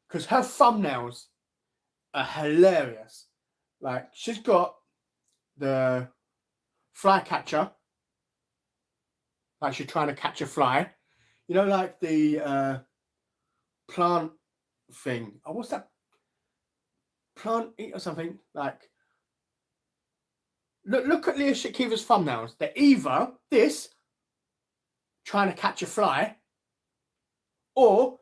because her thumbnails are hilarious. Like, she's got the fly catcher, like she's trying to catch a fly, you know, like the plant thing. Oh, what's that? Plant eat or something. Like, look at Leah Shakiva's thumbnails. They're either this, trying to catch a fly, or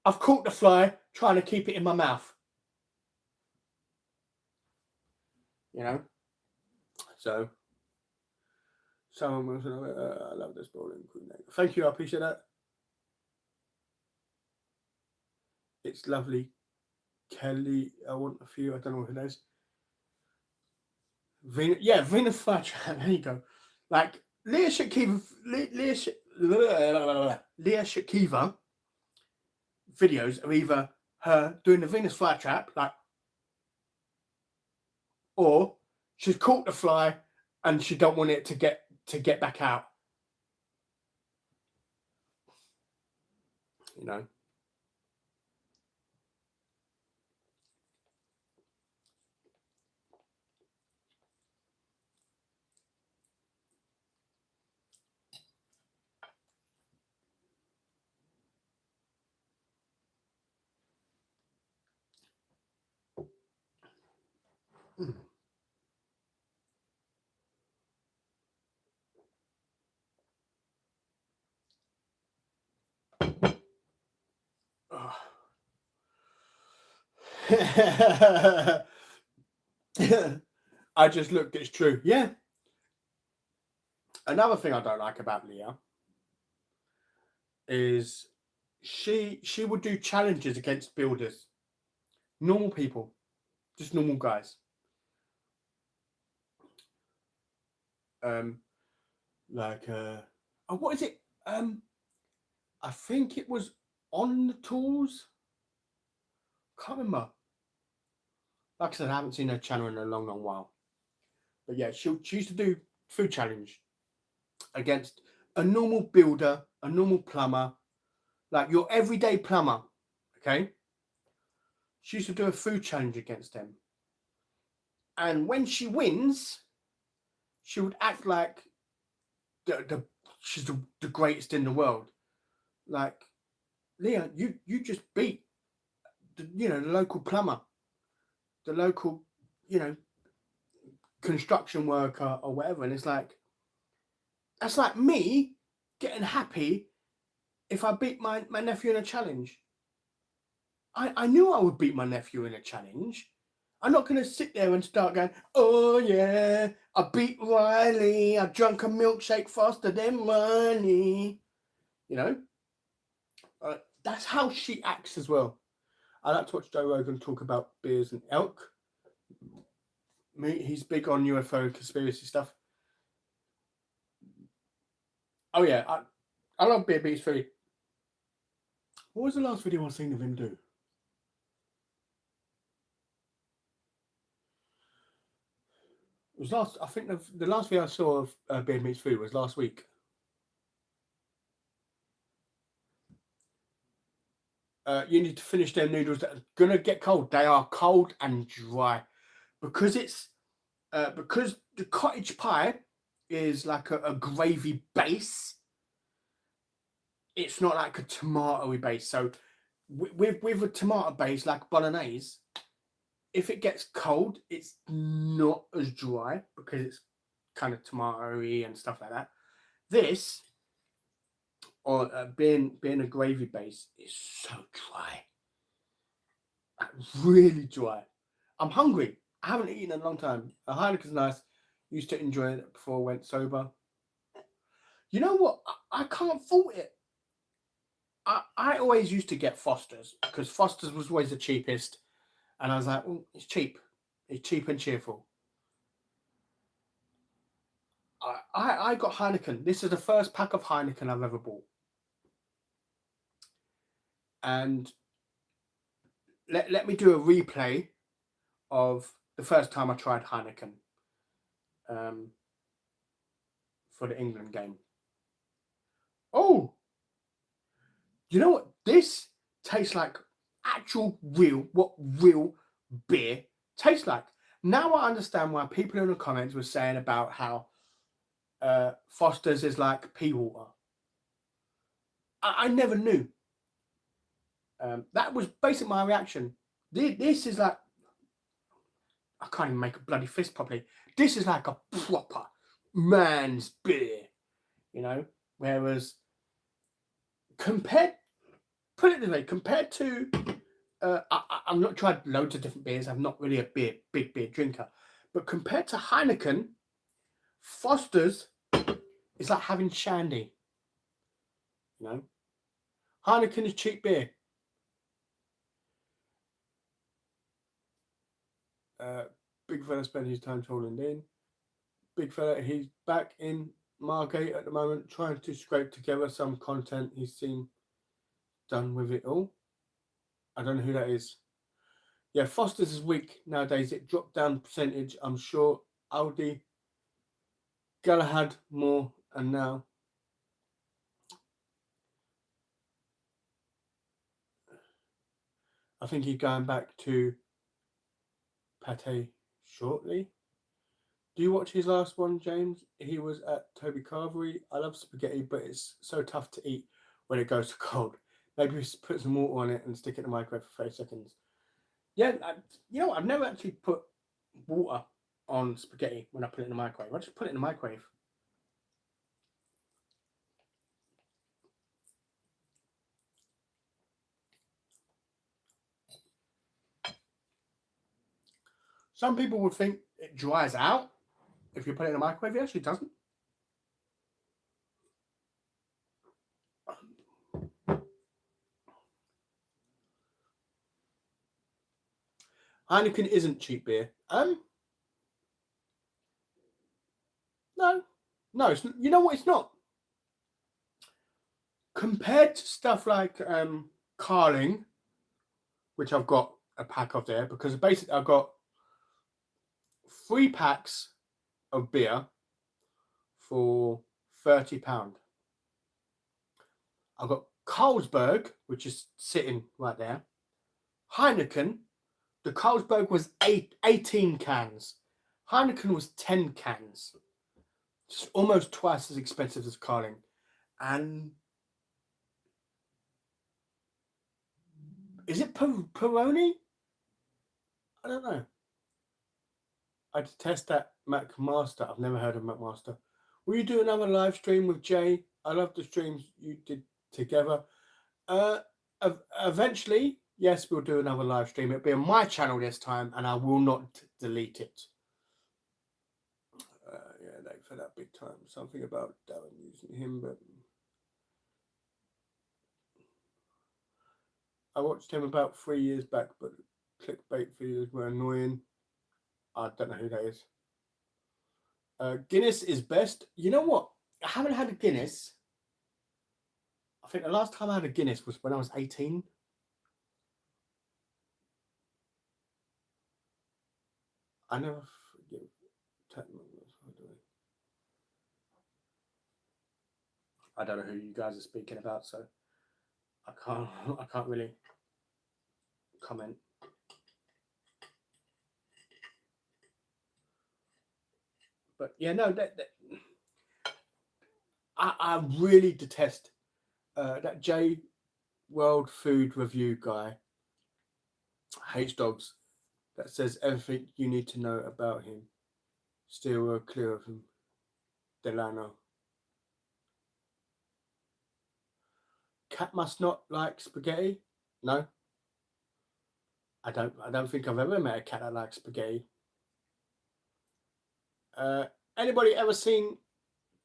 I've caught the fly trying to keep it in my mouth. You know? So, someone was, I love this bowling queen. Thank you, I appreciate that. It's lovely. Kelly, I want a few, I don't know who that is. Venus Flytrap, there you go. Like, Leah Shakiva videos are either her doing the Venus flytrap, like, or she's caught the fly and she don't want it to get back out. You know. I just looked, it's true. Yeah. Another thing I don't like about Leah is she would do challenges against builders. Normal people. Just normal guys. Like what is it? I think it was On the Tools. Can't remember. Like I said, I haven't seen her channel in a long, long while. But yeah, she used to do food challenge against a normal builder, a normal plumber, like your everyday plumber. Okay. She used to do a food challenge against them. And when she wins, she would act like she's the greatest in the world. Like, Leah, you just beat the local plumber, the local, construction worker or whatever. And it's like, that's like me getting happy if I beat my nephew in a challenge. I knew I would beat my nephew in a challenge. I'm not going to sit there and start going, oh yeah, I beat Riley. I drank a milkshake faster than Riley. That's how she acts as well. I like to watch Joe Rogan talk about beers and elk. He's big on UFO conspiracy stuff. Oh yeah, I love Beer Beats Food. What was the last video I've seen of him do? It was I think the last video I saw of Beer Meats Food was last week. You need to finish their noodles that are gonna get cold. They are cold and dry because because the cottage pie is like a gravy base. It's not like a tomatoey base. So with a tomato base like bolognese, if it gets cold, it's not as dry because it's kind of tomatoey and stuff like that. This, or being a gravy base, is so dry, like really dry. I'm hungry. I haven't eaten in a long time. A Heineken's nice. Used to enjoy it before I went sober. You know what? I can't fault it. I always used to get Foster's because Foster's was always the cheapest. And I was like, well, it's cheap. It's cheap and cheerful. I got Heineken. This is the first pack of Heineken I've ever bought. And let me do a replay of the first time I tried Heineken for the England game. Oh, you know what? This tastes like what real beer tastes like. Now I understand why people in the comments were saying about how Foster's is like pea water. I never knew. That was basically my reaction. This is like, I can't even make a bloody fist properly. This is like a proper man's beer, whereas compared to, I've not tried loads of different beers. I'm not really a big beer drinker, but compared to Heineken, Foster's is like having shandy. Heineken is cheap beer. Big fella spent his time trolling in. Big fella, he's back in Margate at the moment, trying to scrape together some content he's seen done with it all. I don't know who that is. Yeah, Foster's is weak nowadays. It dropped down percentage. I'm sure Aldi, Galahad more, and now I think he's going back to Pate shortly. Do you watch his last one, James? He was at Toby Carvery. I love spaghetti, but it's so tough to eat when it goes to cold. Maybe just put some water on it and stick it in the microwave for 30 seconds. Yeah, I've never actually put water on spaghetti when I put it in the microwave. I just put it in the microwave. Some people would think it dries out if you put it in the microwave. It actually doesn't. Heineken isn't cheap beer. No, it's, you know what? It's not. compared to stuff like Carling, which I've got a pack of there, because basically I've got 3 packs of beer for £30. I've got Carlsberg, which is sitting right there. Heineken, the Carlsberg was 18 cans. Heineken was 10 cans. It's almost twice as expensive as Carling. And is it Peroni? I don't know. I detest that McMaster. I've never heard of McMaster. Will you do another live stream with Jay? I love the streams you did together. Eventually, yes, we'll do another live stream. It'll be on my channel this time, and I will not delete it. Yeah, like for that big time. Something about Darren using him, but I watched him about 3 years back, but clickbait videos were annoying. I don't know who that is. Guinness is best. You know what? I haven't had a Guinness. I think the last time I had a Guinness was when I was 18. I never forgive. I don't know who you guys are speaking about, so I can't really comment. But yeah, no, I really detest that J World Food Review guy. Hates dogs. That says everything you need to know about him. Steer clear of him. Delano. Cat must not like spaghetti. No. I don't think I've ever met a cat that likes spaghetti. Anybody ever seen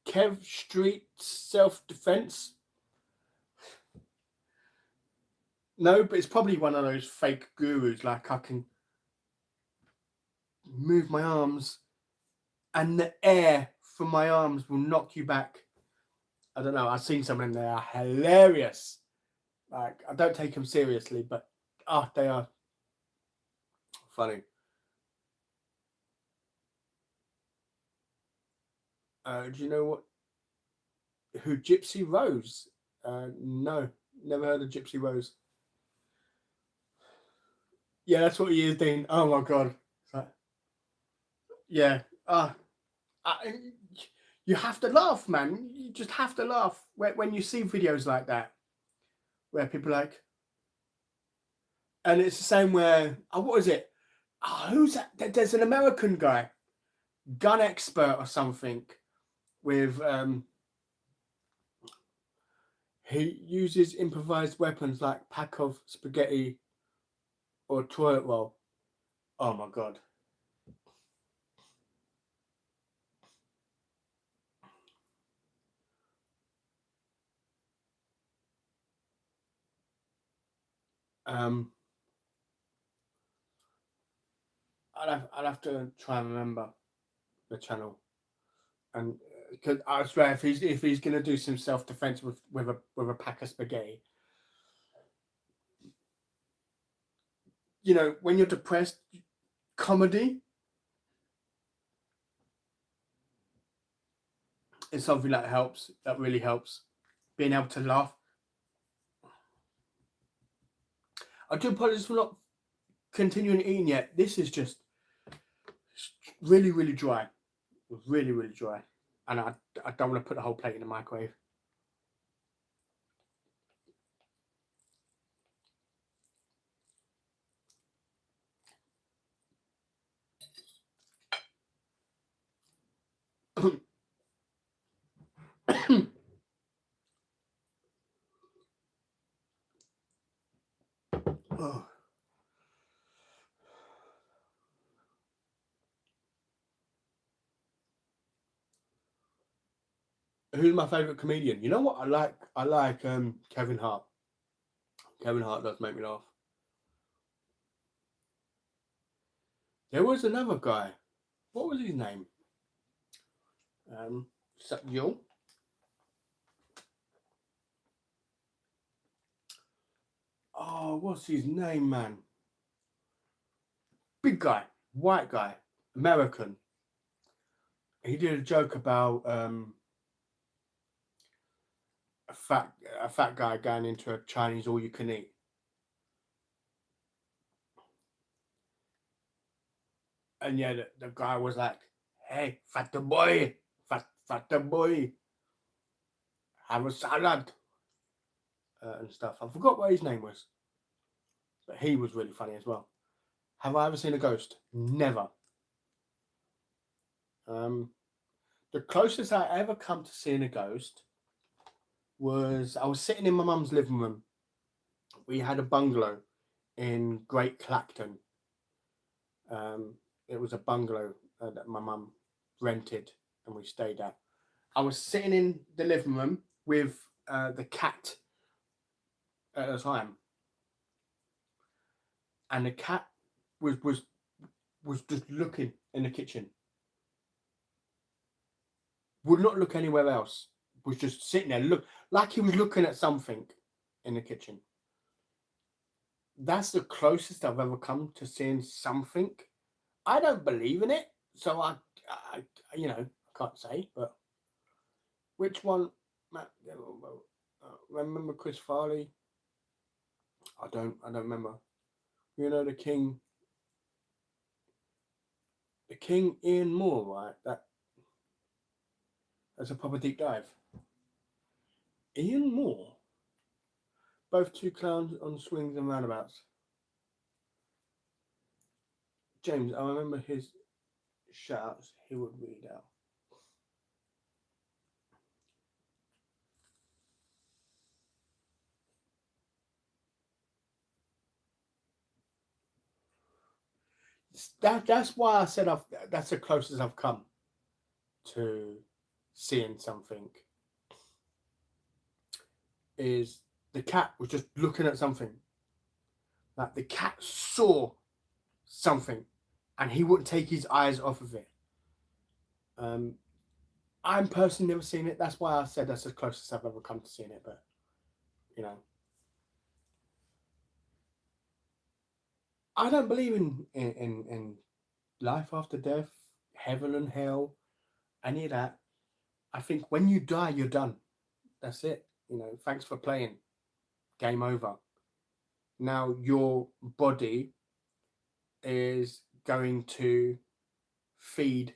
Kev Street Self-Defense? No, but it's probably one of those fake gurus. Like, I can move my arms and the air from my arms will knock you back. I don't know. I've seen some of them. They are hilarious. Like, I don't take them seriously, but they are funny. Do you know who Gypsy Rose? No, never heard of Gypsy Rose. Yeah, that's what he is, Dean. Oh my god. Yeah. You have to laugh, man. You just have to laugh when you see videos like that, where people are like, and it's the same where, what is it? Who's that? There's an American guy, gun expert or something, with he uses improvised weapons like pack of spaghetti or toilet roll. Oh my god. I'll have to try and remember the channel, and because I swear if he's gonna do some self-defense with a pack of spaghetti, you know, when you're depressed, comedy is something that helps. That really helps. Being able to laugh. I do apologize for not continuing eating yet. This is just really, really dry. Really, really dry. And I don't want to put the whole plate in the microwave. Oh. Who's my favourite comedian? You know what? I like Kevin Hart. Kevin Hart does make me laugh. There was another guy. What was his name? Yul. Oh, what's his name, man? Big guy, white guy, American. He did a joke about a fat guy going into a Chinese all you can eat. And yeah, the guy was like, "Hey, fat boy, fat boy, have a salad," and stuff. I forgot what his name was, but he was really funny as well. Have I ever seen a ghost? Never. Um, the closest I ever come to seeing a ghost was I was sitting in my mum's living room. We had a bungalow in Great Clacton. It was a bungalow that my mum rented and we stayed at. I was sitting in the living room with the cat at the time, and the cat was just looking in the kitchen. Would not look anywhere else. Was just sitting there, look like he was looking at something in the kitchen. That's the closest I've ever come to seeing something. I don't believe in it, so I I can't say. But which one? Remember Chris Farley? I don't remember. You know the King Ian Moore, right? That's a proper deep dive. Ian Moore, both two clowns on swings and roundabouts. James, I remember his shout-outs he would read out. That's why I said that's the closest I've come to seeing something. Is the cat was just looking at something. Like the cat saw something, and he wouldn't take his eyes off of it. I'm personally never seen it. That's why I said that's the closest I've ever come to seeing it. But you know, I don't believe in life after death, heaven and hell, any of that. I think when you die, you're done. That's it. Thanks for playing. Game over. Now your body is going to feed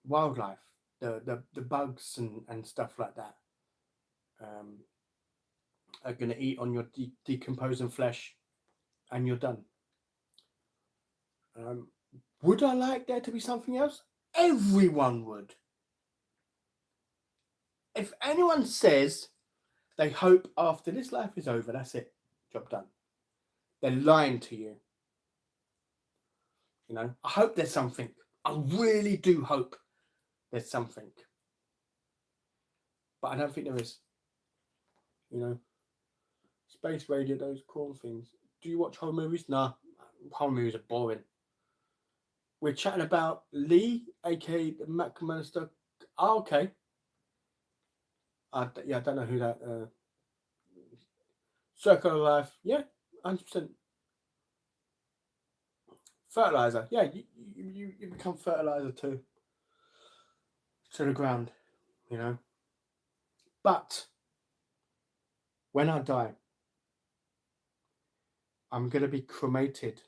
wildlife, the bugs and stuff like that. Are going to eat on your decomposing flesh, and you're done. Would I like there to be something else? Everyone would. If anyone says they hope after this life is over, that's it, job done. They're lying to you. I hope there's something. I really do hope there's something. But I don't think there is. Space radio, those cool things. Do you watch horror movies? Nah, horror movies are boring. We're chatting about Lee, aka the Mac Minister. Oh, okay. I don't know who that. Circle of Life. Yeah, 100%. Fertilizer. Yeah, you become fertilizer to the ground. But when I die, I'm gonna be cremated.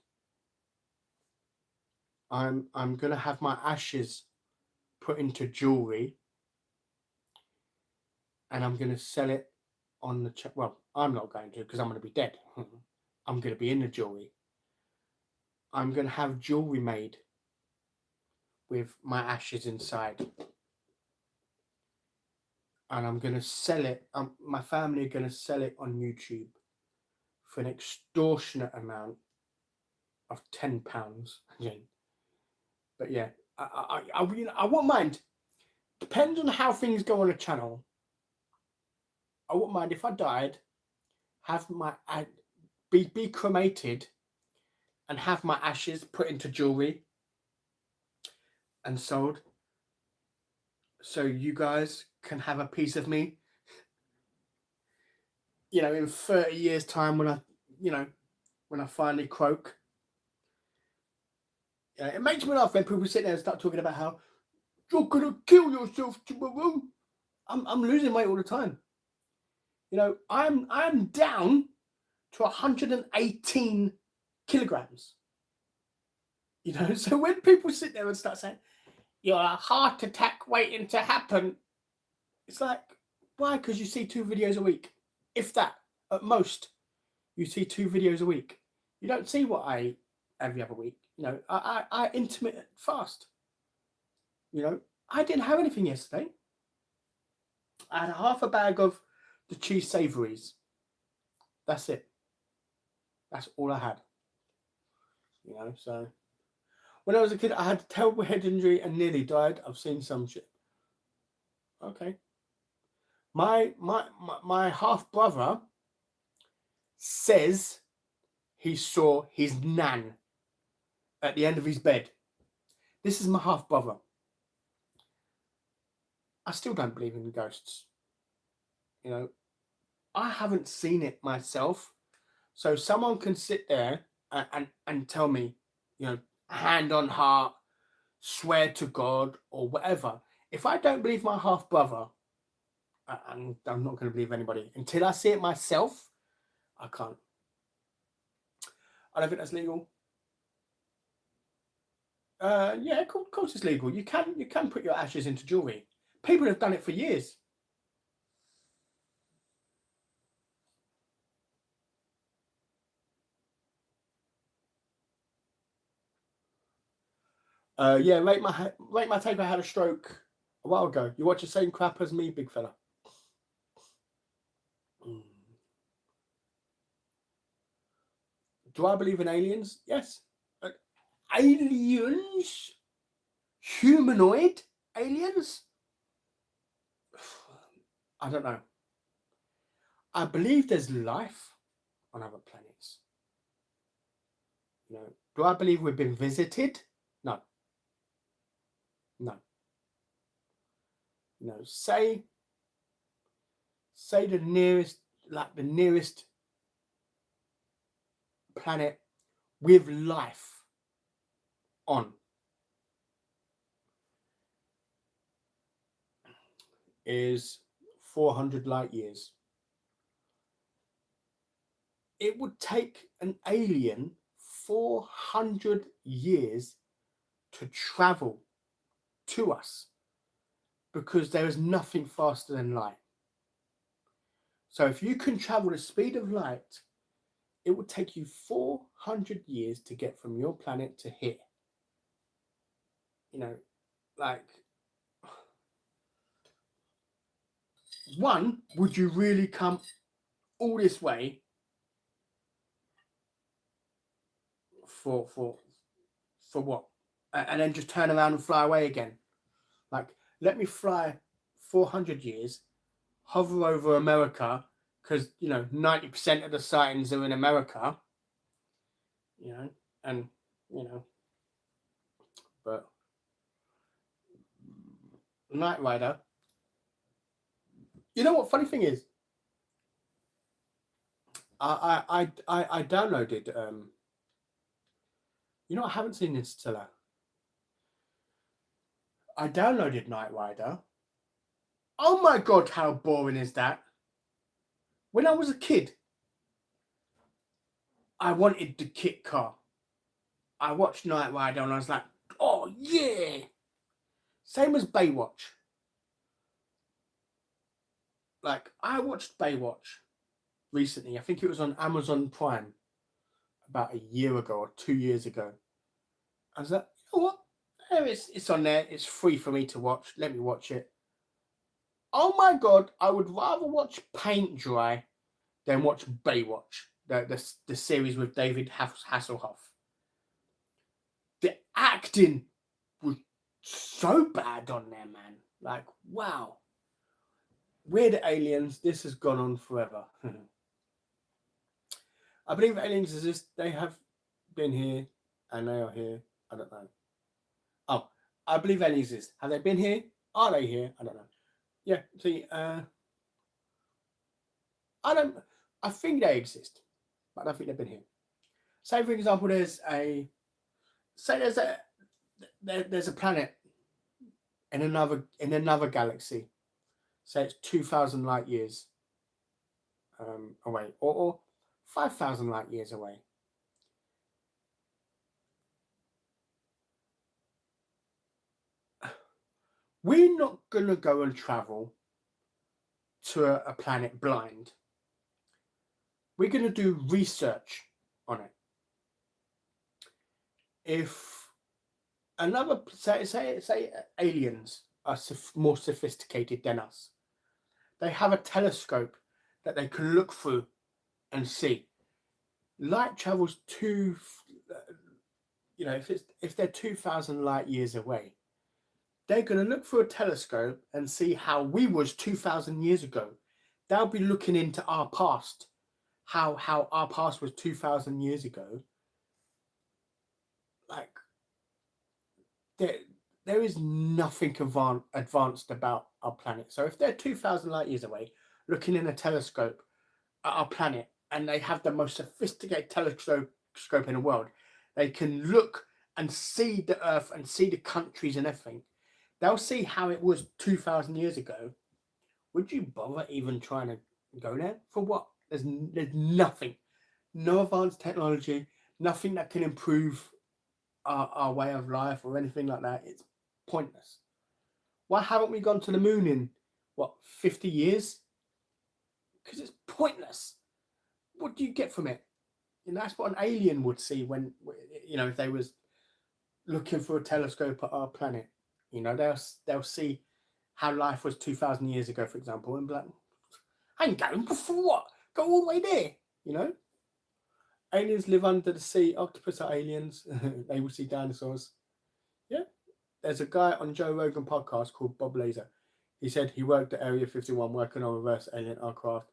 I'm gonna have my ashes put into jewelry, and I'm gonna sell it on the well. I'm not going to because I'm gonna be dead. I'm gonna be in the jewelry. I'm gonna have jewelry made with my ashes inside, and I'm gonna sell it. My family are gonna sell it on YouTube for an extortionate amount of £10. But yeah, I won't mind. Depends on how things go on the channel. I wouldn't mind if I died, have my be cremated, and have my ashes put into jewelry and sold, so you guys can have a piece of me. in 30 years' time when I finally croak. It makes me laugh when people sit there and start talking about how you're gonna kill yourself tomorrow. I'm losing weight all the time. I'm down to 118 kilograms. So when people sit there and start saying you're a heart attack waiting to happen, it's like, why? Because you see 2 videos a week, if that, at most. You see 2 videos a week. You don't see what I eat every other week. I intermittent fast. I didn't have anything yesterday. I had half a bag of the cheese savouries. That's it. That's all I had. So when I was a kid, I had a terrible head injury and nearly died. I've seen some shit. Okay. My half brother says he saw his nan at the end of his bed. This is my half brother. I still don't believe in ghosts. I haven't seen it myself. So someone can sit there and tell me, hand on heart, swear to God or whatever. If I don't believe my half brother, I'm not going to believe anybody. Until I see it myself, I can't. I don't think that's legal. Yeah, of course it's legal. You can put your ashes into jewelry. People have done it for years. Yeah, rate my take. I had a stroke a while ago. You watch the same crap as me, big fella. Do I believe in aliens? Yes. Aliens? Humanoid aliens? I don't know. I believe there's life on other planets. Do I believe we've been visited? No. Say the nearest planet with life on is 400 light years. It would take an alien 400 years to travel to us because there is nothing faster than light. So if you can travel the speed of light, it would take you 400 years to get from your planet to here. One, would you really come all this way for what? And then just turn around and fly away again? Let me fly 400 years, hover over America, because 90% of the sightings are in America. But Knight Rider. You know what? Funny thing is, I downloaded. I haven't seen Interstellar. I downloaded Knight Rider. Oh my God, how boring is that? When I was a kid, I wanted the kit car. I watched Knight Rider and I was like, oh yeah. Same as Baywatch. I watched Baywatch recently. I think it was on Amazon Prime about a year ago or 2 years ago. I was like, you know what? It's on there. It's free for me to watch. Let me watch it. Oh my God, I would rather watch Paint Dry than watch Baywatch, the series with David Hasselhoff. The acting was so bad on there, man. Wow. We're the aliens. This has gone on forever. I believe aliens exist. They have been here and they are here. I don't know. Oh, I believe aliens exist. Have they been here? Are they here? I don't know. Yeah, see, I don't. I think they exist, but I don't think they've been here. Say, for example, there's a planet in another galaxy. Say it's 2,000 light years away, or 5,000 light years away. We're not gonna go and travel to a planet blind. We're gonna do research on it. If another say aliens are more sophisticated than us, they have a telescope that they can look through and see. Light travels if they're 2,000 light years away, they're going to look through a telescope and see how we was 2,000 years ago. They'll be looking into our past, how our past was 2,000 years ago. Like, there is nothing advanced about our planet. So if they're 2,000 light years away, looking in a telescope at our planet, and they have the most sophisticated telescope in the world, they can look and see the Earth and see the countries and everything. They'll see how it was 2,000 years ago. Would you bother even trying to go there? For what? There's nothing. No advanced technology, nothing that can improve our way of life or anything like that. It's pointless. Why haven't we gone to the moon in, 50 years? Because it's pointless. What do you get from it? That's what an alien would see when, if they was looking for a telescope at our planet. They'll see how life was 2,000 years ago, for example, and be like, I ain't going for what? Go all the way there, Aliens live under the sea. Octopus are aliens. They will see dinosaurs. Yeah. There's a guy on Joe Rogan podcast called Bob Lazar. He said he worked at Area 51 working on reverse alien aircraft.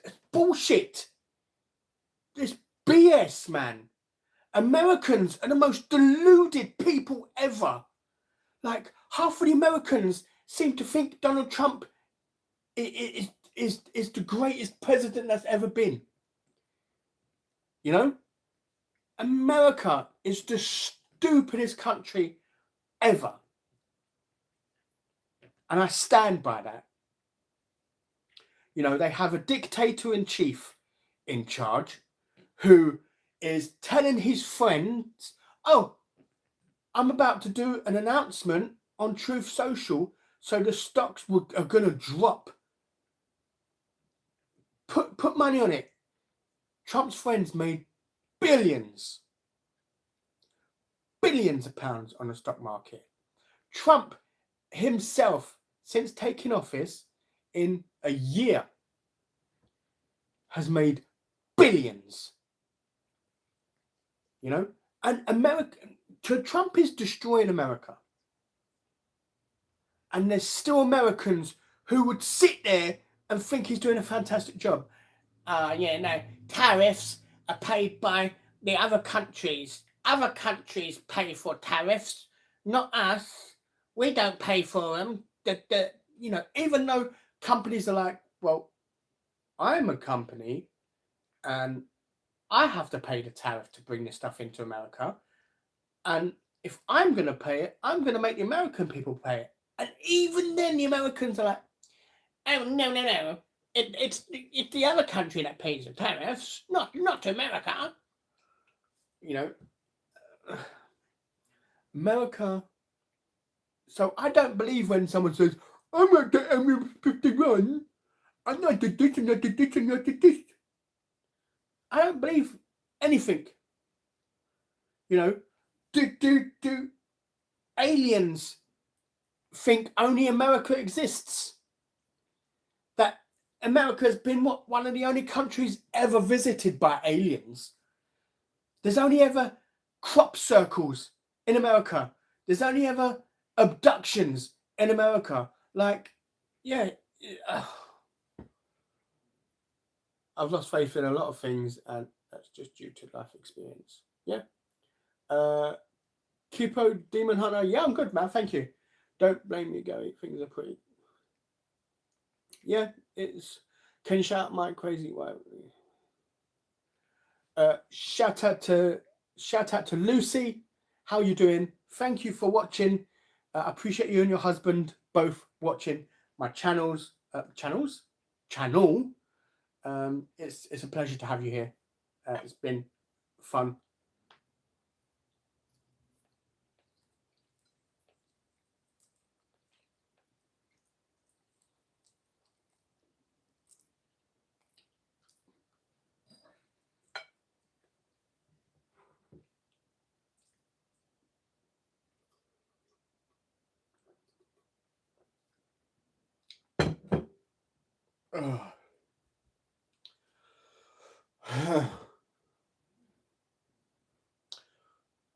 It's bullshit. It's BS, man. Americans are the most deluded people ever. Like, half of the Americans seem to think Donald Trump is the greatest president that's ever been. America is the stupidest country ever. And I stand by that. They have a dictator-in-chief in charge who is telling his friends, oh, I'm about to do an announcement on Truth Social, so the stocks are going to drop. Put money on it. Trump's friends made billions of pounds on the stock market. Trump himself, since taking office in a year, has made billions. And Trump is destroying America. And there's still Americans who would sit there and think he's doing a fantastic job. Tariffs are paid by the other countries. Other countries pay for tariffs, not us. We don't pay for them. Even though companies are like, well, I'm a company and I have to pay the tariff to bring this stuff into America. And if I'm going to pay it, I'm going to make the American people pay it. And even then, the Americans are like, oh, no. It's the other country that pays the tariffs, not America. America. So I don't believe when someone says, I'm at the Area 51, I'm not the this and not the this and not the this. I don't believe anything. Do aliens think only America exists? That America has been one of the only countries ever visited by aliens. There's only ever crop circles in America. There's only ever abductions in America. Like, yeah. I've lost faith in a lot of things, and that's just due to life experience. Yeah. Kipo Demon Hunter. Yeah, I'm good, man. Thank you. Don't blame me, Gary. Things are pretty. Yeah, it's Can you shout my crazy wife? Shout out to Lucy. How you doing? Thank you for watching. I appreciate you and your husband both watching my channel. It's a pleasure to have you here. It's been fun.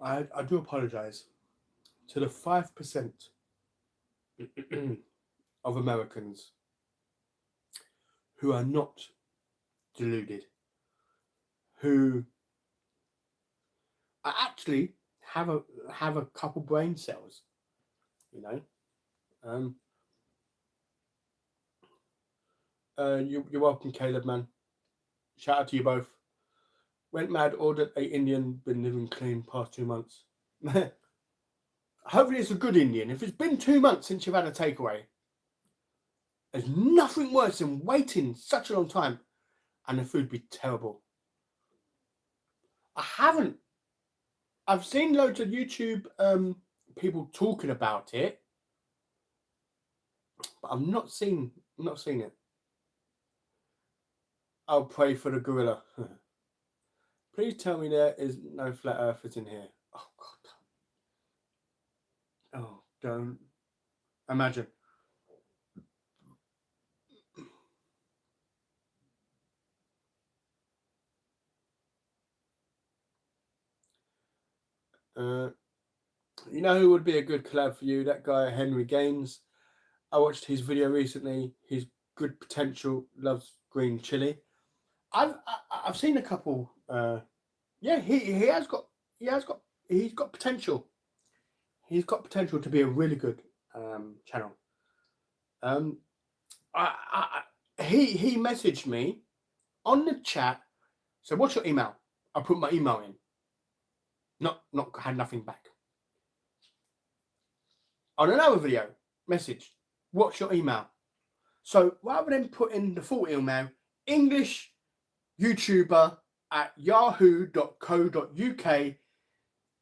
I do apologize to the 5% of Americans who are not deluded, who actually have a couple brain cells, you know. You're welcome, Caleb, man. Shout out to you both. Went mad, ordered a Indian, been living clean past 2 months. Hopefully it's a good Indian. If it's been 2 months since you've had a takeaway, there's nothing worse than waiting such a long time and the food be terrible. I've seen loads of YouTube people talking about it, but I've not seen it. I'll pray for the gorilla. Please tell me there is no flat earthers in here. Oh God. Oh, don't. Imagine. You know who would be a good collab for you? That guy, Henry Gaines. I watched his video recently. He's good potential, loves green chili. I've seen a couple. Yeah, he's got potential. He's got potential to be a really good channel. He messaged me on the chat. So what's your email? I put my email in. Not had nothing back. On another video, message, what's your email? So rather than put in the full email, English YouTuber at yahoo.co.uk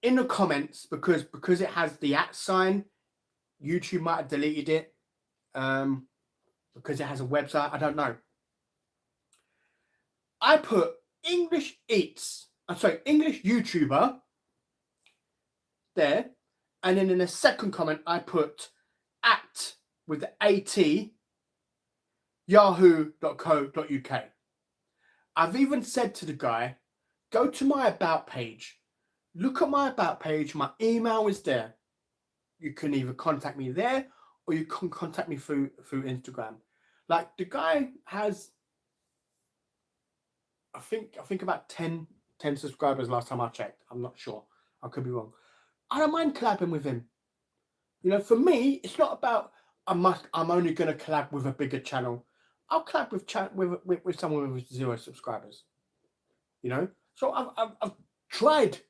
in the comments, because it has the @ sign, YouTube might have deleted it because it has a website. I don't know. I put English YouTuber there, and then in the second comment I put @ with the AT yahoo.co.uk. I've even said to the guy, go to my about page, look at my about page, my email is there. You can either contact me there or you can contact me through Instagram. Like, the guy has, I think about 10 subscribers last time I checked. I'm not sure. I could be wrong. I don't mind collabing with him. You know, for me, it's not about I'm only going to collab with a bigger channel. I'll collab with someone with 0 subscribers. You know, so I've tried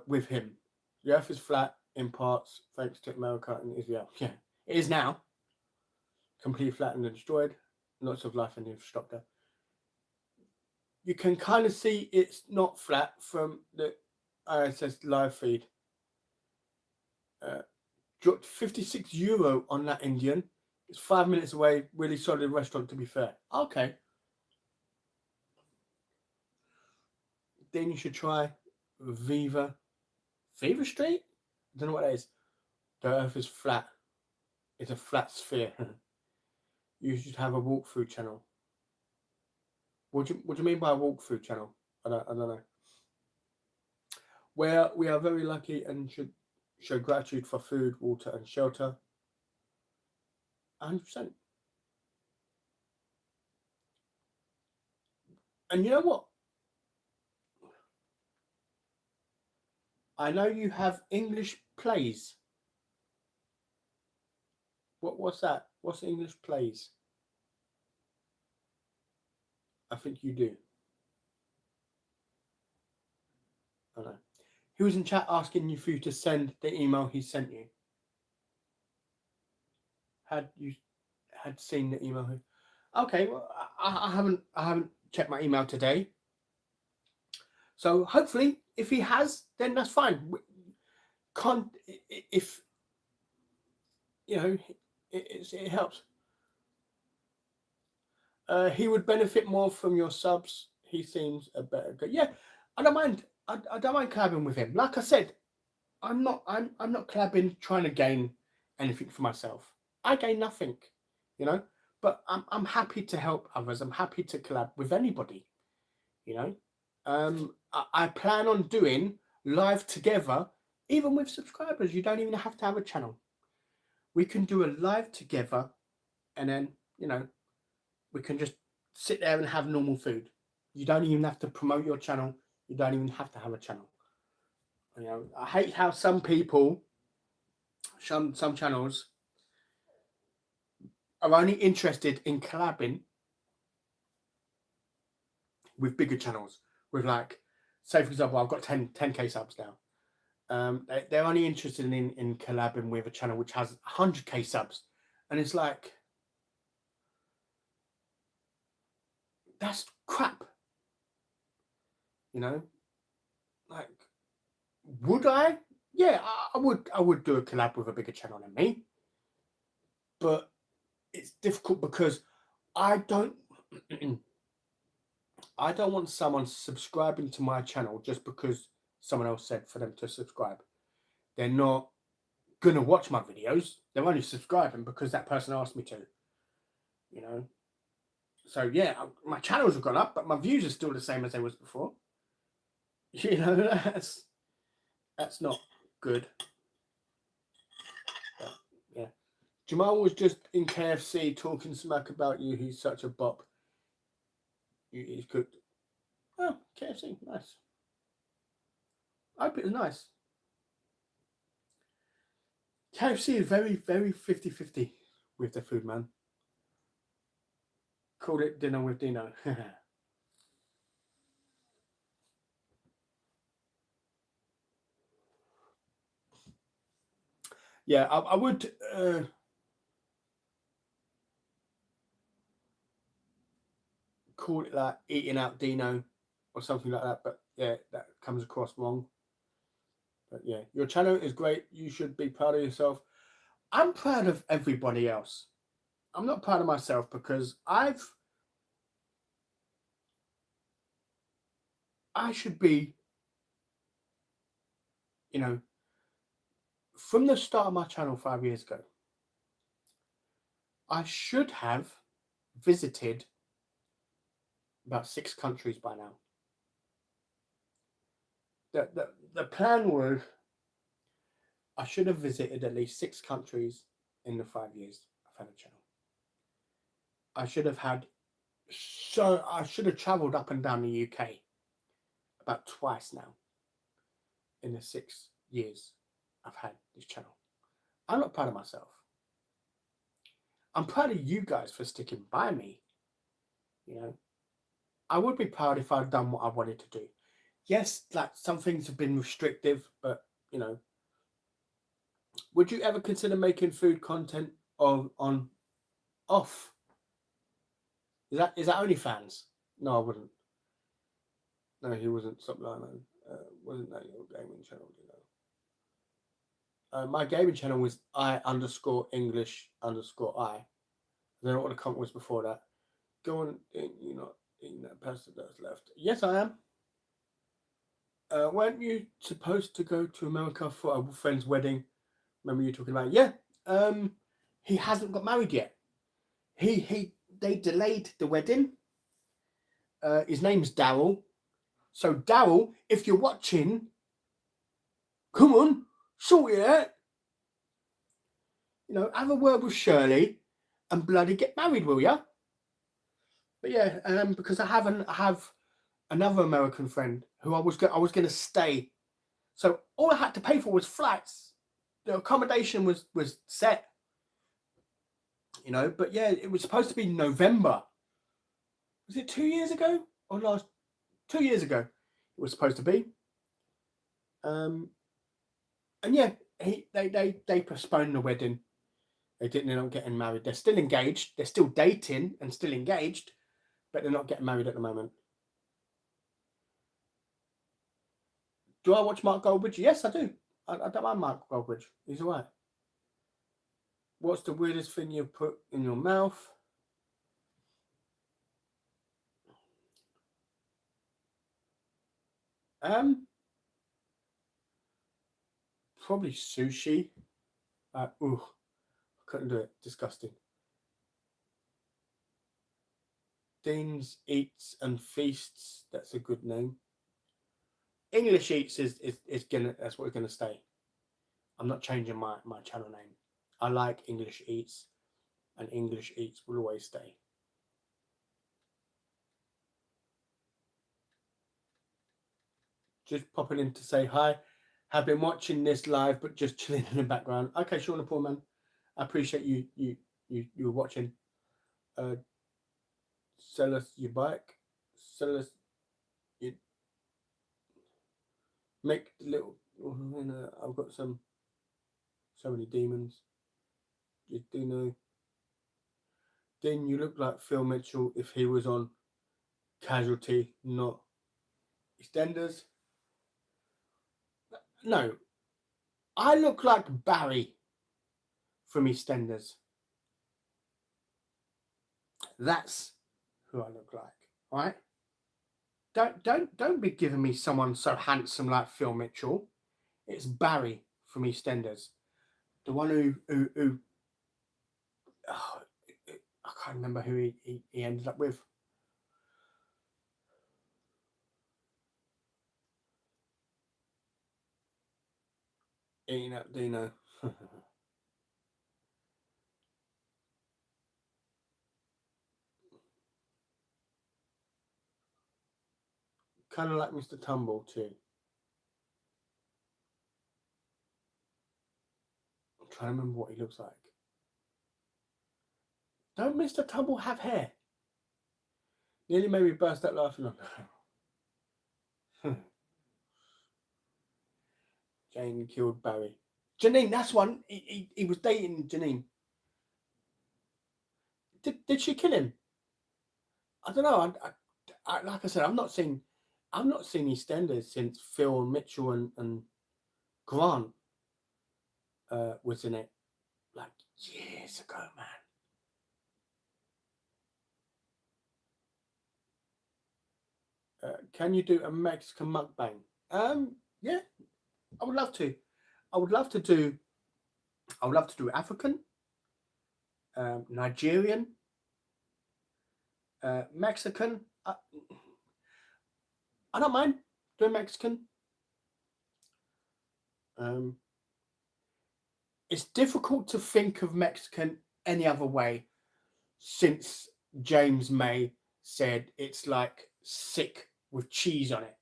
with him. The Earth is flat in parts thanks to America and Israel. Yeah, it is now completely flattened and destroyed. Lots of life and infrastructure. You can kind of see it's not flat from the ISS live feed. Dropped €56 on that Indian. It's 5 minutes away. Really solid restaurant, to be fair. Okay. Then you should try Viva Street? I don't know what that is. The Earth is flat. It's a flat sphere. You should have a walkthrough channel. What do you mean by a walkthrough channel? I don't know. Where we are very lucky and should show gratitude for food, water, and shelter. 100%. And you know what? I know you have English plays. What's that? What's English plays? I think you do. I know. He was in chat asking you for you to send the email he sent you. Had you had seen the email? Okay, well, I haven't checked my email today. So hopefully, if he has, then that's fine. Can't if you know it helps. He would benefit more from your subs. He seems a better guy. Yeah, I don't mind. I don't mind collabing with him. Like I said, I'm not collabing trying to gain anything for myself. I gain nothing, you know. But I'm happy to help others. I'm happy to collab with anybody, you know. I plan on doing live together, even with subscribers. You don't even have to have a channel. We can do a live together, and then we can just sit there and have normal food. You don't even have to promote your channel. You don't even have to have a channel. I hate how some people, some channels are only interested in collabing with bigger channels. With like, say for example, I've got 10k subs now. They're only interested in collabing with a channel which has 100k subs, and it's like, that's crap. Like, would I? Yeah, I would do a collab with a bigger channel than me, but it's difficult because I don't want someone subscribing to my channel just because someone else said for them to subscribe. They're not gonna watch my videos. They're only subscribing because that person asked me to. So yeah, my channels have gone up, but my views are still the same as they was before. That's not good. But, yeah. Jamal was just in KFC talking smack about you. He's such a bop. He's cooked. Oh, KFC, nice. I hope it was nice. KFC is very, very 50-50 with the food, man. Called it dinner with Dino. Yeah, I would call it like eating out Dino or something like that, but yeah, that comes across wrong. But yeah, your channel is great. You should be proud of yourself. I'm proud of everybody else. I'm not proud of myself because I should be, from the start of my channel 5 years ago, I should have visited about 6 countries by now. The plan was I should have visited at least 6 countries in the 5 years I've had a channel. I should have traveled up and down the UK about twice now in the 6 years I've had this channel. I'm not proud of myself. I'm proud of you guys for sticking by me. I would be proud if I'd done what I wanted to do. Yes, like some things have been restrictive, but would you ever consider making food content on off? Is that OnlyFans? No, I wouldn't. No, he wasn't. Stop lying, man. Wasn't that your gaming channel? My gaming channel was I_English_I. I don't know what the comment was before that. Go on, you're not eating that pasta that's left. Yes, I am. Weren't you supposed to go to America for a friend's wedding? Remember you talking about? Yeah. He hasn't got married yet. They delayed the wedding. His name's Daryl. So Daryl, if you're watching, come on, sort it out. Have a word with Shirley and bloody get married, will ya? But yeah, because I have another American friend who I was going to stay. So all I had to pay for was flights. The accommodation was set. But yeah, it was supposed to be November. Was it 2 years ago or last? 2 years ago, it was supposed to be. And yeah, they postponed the wedding. They didn't end up getting married. They're still engaged. They're still dating and still engaged, but they're not getting married at the moment. Do I watch Mark Goldbridge? Yes, I do. I don't mind Mark Goldbridge. He's all right. What's the weirdest thing you put in your mouth? Probably sushi. I couldn't do it. Disgusting. Dean's Eats and Feasts. That's a good name. English Eats is gonna. That's what it's gonna stay. I'm not changing my channel name. I like English Eats, and English Eats will always stay. Just popping in to say hi. Have been watching this live, but just chilling in the background. Okay, Shauna Poorman, I appreciate you were watching. Sell us your bike. Sell us your make the little. I've got so many demons. You do know. Dean, you look like Phil Mitchell if he was on Casualty, not EastEnders. No, I look like Barry from EastEnders. That's who I look like, all right? Don't be giving me someone so handsome like Phil Mitchell. It's Barry from EastEnders, the one who I can't remember who he ended up with. Dino. Kind of like Mr. Tumble too. I'm trying to remember what he looks like. Don't Mr. Tumble have hair? Nearly made me burst out laughing on. Jane killed Barry. Janine, that's one. He was dating Janine. Did she kill him? I don't know. I like I said, I've not seen EastEnders since Phil Mitchell and Grant was in it, like years ago, man. Can you do a Mexican mukbang? Yeah, I would love to. I would love to do African, Nigerian, Mexican. I don't mind doing Mexican. It's difficult to think of Mexican any other way since James May said it's like sick with cheese on it.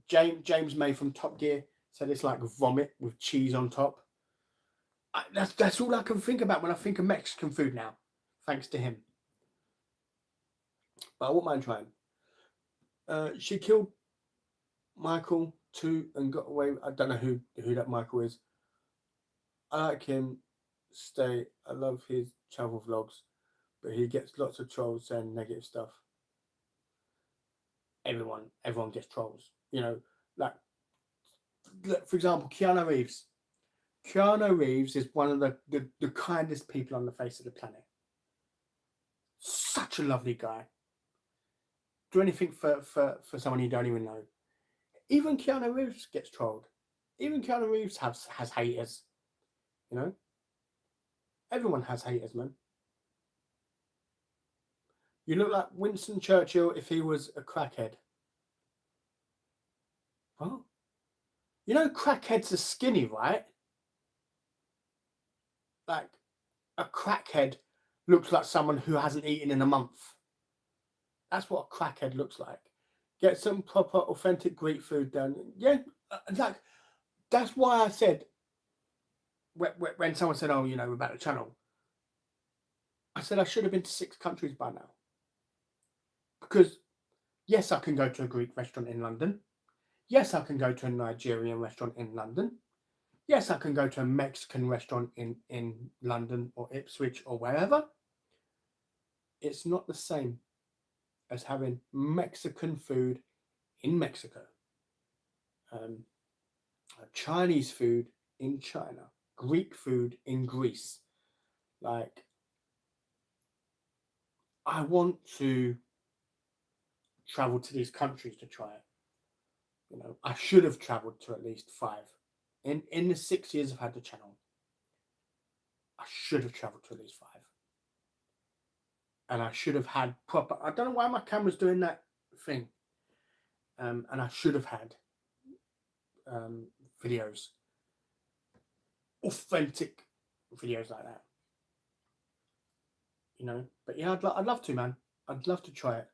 James May from Top Gear said it's like vomit with cheese on top. That's all I can think about when I think of Mexican food now, thanks to him. But I wouldn't mind trying. She killed Michael too and got away. I don't know who that Michael is. I like him. Stay. I love his travel vlogs, but he gets lots of trolls saying negative stuff. Everyone gets trolls. You know, like for example, Keanu Reeves. Keanu Reeves is one of the kindest people on the face of the planet. Such a lovely guy. Do anything for someone you don't even know. Even Keanu Reeves gets trolled. Even Keanu Reeves has haters. You know? Everyone has haters, man. You look like Winston Churchill if he was a crackhead. What? You know crackheads are skinny, right? Like a crackhead looks like someone who hasn't eaten in a month. That's what a crackhead looks like. Get some proper authentic Greek food done. Yeah, like that's why I said when someone said, "Oh, you know, about the channel," I said I should have been to 6 countries by now. Because yes, I can go to a Greek restaurant in London. Yes, I can go to a Nigerian restaurant in London. Yes, I can go to a Mexican restaurant in London or Ipswich or wherever. It's not the same as having Mexican food in Mexico, Chinese food in China, Greek food in Greece. Like, I want to travel to these countries to try it. You know, I should have traveled to at least 5. In the 6 years I've had the channel, I should have traveled to at least 5. And I should have had proper, I don't know why my camera's doing that thing. And I should have had videos, authentic videos like that. You know, but yeah, I'd love to, man. I'd love to try it.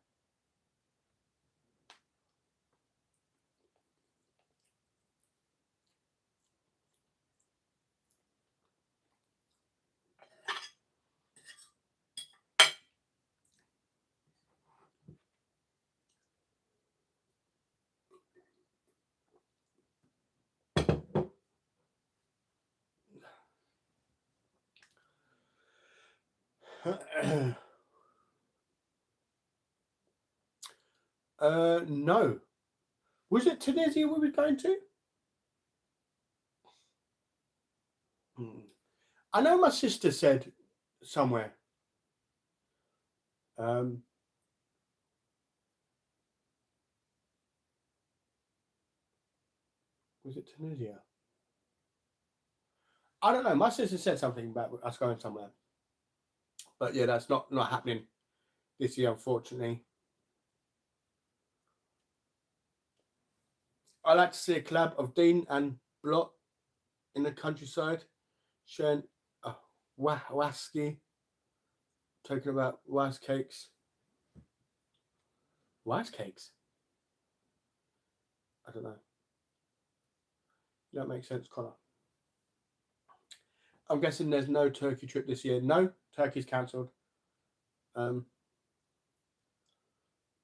No. Was it Tunisia we were going to? I know my sister said somewhere. Was it Tunisia? I don't know. My sister said something about us going somewhere. But yeah, that's not happening this year, unfortunately. I like to see a collab of Dean and Blot in the countryside, sharing a waski, talking about rice cakes. Rice cakes? I don't know. That makes sense, Connor. I'm guessing there's no Turkey trip this year. No, Turkey's cancelled.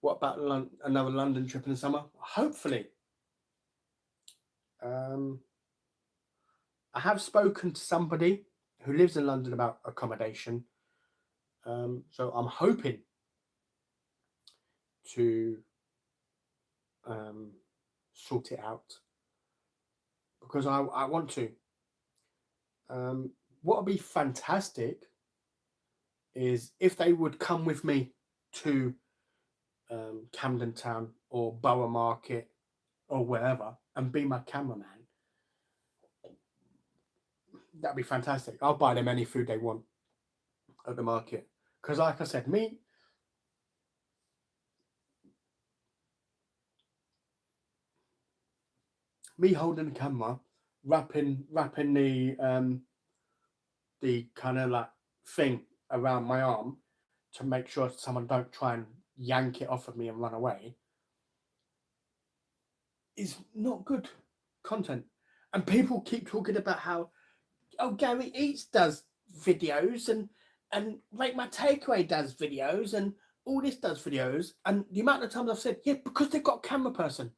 What about another London trip in the summer? Hopefully. I have spoken to somebody who lives in London about accommodation. So I'm hoping to sort it out because I want to. What would be fantastic is if they would come with me to Camden Town or Borough Market or wherever and be my cameraman. That'd be fantastic. I'll buy them any food they want at the market. Because like I said, me holding the camera, wrapping the kind of like thing around my arm to make sure someone don't try and yank it off of me and run away is not good content. And people keep talking about how, oh, Gary Eats does videos and Make My Takeaway does videos and all this does videos. And the amount of times I've said, yeah, because they've got a camera person.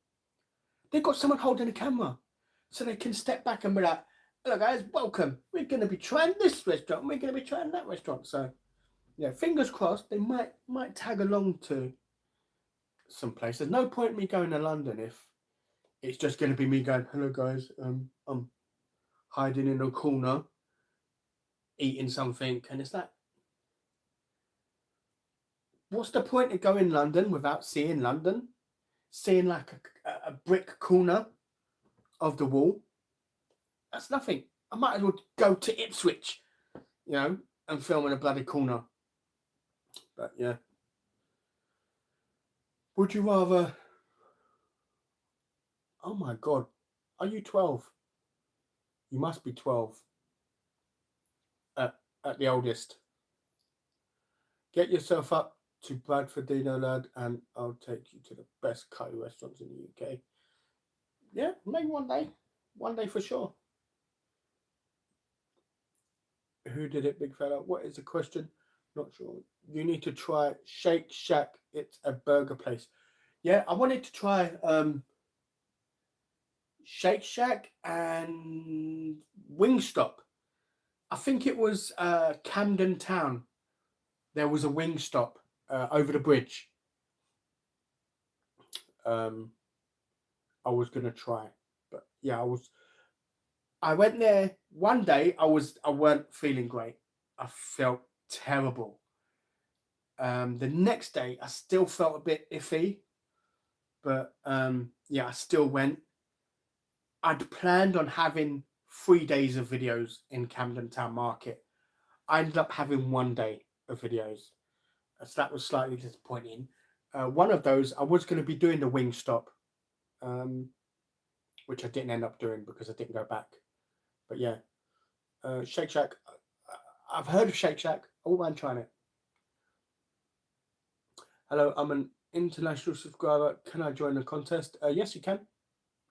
They've got someone holding a camera. So they can step back and be like, hello guys, welcome. We're going to be trying this restaurant. We're going to be trying that restaurant. So yeah, fingers crossed they might tag along to some place. There's no point in me going to London if it's just going to be me going, hello guys, I'm hiding in a corner eating something. And it's like, what's the point of going London without seeing London? Seeing like a brick corner of the wall? That's nothing. I might as well go to Ipswich, you know, and film in a bloody corner. But yeah. Would you rather... Oh my God. Are you 12? You must be 12. At the oldest. Get yourself up to Bradfordino, lad, and I'll take you to the best curry restaurants in the UK. Yeah, maybe one day. One day for sure. Who did it, big fella? What is the question? Not sure. You need to try Shake Shack. It's a burger place. Yeah, I wanted to try Shake Shack and Wingstop. I think it was Camden Town. There was a Wingstop over the bridge. I was gonna try, but yeah, I went there one day. I weren't feeling great. I felt terrible. The next day, I still felt a bit iffy, but yeah, I still went. I'd planned on having 3 days of videos in Camden Town Market. I ended up having one day of videos, so that was slightly disappointing. One of those, I was going to be doing the Wingstop, which I didn't end up doing because I didn't go back. But yeah, Shake Shack. I've heard of Shake Shack. I wouldn't mind trying it. Hello, I'm an international subscriber. Can I join the contest? Yes, you can.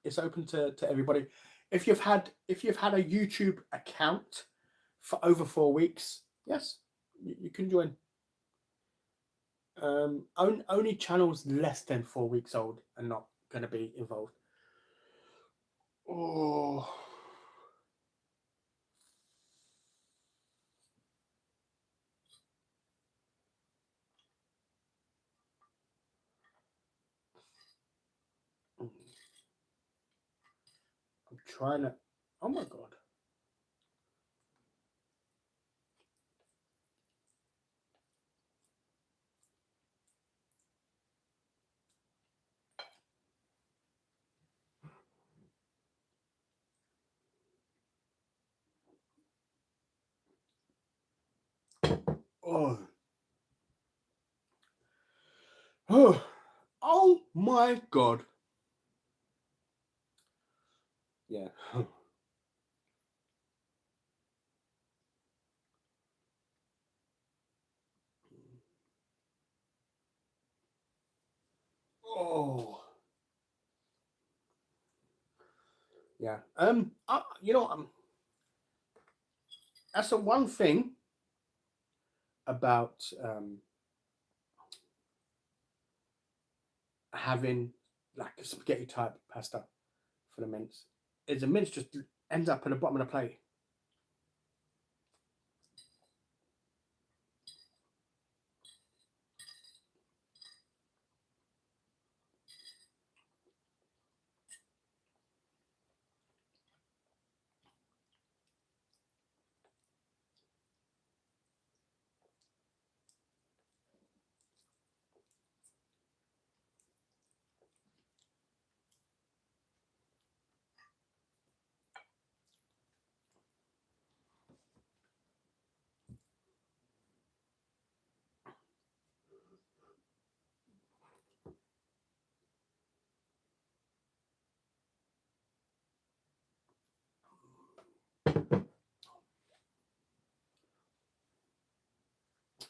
It's open to everybody. If you've had a YouTube account for over 4 weeks, yes, you can join. Only channels less than 4 weeks old are not going to be involved. Oh. I'm trying to. Oh my god. Oh. Oh. Oh my god. Yeah. Oh. Yeah. You know, that's the one thing about having like a spaghetti type pasta for the mince is the mince just ends up at the bottom of the plate.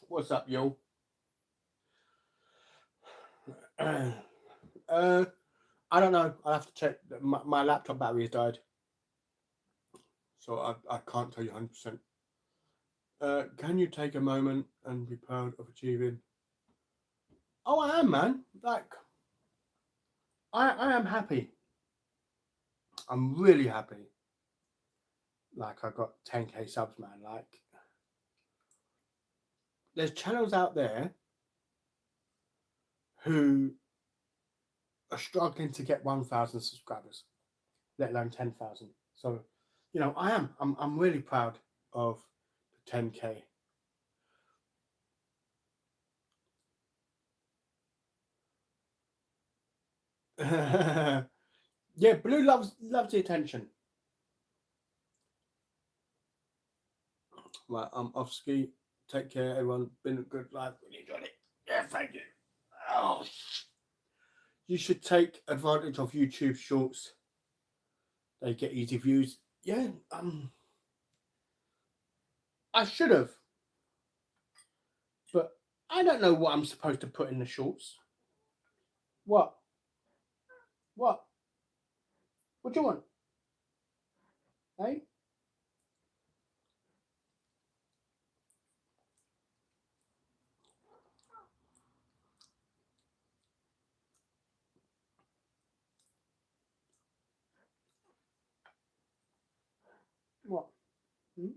What's up, yo? I don't know. I'll have to check. My laptop battery has died, so I can't tell you 100%. Can you take a moment and be proud of achieving? Oh, I am, man. Like, I am happy. I'm really happy. Like, I got 10k subs, man. Like, there's channels out there who are struggling to get 1,000 subscribers, let alone 10,000. So, you know, I'm really proud of the 10k. Yeah, Blue loves the attention. Right, I'm off ski. Take care, everyone. Been a good life. Really enjoyed it. Yeah, thank you. Oh, you should take advantage of YouTube Shorts. They get easy views. Yeah, I should have, but I don't know what I'm supposed to put in the shorts. What? What? What do you want? Hey? What? Hmm?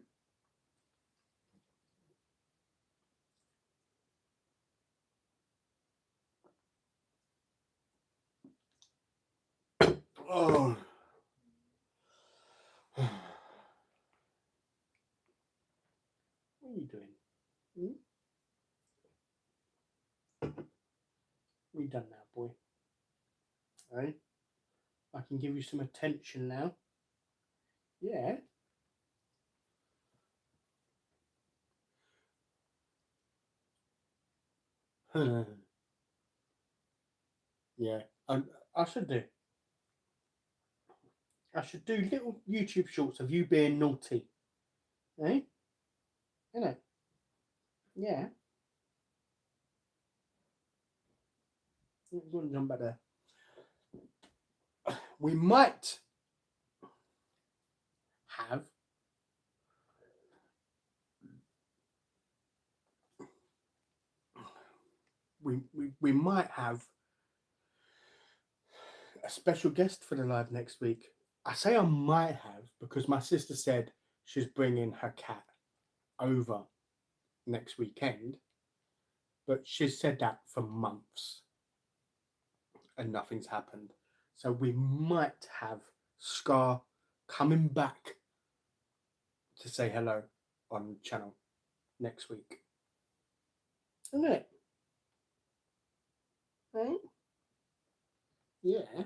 Oh. What are you doing? Hmm? What you done now, boy? Hey? I can give you some attention now. Yeah. Yeah. I should do. I should do little YouTube shorts of you being naughty. Eh? Innit? Yeah. Go and jump back there. We might have we might have a special guest for the live next week. I say I might have because my sister said she's bringing her cat over next weekend, but she's said that for months and nothing's happened. So we might have Scar coming back to say hello on the channel next week. Isn't it? Right? Yeah.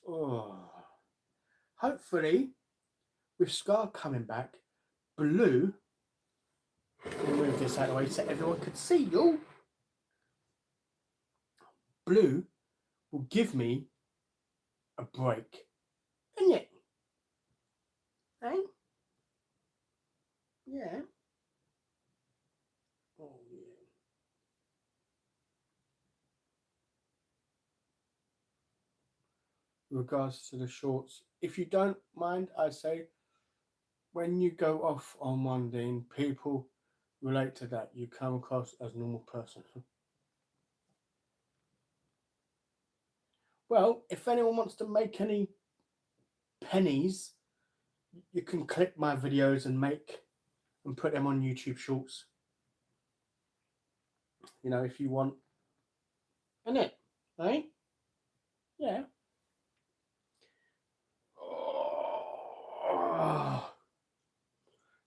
Oh. Hopefully, with Scar coming back, Blue, we'll move this out of the way so everyone could see you. Blue will give me a break. Isn't it? Eh? Yeah. Oh, yeah. In regards to the shorts, if you don't mind, I say when you go off on one thing, people relate to that. You come across as a normal person. Well, if anyone wants to make any pennies, you can clip my videos and put them on YouTube Shorts. You know, if you want. Isn't it? Eh? Yeah. Oh.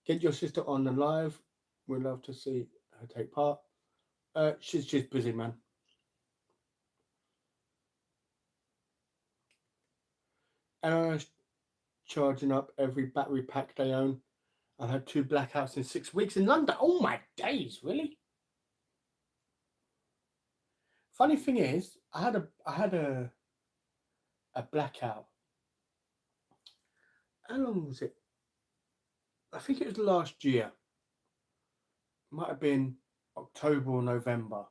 Get your sister on the live. We'd love to see her take part. She's just busy, man. And charging up every battery pack they own. I've had 2 blackouts in 6 weeks in London. Oh my days, really? Funny thing is, I had a blackout. How long was it? I think it was last year. Might have been October or November,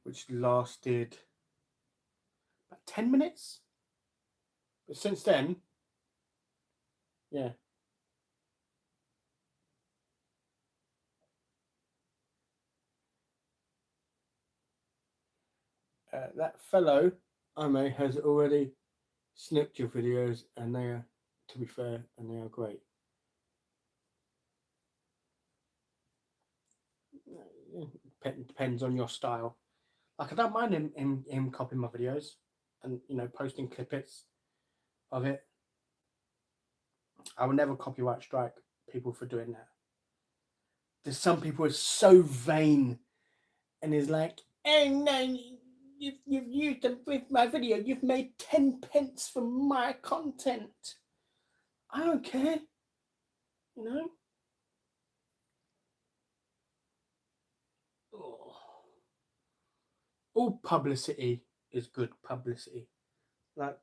which lasted about 10 minutes. But since then, yeah. That fellow, Ame, has already snipped your videos, and they are, to be fair, and they are great. Depends on your style. Like, I don't mind him copying my videos and, you know, posting clippets of it. I will never copyright strike people for doing that. There's some people who are so vain and is like, oh no, you've used them with my video. You've made 10 pence from my content. I don't care. You know? Oh. All publicity is good publicity. Like,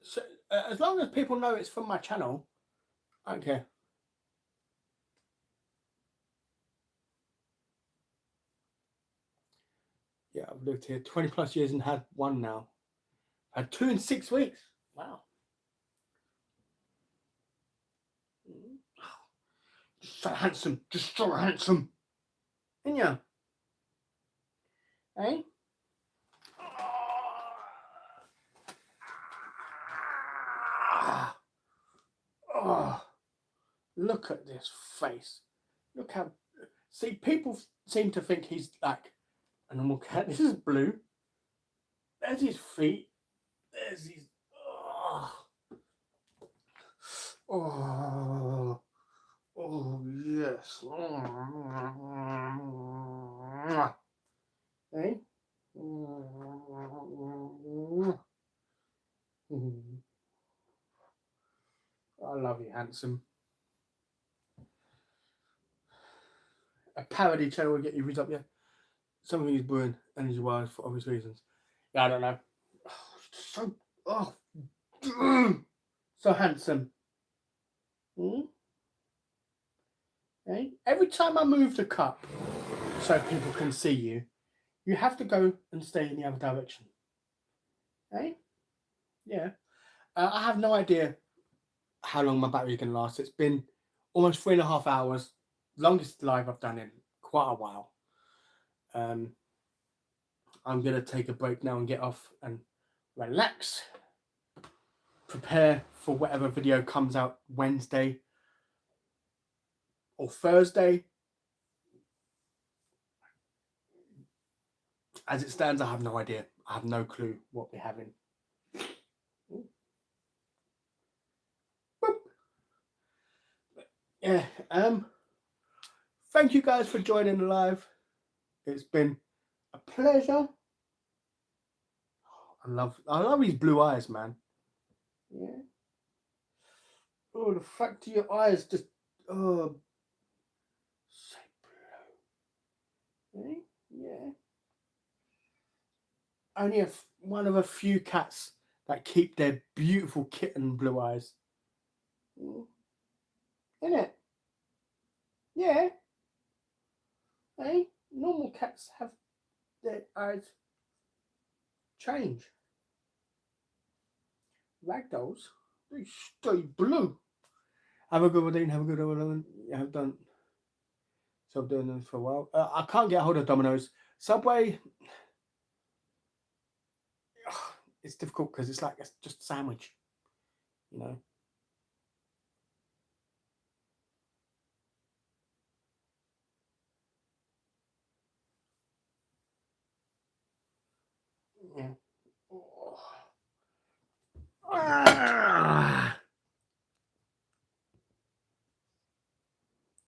so, as long as people know it's from my channel, I don't care. Yeah, I've lived here 20 plus years and had one now. Had 2 in 6 weeks. Wow. Just so handsome. Just so handsome. Ain't ya? Eh? Oh. Oh, look at this face. Look how. See, people seem to think he's like a normal cat. This is blue. There's his feet. There's his. Oh, oh, oh yes. Hey. I love you, handsome. A parody channel will get you views up, yeah. Something he's brewing energy wise for obvious reasons. Yeah, I don't know. Oh, so handsome. Okay. Every time I move the cup so people can see you, you have to go and stay in the other direction. Okay? Yeah. I have no idea how long my battery can last. It's been almost 3.5 hours. Longest live I've done in quite a while. I'm gonna take a break now and get off and relax. Prepare for whatever video comes out Wednesday or Thursday. As it stands, I have no idea. I have no clue what we're having. Yeah. Thank you guys for joining the live. It's been a pleasure. I love his blue eyes, man. Yeah. Oh, the fact of your eyes just so blue. Yeah. Only one of a few cats that keep their beautiful kitten blue eyes. Isn't it? Yeah. Hey, normal cats have their eyes change. Ragdolls, they stay blue. Have a good one, Dean. Have a good one. I have done. So I'm doing this for a while. I can't get hold of Domino's. Subway, it's difficult because it's like it's just a sandwich, you know. Yeah.